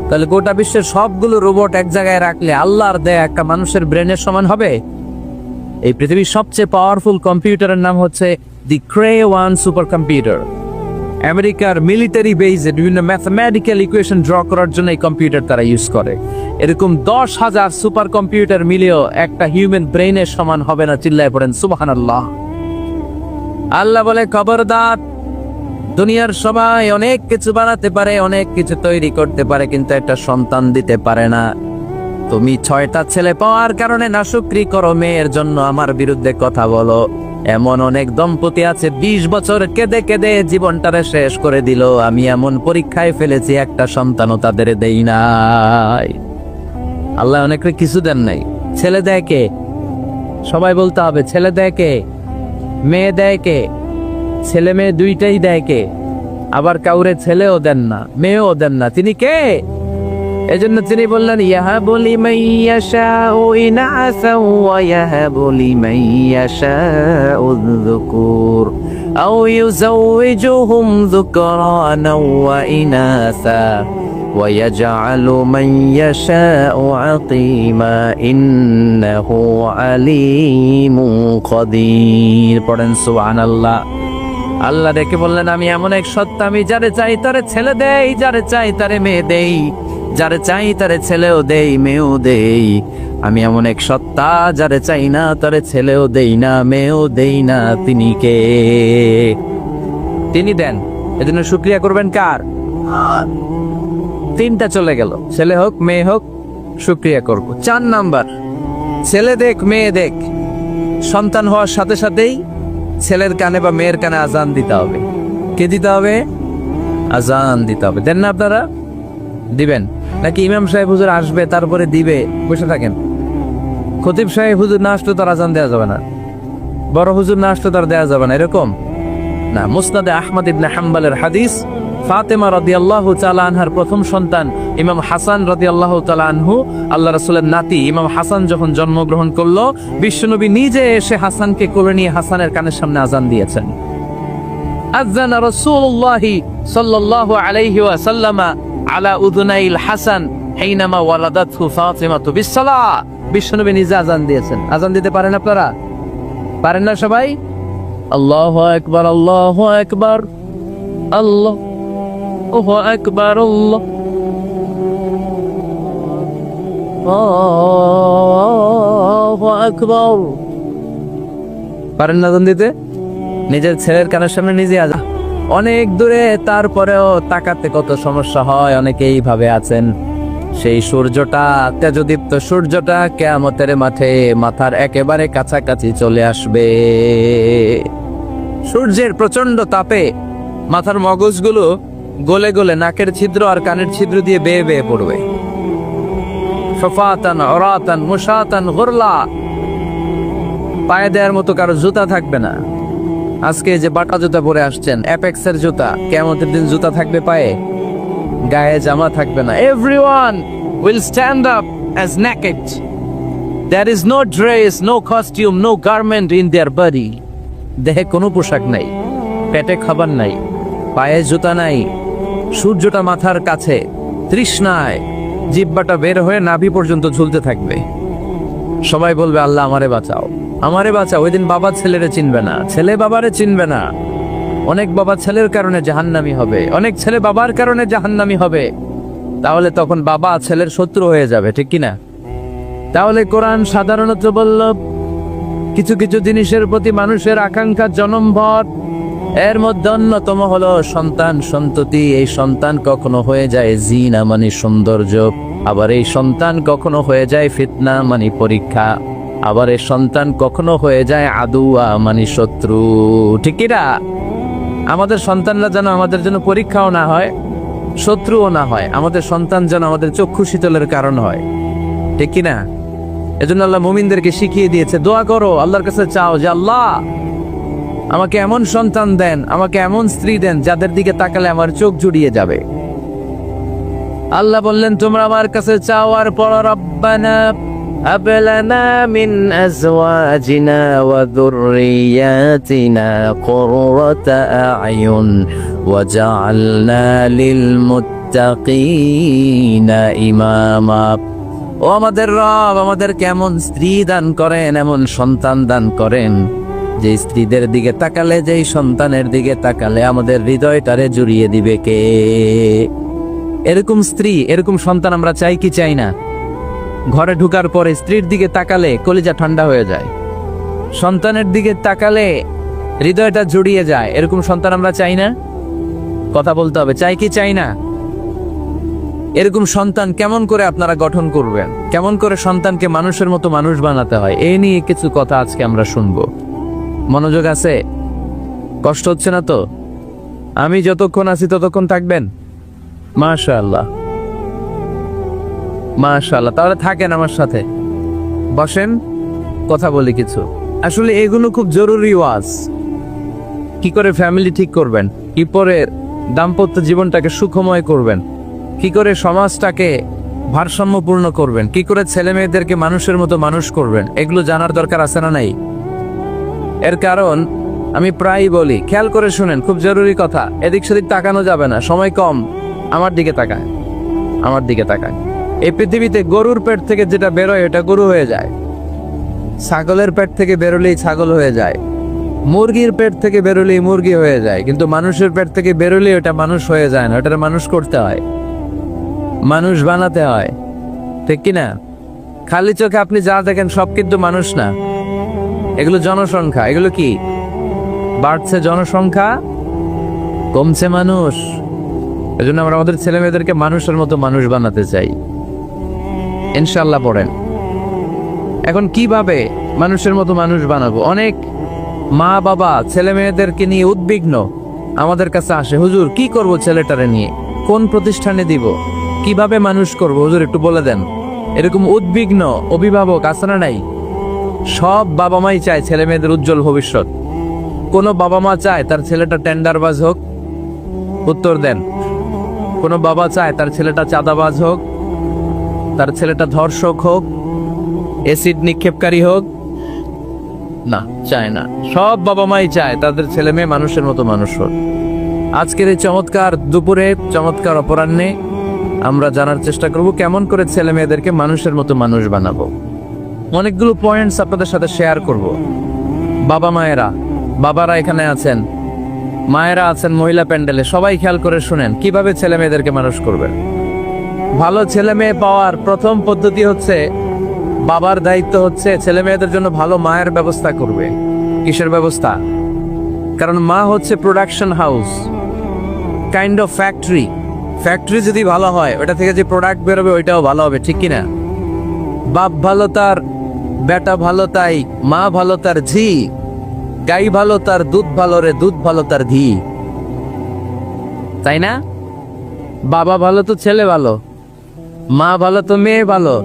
তাহলে গোটা বিশ্বের সবগুলো রোবট এক জায়গায় রাখলে আল্লাহর দেয়া একটা মানুষের ব্রেনের সমান হবে? এই পৃথিবীর সবচেয়ে পাওয়ারফুল কম্পিউটারের নাম হচ্ছে দি ক্রে-1 সুপার কম্পিউটার। আমেরিকার মিলিটারি বেজে বিভিন্ন ম্যাথমেটিক্যাল ইকুয়েশন ড্র করার জন্য এই কম্পিউটার তারা ইউজ করে। এরকম 10,000 সুপার কম্পিউটার মিলেও একটা হিউম্যান ব্রেনের সমান হবে না। চিল্লায় পড়েন সুবহানাল্লাহ। আল্লাহ বলে, খবরদার, দুনিয়ার সবাই অনেক কিছু বানাতে পারে, অনেক কিছু তৈরি করতে পারে, কিন্তু একটা সন্তান দিতে পারে না। তুমি 6টা ছেলে পাওয়ার কারণে নাশুকরি করো, মেয়ের জন্য আমার বিরুদ্ধে কথা বলো। এমন অনেক দম্পতি আছে 20 বছর কেঁদে কেঁদে জীবনটারে শেষ করে দিল। আমি এমন পরীক্ষায় ফেলেছি, একটা সন্তানও তাদের দেই নাই। আল্লাহ অনেক কিছু দেন নাই। ছেলে দেয় কে? সবাই বলতে হবে, ছেলে দেয় কে? মেয়ে দেয় কে? ছেলে মেয়ে দুইটাই দেয় কে? আবার কাউরে ছেলেও দেন না, মেয়েও দেন না, তিনি কে? এজন্য তিনি বললেন, ইয়াহাবু লিমান ইয়াশাউ ইনাসা ওয়া ইয়াহাবু লিমান ইয়াশাউ যুকুর আও ইউযাওয়িজুহুম যুকরানা ওয়া ইনাসা ওয়া ইয়াজআলু মান ইয়াশাউ আকিমা ইন্নাহু আলিমুন কাদির। পড়েন সুবহানাল্লাহ। আল্লাহ ডেকে বললেন, আমি এমন এক সত্তা, আমি যারে চাই তারে ছেলে দেই, যারে চাই তারে মেয়ে দেই, যারে চাই তারে ছেলেও দেই, মেয়েও দেই। আমি এমন এক সত্তা, যারে চাই না তারে ছেলেও দেই না, মেয়েও দেই না। তিনি কে? তিনি দেন। এজন্য শুকরিয়া করবেন কার? 3টা চলে গেল, ছেলে হোক মেয়ে হোক, শুকরিয়া করব। 4 নাম্বার, ছেলে দেখ মেয়ে দেখ, সন্তান হওয়ার সাথে সাথেই ছেলের কানে বা মেয়ের কানে আজান দিতে হবে। কে দিতে হবে? আজান দিতে হবে। দেন না আপনারা? দিবেন নাকি ইমাম সাহেব হুজুর আসবে তারপরে দিবে, বসে থাকেন? খতিব সাহেব হুজুর না আসলে তার আজান দেওয়া যাবে না, বড় হুজুর না আসলে তার দেওয়া যাবে না, এরকম না। মুসনাদে আহমদ ইবনে হাম্বলের হাদিস, ফাতেমা রাদিয়াল্লাহু তাআলা আনহার প্রথম সন্তান ইমাম হাসান রাদিয়াল্লাহু তাআলা আনহু, আল্লাহ রাসূলের নাতি ইমাম হাসান যখন জন্মগ্রহণ করলো, বিশ্বনবী নিজে এসে হাসানকে কোলে নিয়ে হাসানের কানের সামনে আজান দিয়েছেন। আযানা রাসূলুল্লাহি সাল্লাল্লাহু আলাইহি ওয়াসাল্লাম আলা উযুনাইল হাসান হাইনামা ওয়ালাদাতহু ফাতিমাতু বিসসালাহ। বিশ্বনবী নিজে আযান দিয়েছেন। আযান দিতে পারেন আপনারা? পারেন না সবাই? আল্লাহু আকবার, আল্লাহু আকবার, আল্লাহু আকবার, আল্লাহু আকবার। পারেন না আযান দিতে? নিজের ছেলের কানের সামনে নিজে আযান, অনেক দূরে, তারপরেও তাকাতে কত সমস্যা হয়। অনেকেই ভাবে আছেন সেই সূর্যটা, তেজদীপ্ত সূর্যটা কিয়ামতের মাঠে মাথার একেবারে কাছাকাছি চলে আসবে। সূর্যের প্রচন্ড তাপে মাথার মগজগুলো গলে গলে নাকের ছিদ্র আর কানের ছিদ্র দিয়ে বেয়ে বেয়ে পড়বে। সফাতান অরাতান মুশাতান গুরলা, পায়ে দেওয়ার মতো কারো জুতা থাকবে না। আজকে যে বাটা জুতা পরে আসছেন, অ্যাপেক্সের জুতা, কিয়ামতের দিন জুতা থাকবে পায়ে, গায়ে জামা থাকবে না। Everyone will stand up as naked. There is no dress, no costume, no garment in their body. দেহে কোনো পোশাক নাই, পেটে খাবার নাই, পায়ে জুতা নাই, সূর্যটা মাথার কাছে, তৃষ্ণায় জিহ্বাটা বের হয়ে নাভি পর্যন্ত ঝুলতে থাকবে। সবাই বলবে আল্লাহ আমারে বাঁচাও, আমারে বাঁচাও। ওই দিন বাবা ছেলেরে চিনবে না, ছেলে বাবারে চিনবে না। অনেক বাবা ছেলের কারণে জাহান্নামী হবে, অনেক ছেলে বাবার কারণে জাহান্নামী হবে। তাহলে তখন বাবা ছেলের শত্রু হয়ে যাবে, ঠিক কিনা? তাহলে কোরআন সাধারণত বলল কিছু কিছু জিনিসের প্রতি মানুষের আকাঙ্ক্ষা জনমভর, এর মধ্যে অন্যতম হলো সন্তান সন্ততি। এই সন্তান কখনো হয়ে যায় জিনা মানে সৌন্দর্য, আবার এই সন্তান কখনো হয়ে যায় ফিতনা মানে পরীক্ষা, আবার এই সন্তান কখনো হয়ে যায় আদুয়া মানে শত্রু, ঠিক কিনা? আমাদের সন্তানরা যেন আমাদের জন্য পরীক্ষাও না হয়, শত্রুও না হয়। আমাদের সন্তান যেন আমাদের চক্ষু শীতলের কারণ হয়, ঠিক কিনা? এজন্য আল্লাহ মুমিনদেরকে শিখিয়ে দিয়েছে, দোয়া করো, আল্লাহর কাছে চাও যে আল্লাহ আমাকে এমন সন্তান দেন, আমাকে এমন স্ত্রী দেন যাদের দিকে তাকালে আমার চোখ জুড়িয়ে যাবে। আল্লাহ বললেন তোমরা আমার কাছে চাও, আর পড়ো রব্বানা هب لنا من أزواجنا وذرياتنا قرة أعين وجعلنا للمتقين إماما। ও আমাদের রব, আমাদের কেমন স্ত্রী দান করেন, এমন সন্তান দান করেন যে স্ত্রীদের দিকে তাকালে, যেই সন্তানের দিকে তাকালে আমাদের হৃদয়টারে জুড়িয়ে দিবে কে? এরকম স্ত্রী, এরকম সন্তান আমরা চাই কি চাই না? ঘরে ঢুকার পরে স্ত্রীর দিকে তাকালে কলিজা ঠান্ডা হয়ে যায়, সন্তানের দিকে তাকালে হৃদয়টা জুড়িয়ে যায়। এরকম সন্তান আমরা চাই না? কথা বলতে হবে, চাই কি চাই না? এরকম সন্তান কেমন করে আপনারা গঠন করবেন, কেমন করে সন্তানকে মানুষের মতো মানুষ বানাতে হয়, এই নিয়ে কিছু কথা আজকে আমরা শুনবো। মনোযোগ আছে? কষ্ট হচ্ছে না তো? আমি যতক্ষণ আছি ততক্ষণ থাকবেন? মাশাআল্লাহ, মাশাআল্লাহ। তাহলে থাকেন আমার সাথে, বসেন, কথা বলি কিছু। আসলে এগুলো খুব জরুরি ওয়াজ। কি করে ফ্যামিলি ঠিক করবেন, কি করে দাম্পত্য জীবনটাকে সুখময় করবেন, কি করে সমাজটাকে ভারসাম্যপূর্ণ করবেন, কি করে ছেলে মেয়েদেরকে মানুষের মতো মানুষ করবেন, এগুলো জানার দরকার আছে না নাই? এর কারণ আমি প্রায়ই বলি, খেয়াল করে শুনেন, খুব জরুরি কথা, এদিক সেদিক তাকানো যাবে না, সময় কম। আমার দিকে তাকায়, আমার দিকে তাকায়। এই পৃথিবীতে গরুর পেট থেকে যেটা বেরোয় এটা গরু হয়ে যায়, ছাগলের পেট থেকে বেরোলেই ছাগল হয়ে যায়, মুরগির পেট থেকে বেরোলেই মুরগি হয়ে যায়, কিন্তু মানুষের পেট থেকে বেরোলেই ওটা মানুষ হয়ে যায় না, ওটা মানুষ করতে হয়, মানুষ বানাতে হয়, ঠিক কিনা? খালি চোখে আপনি যা দেখেন সব কিন্তু মানুষ না, এগুলো জনসংখ্যা। এগুলো কি? বাড়ছে জনসংখ্যা, কমছে মানুষ। এজন্য আমরা আমাদের ছেলে মেয়েদেরকে মানুষের মতো মানুষ বানাতে চাই, ইনশাআল্লাহ। পড়েন এখন কিভাবে মানুষের মতো মানুষ বানাবো। অনেক মা বাবা ছেলে মেয়েদেরকে নিয়ে উদ্বিগ্ন, আমাদের কাছে আসে, হুজুর কি করব ছেলেটারে নিয়ে, কোন প্রতিষ্ঠানে দিব, কিভাবে মানুষ করব হুজুর একটু বলে দেন। এরকম উদ্বিগ্ন অভিভাবক আছে না নাই? সব বাবা মাই চায় ছেলে মেয়েদের উজ্জ্বল ভবিষ্যৎ। কোন বাবা মা চায় তার ছেলেটা টেন্ডারবাজ হোক? উত্তর দেন। কোন বাবা চায় তার ছেলেটা চাঁদাবাজ হোক, তার ছেলেটা ধর্ষক হোক, এসিড নিক্ষেপকারী হোক? না, চায় না। সব বাবা মাই চায় তাদের ছেলে মেয়ে মানুষের মতো মানুষ হোক। আজকের এই চমৎকার দুপুরে, চমৎকার অপরাহ্নে আমরা জানার চেষ্টা করব কেমন করে ছেলে মেয়েদেরকে মানুষের মতো মানুষ বানাবো। অনেকগুলো পয়েন্টস আপনাদের সাথে শেয়ার করব। বাবা মায়েরা, বাবারা এখানে আছেন, মায়েরা আছেন মহিলা প্যান্ডেলে, সবাই খেয়াল করে শুনেন কিভাবে ছেলে মেয়েদেরকে মানুষ করবেন। ভালো ছেলে মেয়ে পাওয়ার প্রথম পদ্ধতি হচ্ছে, বাবার দায়িত্ব হচ্ছে ছেলে মেয়েদের জন্য ভালো মায়ের ব্যবস্থা করবে। কিসের ব্যবস্থা? কারণ মা হচ্ছে production house, kind of factory. Factory যদি ভালো হয়, ওটা থেকে যে প্রোডাক্ট বেরোবে ওইটাও ভালো হবে, ঠিক কিনা? বাপ ভালো তার বেটা ভালো তাই, মা ভালো তার ঝি, গাই ভালো তার দুধ ভালো রে, দুধ ভালো তার ঘি, তাই না? বাবা ভালো তো ছেলে ভালো, মা ভালো তো মেয়ে ভালো,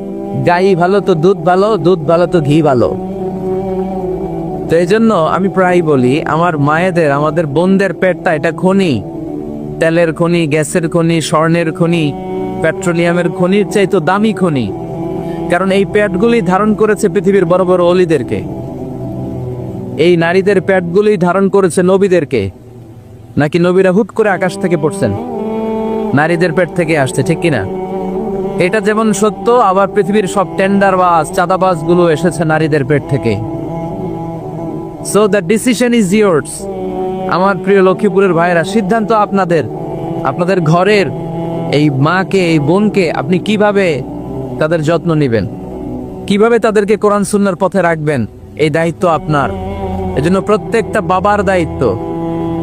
গাই ভালো তো দুধ ভালো, দুধ ভালো তো ঘি ভালো। তো এই জন্য আমি প্রায় বলি, আমার মায়েদের, আমাদের বোনদের পেটটা এটা খনি, তেলের খনি, গ্যাসের খনি, স্বর্ণের খনি, পেট্রোলিয়ামের খনির চাই তো দামি খনি। কারণ এই পেটগুলি ধারণ করেছে পৃথিবীর বড় বড় অলিদেরকে, এই নারীদের পেটগুলি ধারণ করেছে নবীদেরকে। নাকি নবীরা হুট করে আকাশ থেকে পড়ছেন? নারীদের পেট থেকে আসছে, ঠিক কিনা? এটা যেমন সত্য, আবার পৃথিবীর সব টেন্ডারবাজ, চাঁদাবাজ গুলো এসেছে নারীদের পেট থেকে। So the decision is yours. আমার প্রিয় লক্ষ্মীপুরের ভাইরা, সিদ্ধান্ত আপনাদের। আপনাদের ঘরের এই মাকে, এই বোনকে আপনি কিভাবে তাদের যত্ন নেবেন, কিভাবে তাদেরকে কোরআন সুন্নাহর পথে রাখবেন, এই দায়িত্ব আপনার। এজন্য প্রত্যেকটা বাবার দায়িত্ব।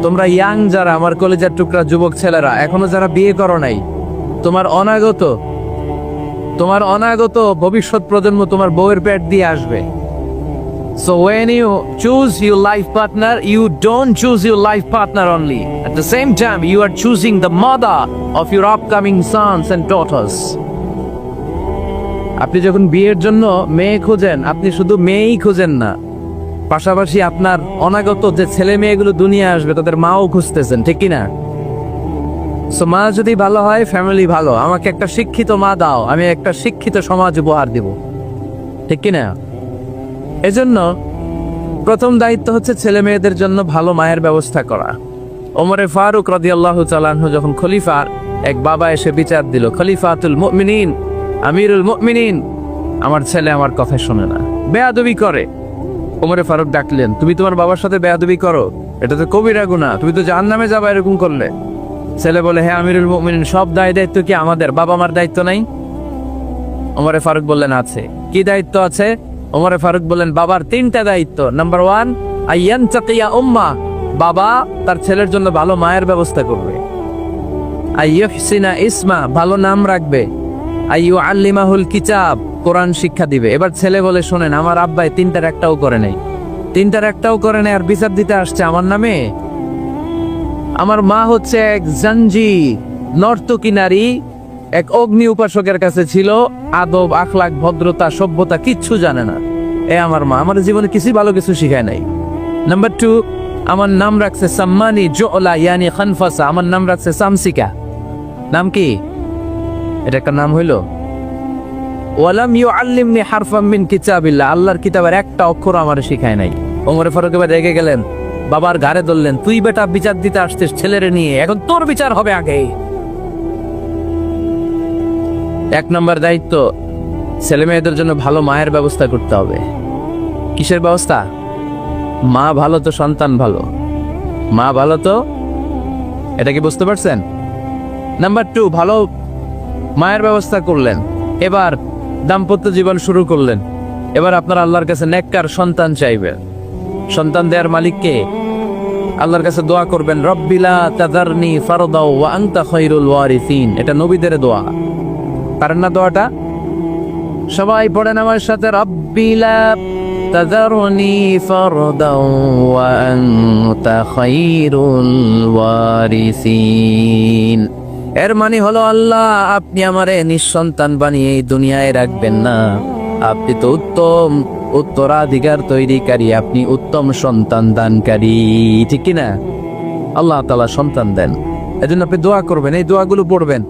তোমরা ইয়াং যারা, আমার কলেজের টুকরা যুবক ছেলেরা, এখনো যারা বিয়ে করো নাই, তোমার অনাগত ভবিষ্যৎ প্রজন্ম তোমার বউয়ের পেট দিয়ে আসবে। So when you choose your life partner, you don't choose your life partner only. At the same time, you are choosing the mother of your upcoming sons and daughters. আপনি যখন বিয়ের জন্য মেয়ে খোঁজেন, আপনি শুধু মেয়েই খোঁজেন না, পাশাপাশি আপনার অনাগত যে ছেলে মেয়েগুলো দুনিয়া আসবে তাদের মাও খুঁজতেছেন, ঠিক কিনা? সো মা যদি ভালো হয়, ফ্যামিলি ভালো। আমাকে একটা শিক্ষিত মা দাও, আমি একটা শিক্ষিত সমাজ উপহার দিব, ঠিক কিনা? এজন্য প্রথম দায়িত্ব হচ্ছে ছেলে মেয়েদের জন্য ভালো মায়ের ব্যবস্থা করা। ওমরে ফারুক রাদিয়াল্লাহু তাআলা আনহু যখন খলিফার, এক বাবা এসে বিচার দিল, খলিফাতুল মুমিনিন, আমিরুল মুমিনিন, আমার ছেলে আমার কথা শোনে না, বেয়াদবি করে। ওমরে ফারুক ডাকলেন, তুমি তোমার বাবার সাথে বেয়াদবি করো, এটা তো কবিরা গুনাহ, তুমি তো জাহান্নামে যাবে এরকম করলে। ছেলে বলে, হ্যাঁ আমিরুল মুমিনিন, সব দায়িত্ব কি আমাদের? বাবা মার দায়িত্ব নাই? ওমরে ফারুক বললেন, আছে। কি দায়িত্ব আছে? ওমরে ফারুক বললেন, বাবার 3টা দায়িত্ব। নাম্বার 1, আইয়ানতাকিয়া উম্মা, বাবা তার ছেলের জন্য ভালো মায়ের ব্যবস্থা করবে। আইয়ুহসিনা ইসমা, ভালো নাম রাখবে। আইয়ুআল্লিমাহুল কিতাব, কোরআন শিক্ষা দিবে। এবার ছেলে বলে, শোনেন, আমার আব্বাই 3টার একটাও করে নাই, 3টার একটাও করে নাই, আর বিচার দিতে আসছে আমার নামে। আমার মা হচ্ছে এক জাঞ্জি, নর্তকী নারী, এক অগ্নি উপাসকের কাছে ছিল, আদব, আখলাক, ভদ্রতা, সভ্যতা কিচ্ছু জানে না। আমার মা আমার জীবনে ভালো কিছু শিখায় নাই। নাম্বার 2, আমার নাম রাখছে সাম্মানি জোলা, ইয়ানি খানফাসা, আমার নাম রাখছে সামসিকা। নাম কি? এটা একটা নাম হইল? ওয়ালাম ইউআল্লিমনি হারফাম মিন কিতাবিল্লাহ, আল্লাহর কিতাবের একটা অক্ষর আমার শিখায় নাই। ওমরে ফারুক এবার রেগে গেলেন, বাবার ঘাড়ে ধরলেন, তুই বেটা বিচার দিতে আসছিস ছেলেরে নিয়ে, এখন তোর বিচার হবে আগে। 1 নম্বর দায়িত্ব, ছেলে মেয়েদের জন্য ভালো মায়ের ব্যবস্থা করতে হবে। কিসের ব্যবস্থা? মা ভালো তো সন্তান ভালো, মা ভালো তো, এটা কি বুঝতে পারছেন? নাম্বার 2, ভালো মায়ের ব্যবস্থা করলেন, এবার দাম্পত্য জীবন শুরু করলেন। এবার আপনার আল্লাহর কাছে নেককার সন্তান চাইবেন। সন্তান দেওয়ার মালিক কে? আল্লাহর কাছে দোয়া করবেন, রব্বিলা তাযারনি ফারদাও ওয়া আনতা খায়রুল ওয়ারিসিন। এটা নবীদের দোয়া, পারেন না দোয়াটা? সবাই পড়েন আমার সাথে, রব্বিলা তাযারনি ফারদাও ওয়া আনতা খায়রুল ওয়ারিসিন। এর মানে হলো, আল্লাহ আপনি আমারে নিঃসন্তান বানিয়ে এই দুনিয়ায় রাখবেন না, আপনি তো উত্তম উত্তরাধিকার তৈরিকারী, আপনি উত্তম সন্তান দানকারী, ঠিক কিনা? আল্লাহ তাআলা সন্তান দেন, এজন্য আপনি দোয়া করবেন, এই দোয়াগুলো পড়বেন।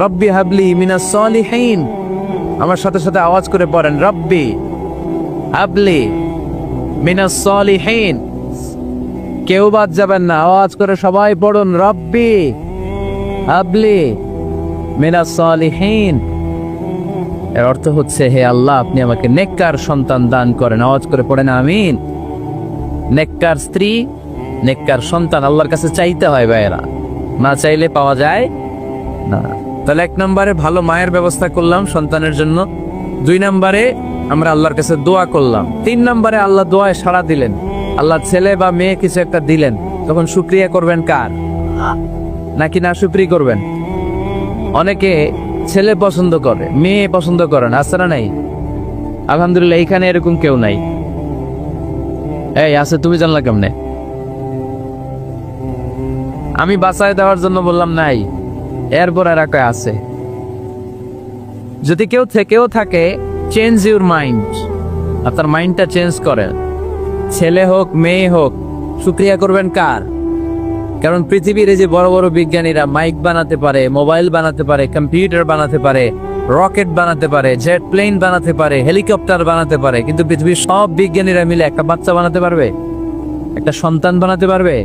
রব্বি হাবলি মিনাস সলিহিন, আমার সাথে সাথে আওয়াজ করে পড়েন, রব্বি হাবলি মিনাস সালিহিন। কেউ বাদ যাবেন না, আওয়াজ করে সবাই পড়ুন, রব্বি হাবলি মিনাস সালিহিন। এর অর্থ হচ্ছে, হে আল্লাহ, আপনি আমাকে নেককার সন্তান দান করেন। আওয়াজ করে পড়েন আমিন। নেককার স্ত্রী, নেককার সন্তান আল্লাহর কাছে চাইতে হয় ভাইয়েরা, না চাইলে পাওয়া যায় না। তাহলে 1 নম্বরে ভালো মায়ের ব্যবস্থা করলাম সন্তানের জন্য, 2 নম্বরে আমরা আল্লাহর কাছে দোয়া করলাম, 3 নম্বরে আল্লাহ দোয়ায় সাড়া দিলেন, আল্লাহ ছেলে বা মেয়ে কিছু একটা দিলেন, তখন শুকরিয়া করবেন কার? নাকি না শুকরি করবেন? অনেকে ছেলে পছন্দ করে, মেয়ে পছন্দ করেন, আছে না নাই? আলহামদুলিল্লাহ এখানে এরকম কেউ নাই। এই আছে, তুমি জানলা কেমনে? আমি বাঁচায় দেওয়ার জন্য বললাম নাই, এরপর আর একটা আছে। যদি কেউ থেকেও থাকে, চেঞ্জ ইউর মাইন্ড, আপনার মাইন্ডটা চেঞ্জ করেন। ছেলে হোক মেয়ে হোক, শুকরিয়া করবেন কার? কারণ পৃথিবীর এই যে বড় বড় বিজ্ঞানীরা মাইক বানাতে পারে, মোবাইল বানাতে পারে, কম্পিউটার বানাতে পারে, রকেট বানাতে পারে, জেট প্লেন বানাতে পারে, হেলিকপ্টার বানাতে পারে, কিন্তু পৃথিবীর সব বিজ্ঞানীরা মিলে একটা বাচ্চা বানাতে পারবে? একটা সন্তান বানাতে পারবে?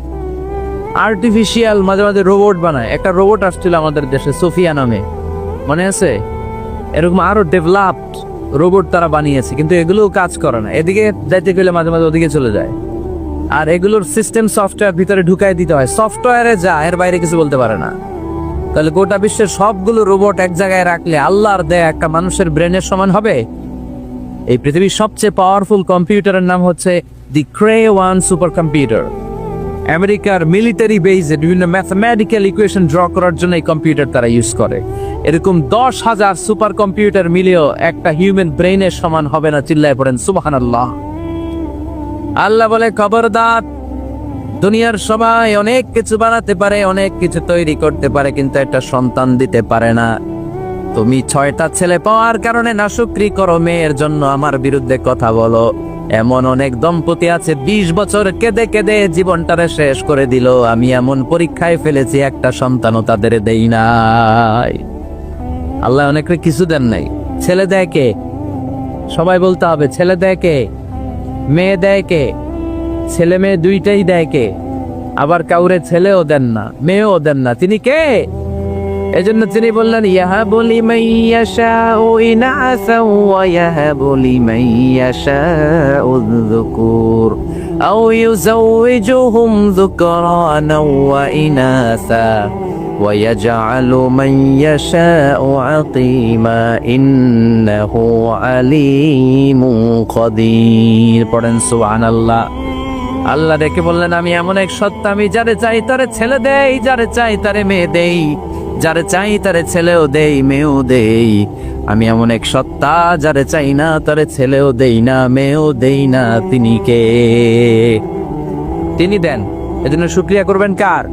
আর্টিফিশিয়াল মাঝে মাঝে রোবট বানায়। একটা রোবট আসছিল আমাদের দেশে, সোফিয়া নামে, মনে আছে? এরকম আরো ডেভেলপড রোবট তারা বানিয়েছে, কিন্তু এগুলো কাজ করে না। এদিকে যাইতে গেলে মাঝে মাঝে ওদিকে চলে যায়। আর এগুলোর সিস্টেম সফটওয়্যার ভিতরে ঢুকাই দিতে হয়, সফটওয়্যারে যা, এর বাইরে কিছু বলতে পারে না। তাহলে গোটা বিশ্বের সবগুলো রোবট এক জায়গায় রাখলে আল্লাহর দেয়া একটা মানুষের ব্রেনের সমান হবে? এই পৃথিবীর সবচেয়ে পাওয়ারফুল কম্পিউটারের নাম হচ্ছে দি ক্রে-1 সুপার কম্পিউটার। আমেরিকার মিলিটারি বেজে বিভিন্ন ম্যাথমেটিক্যাল ইকুয়েশন ড্র করার জন্য এই কম্পিউটার তারা ইউজ করে। এরকম 10,000 সুপার কম্পিউটার মিলিয়েও একটা হিউম্যান ব্রেনের সমান হবে না। চিল্লায় পড়েন সুবহানাল্লাহ। আল্লাহ বলে, খবরদার, দুনিয়ার সবাই অনেক কিছু বানাতে পারে, অনেক কিছু তৈরি করতে পারে, কিন্তু একটা সন্তান দিতে পারে না। তুমি 6টা ছেলে পাওয়ার কারণে নাশুকরি করো, মেয়ের জন্য আমার বিরুদ্ধে কথা বলো। এমন অনেক দম্পতি আছে 20 বছর কেঁদে কেঁদে জীবনটারে শেষ করে দিল। আমি এমন পরীক্ষায় ফেলেছি, একটা সন্তানও তাদের দেই নাই। আল্লাহ অনেকে কিছু দেন নাই। ছেলে দেয় কে? সবাই বলতে হবে, ছেলে দেয় কে? মেয়ে দেয় কে? ছেলে মেয়ে দুইটাই দেয় কে? আবার কাউরে ছেলেও দেন না, মেয়েও দেন না, তিনি কে? এজন্য তিনি বললেন, ইয়াহাবু লিমান ইয়াশাউ ইনাসা ওয়া ইয়াহাবু লিমান ইয়াশাউ যুকুর আও ইউযাওয়িজুহুম যুকরানা ওয়া ইনাসা ওয়া ইয়াজআলু মান ইয়াশাউ আকীমা ইন্নাহু আলীমুন কাদির। পড়েন সুবহানাল্লাহ। আল্লাহ ডেকে বললেন, আমি এমন এক সত্তা, আমি যারে চাই তারে ছেলে দেই, যারে চাই তারে মেয়ে দেই, যারে চাই তারে ছেলেও দেই, মেয়েও দেই। আমি এমন এক সত্তা, যারে চাই না তারে ছেলেও দেই না, মেয়েও দেই না। তিনি কে? তিনি দেন। এজন্য শুকরিয়া করবেন কার?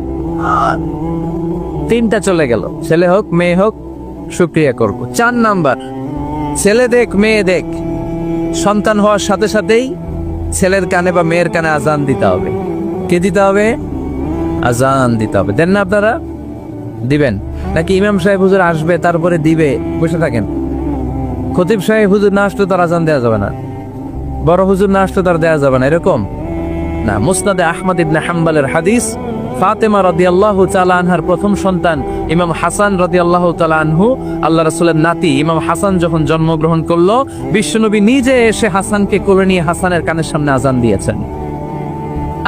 3টা চলে গেল, ছেলে হোক মেয়ে হোক, শুকরিয়া করব। 4 নাম্বার, ছেলে দেখ মেয়ে দেখ, সন্তান হওয়ার সাথে সাথেই ছেলের কানে বা মেয়ের কানে আজান দিতে হবে। কে দিতে হবে? আজান দিতে হবে। দেন না আপনারা? দিবেন নাকি ইমাম সাহেব হুজুর আসবে তারপরে দিবে, বসে থাকেন? খতিব সাহেব হুজুর না আসলে তার আজান দেওয়া যাবে না, বড় হুজুর না আসলে তার দেওয়া যাবে না, এরকম না। মুসনাদে আহমদ ইবনে হাম্বলের হাদিস, ফাতেমা রাদিয়াল্লাহু তাআলা আনহার প্রথম সন্তান ইমাম হাসান রাদিয়াল্লাহু তাআলা আনহু, আল্লাহ রাসূলের নাতি ইমাম হাসান যখন জন্মগ্রহণ করলো, বিশ্বনবী নিজে এসে হাসানকে কোলে নিয়ে হাসানের কানের সামনে আজান দিয়েছেন।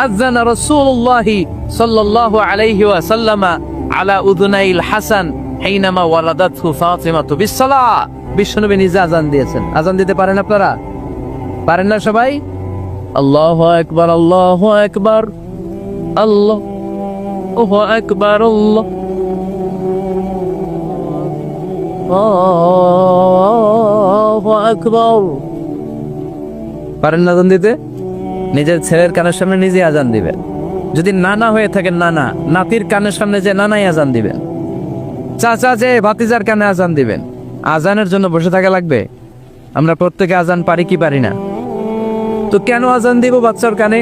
আযানা রাসূলুল্লাহি সাল্লাল্লাহু আলাইহি ওয়াসাল্লাম আলা উযুনাইল হাসান হিনামা ওয়ালাদাতহু ফাতিমাতু বিসসালাহ। বিশ্বনবী নিজে আজান দিয়েছেন। আজান দিতে পারেন আপনারা? পারেন না সবাই? আল্লাহু আকবার, আল্লাহু আকবার, আল্লাহু আকবার, আল্লাহু আকবার। পারেন না আজান দিতে? নিজের ছেলের কানের সামনে নিজে আজান দিবেন। যদি নানা হয়ে থাকেন, নানা নাতির কানের সামনে যে নানাই আজান দিবেন, চাচা যে ভাতিজার কানে আজান দিবেন। আজানের জন্য বসে থাকা লাগবে? আমরা প্রত্যেকে আজান পারি কি পারি না? তো কেন আজান দিব বাচ্চার কানে?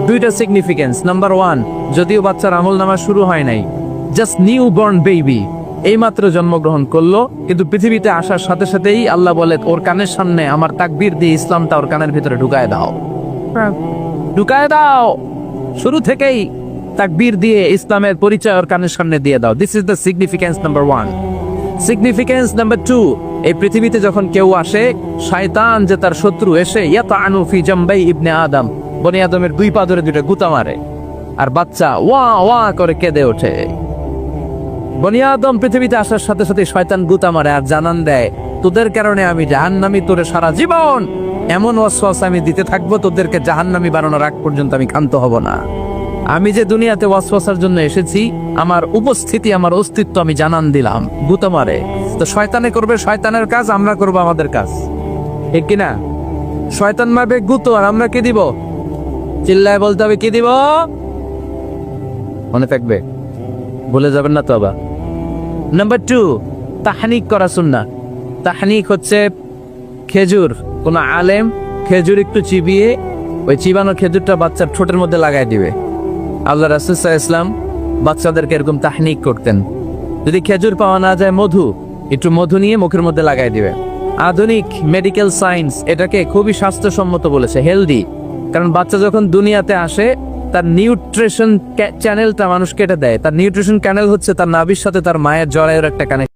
2টা সিগনিফিকেন্স। নাম্বার 1, যদিও বাচ্চার আমল নামা শুরু হয় নাই, জাস্ট নিউ বর্ন বেবি, এইমাত্র জন্মগ্রহণ করলো, কিন্তু পৃথিবীতে আসার সাথে সাথেই আল্লাহ বলে, ওর কানের সামনে আমার তাকবীর দিয়ে ইসলামটা ওর কানের ভিতরে ঢুকায় দাও। ঢুকায় দাও। শুরু থেকেই তাকবীর দিয়ে ইসলামের পরিচয় ওর কানের সামনে দিয়ে দাও। This is the significance number 1। Significance number 2, এই পৃথিবীতে যখন কেউ আসে, শয়তান যে তার শত্রু এসে ইয়াতানু ফি জামবাই ইবনে আদম, বনি আদমের 2 পা ধরে 2টা গুতা মারে, আর বাচ্চা ওয়া ওয়া করে কেঁদে ওঠে। বনি আদম পৃথিবীতে আসার সাথে সাথে শয়তান গুতা মারে আর জানান দেয়, তোদের কারণে আমি জাহান্নামী, তোরে সারা জীবন এমন ওয়াসওয়াসা আমি দিতে থাকবো, তোদেরকে জাহান্নামী বানানোর আগ পর্যন্ত আমি ক্ষান্ত হব না। আমি যে দুনিয়াতে ওয়াসওয়াসার জন্য এসেছি, আমার উপস্থিতি, আমার অস্তিত্ব আমি জানান দিলাম। গুতা মারে তো শয়তানে করবে শয়তানের কাজ, আমরা করব আমাদের কাজ, ঠিক কিনা? শয়তান মারবে গুতো, আর আমরা কি দিব? চিল্লায় বলতে হবে কি দিব, মনে থাকবে, ভুলে যাবেন না তো আবার। নাম্বার 2, তাহনিক করা সুন্নাহ। তাহনিক হচ্ছে খেজুর, কোন আলেম খেজুর একটু চিবিয়ে ওই চিবানো খেজুরটা বাচ্চার ঠোঁটের মধ্যে লাগাই দিবে। আল্লাহ রাসূল সাল্লাল্লাহু আলাইহি ওয়াসাল্লাম বাচ্চাদেরকে এরকম তাহনিক করতেন। যদি খেজুর পাওয়া না যায়, একটু মধু নিয়ে মুখের মধ্যে লাগাই দিবে। আধুনিক মেডিকেল সায়েন্স এটাকে খুবই স্বাস্থ্যসম্মত বলেছে, হেলদি। কারণ বাচ্চা যখন দুনিয়াতে আসে, তার নিউট্রিশন চ্যানেলটা মানুষ কেটে দেয়। তার নিউট্রিশন ক্যানেল হচ্ছে তার নাভির সাথে তার মায়ের জরায়ুর একটা কানেকশন।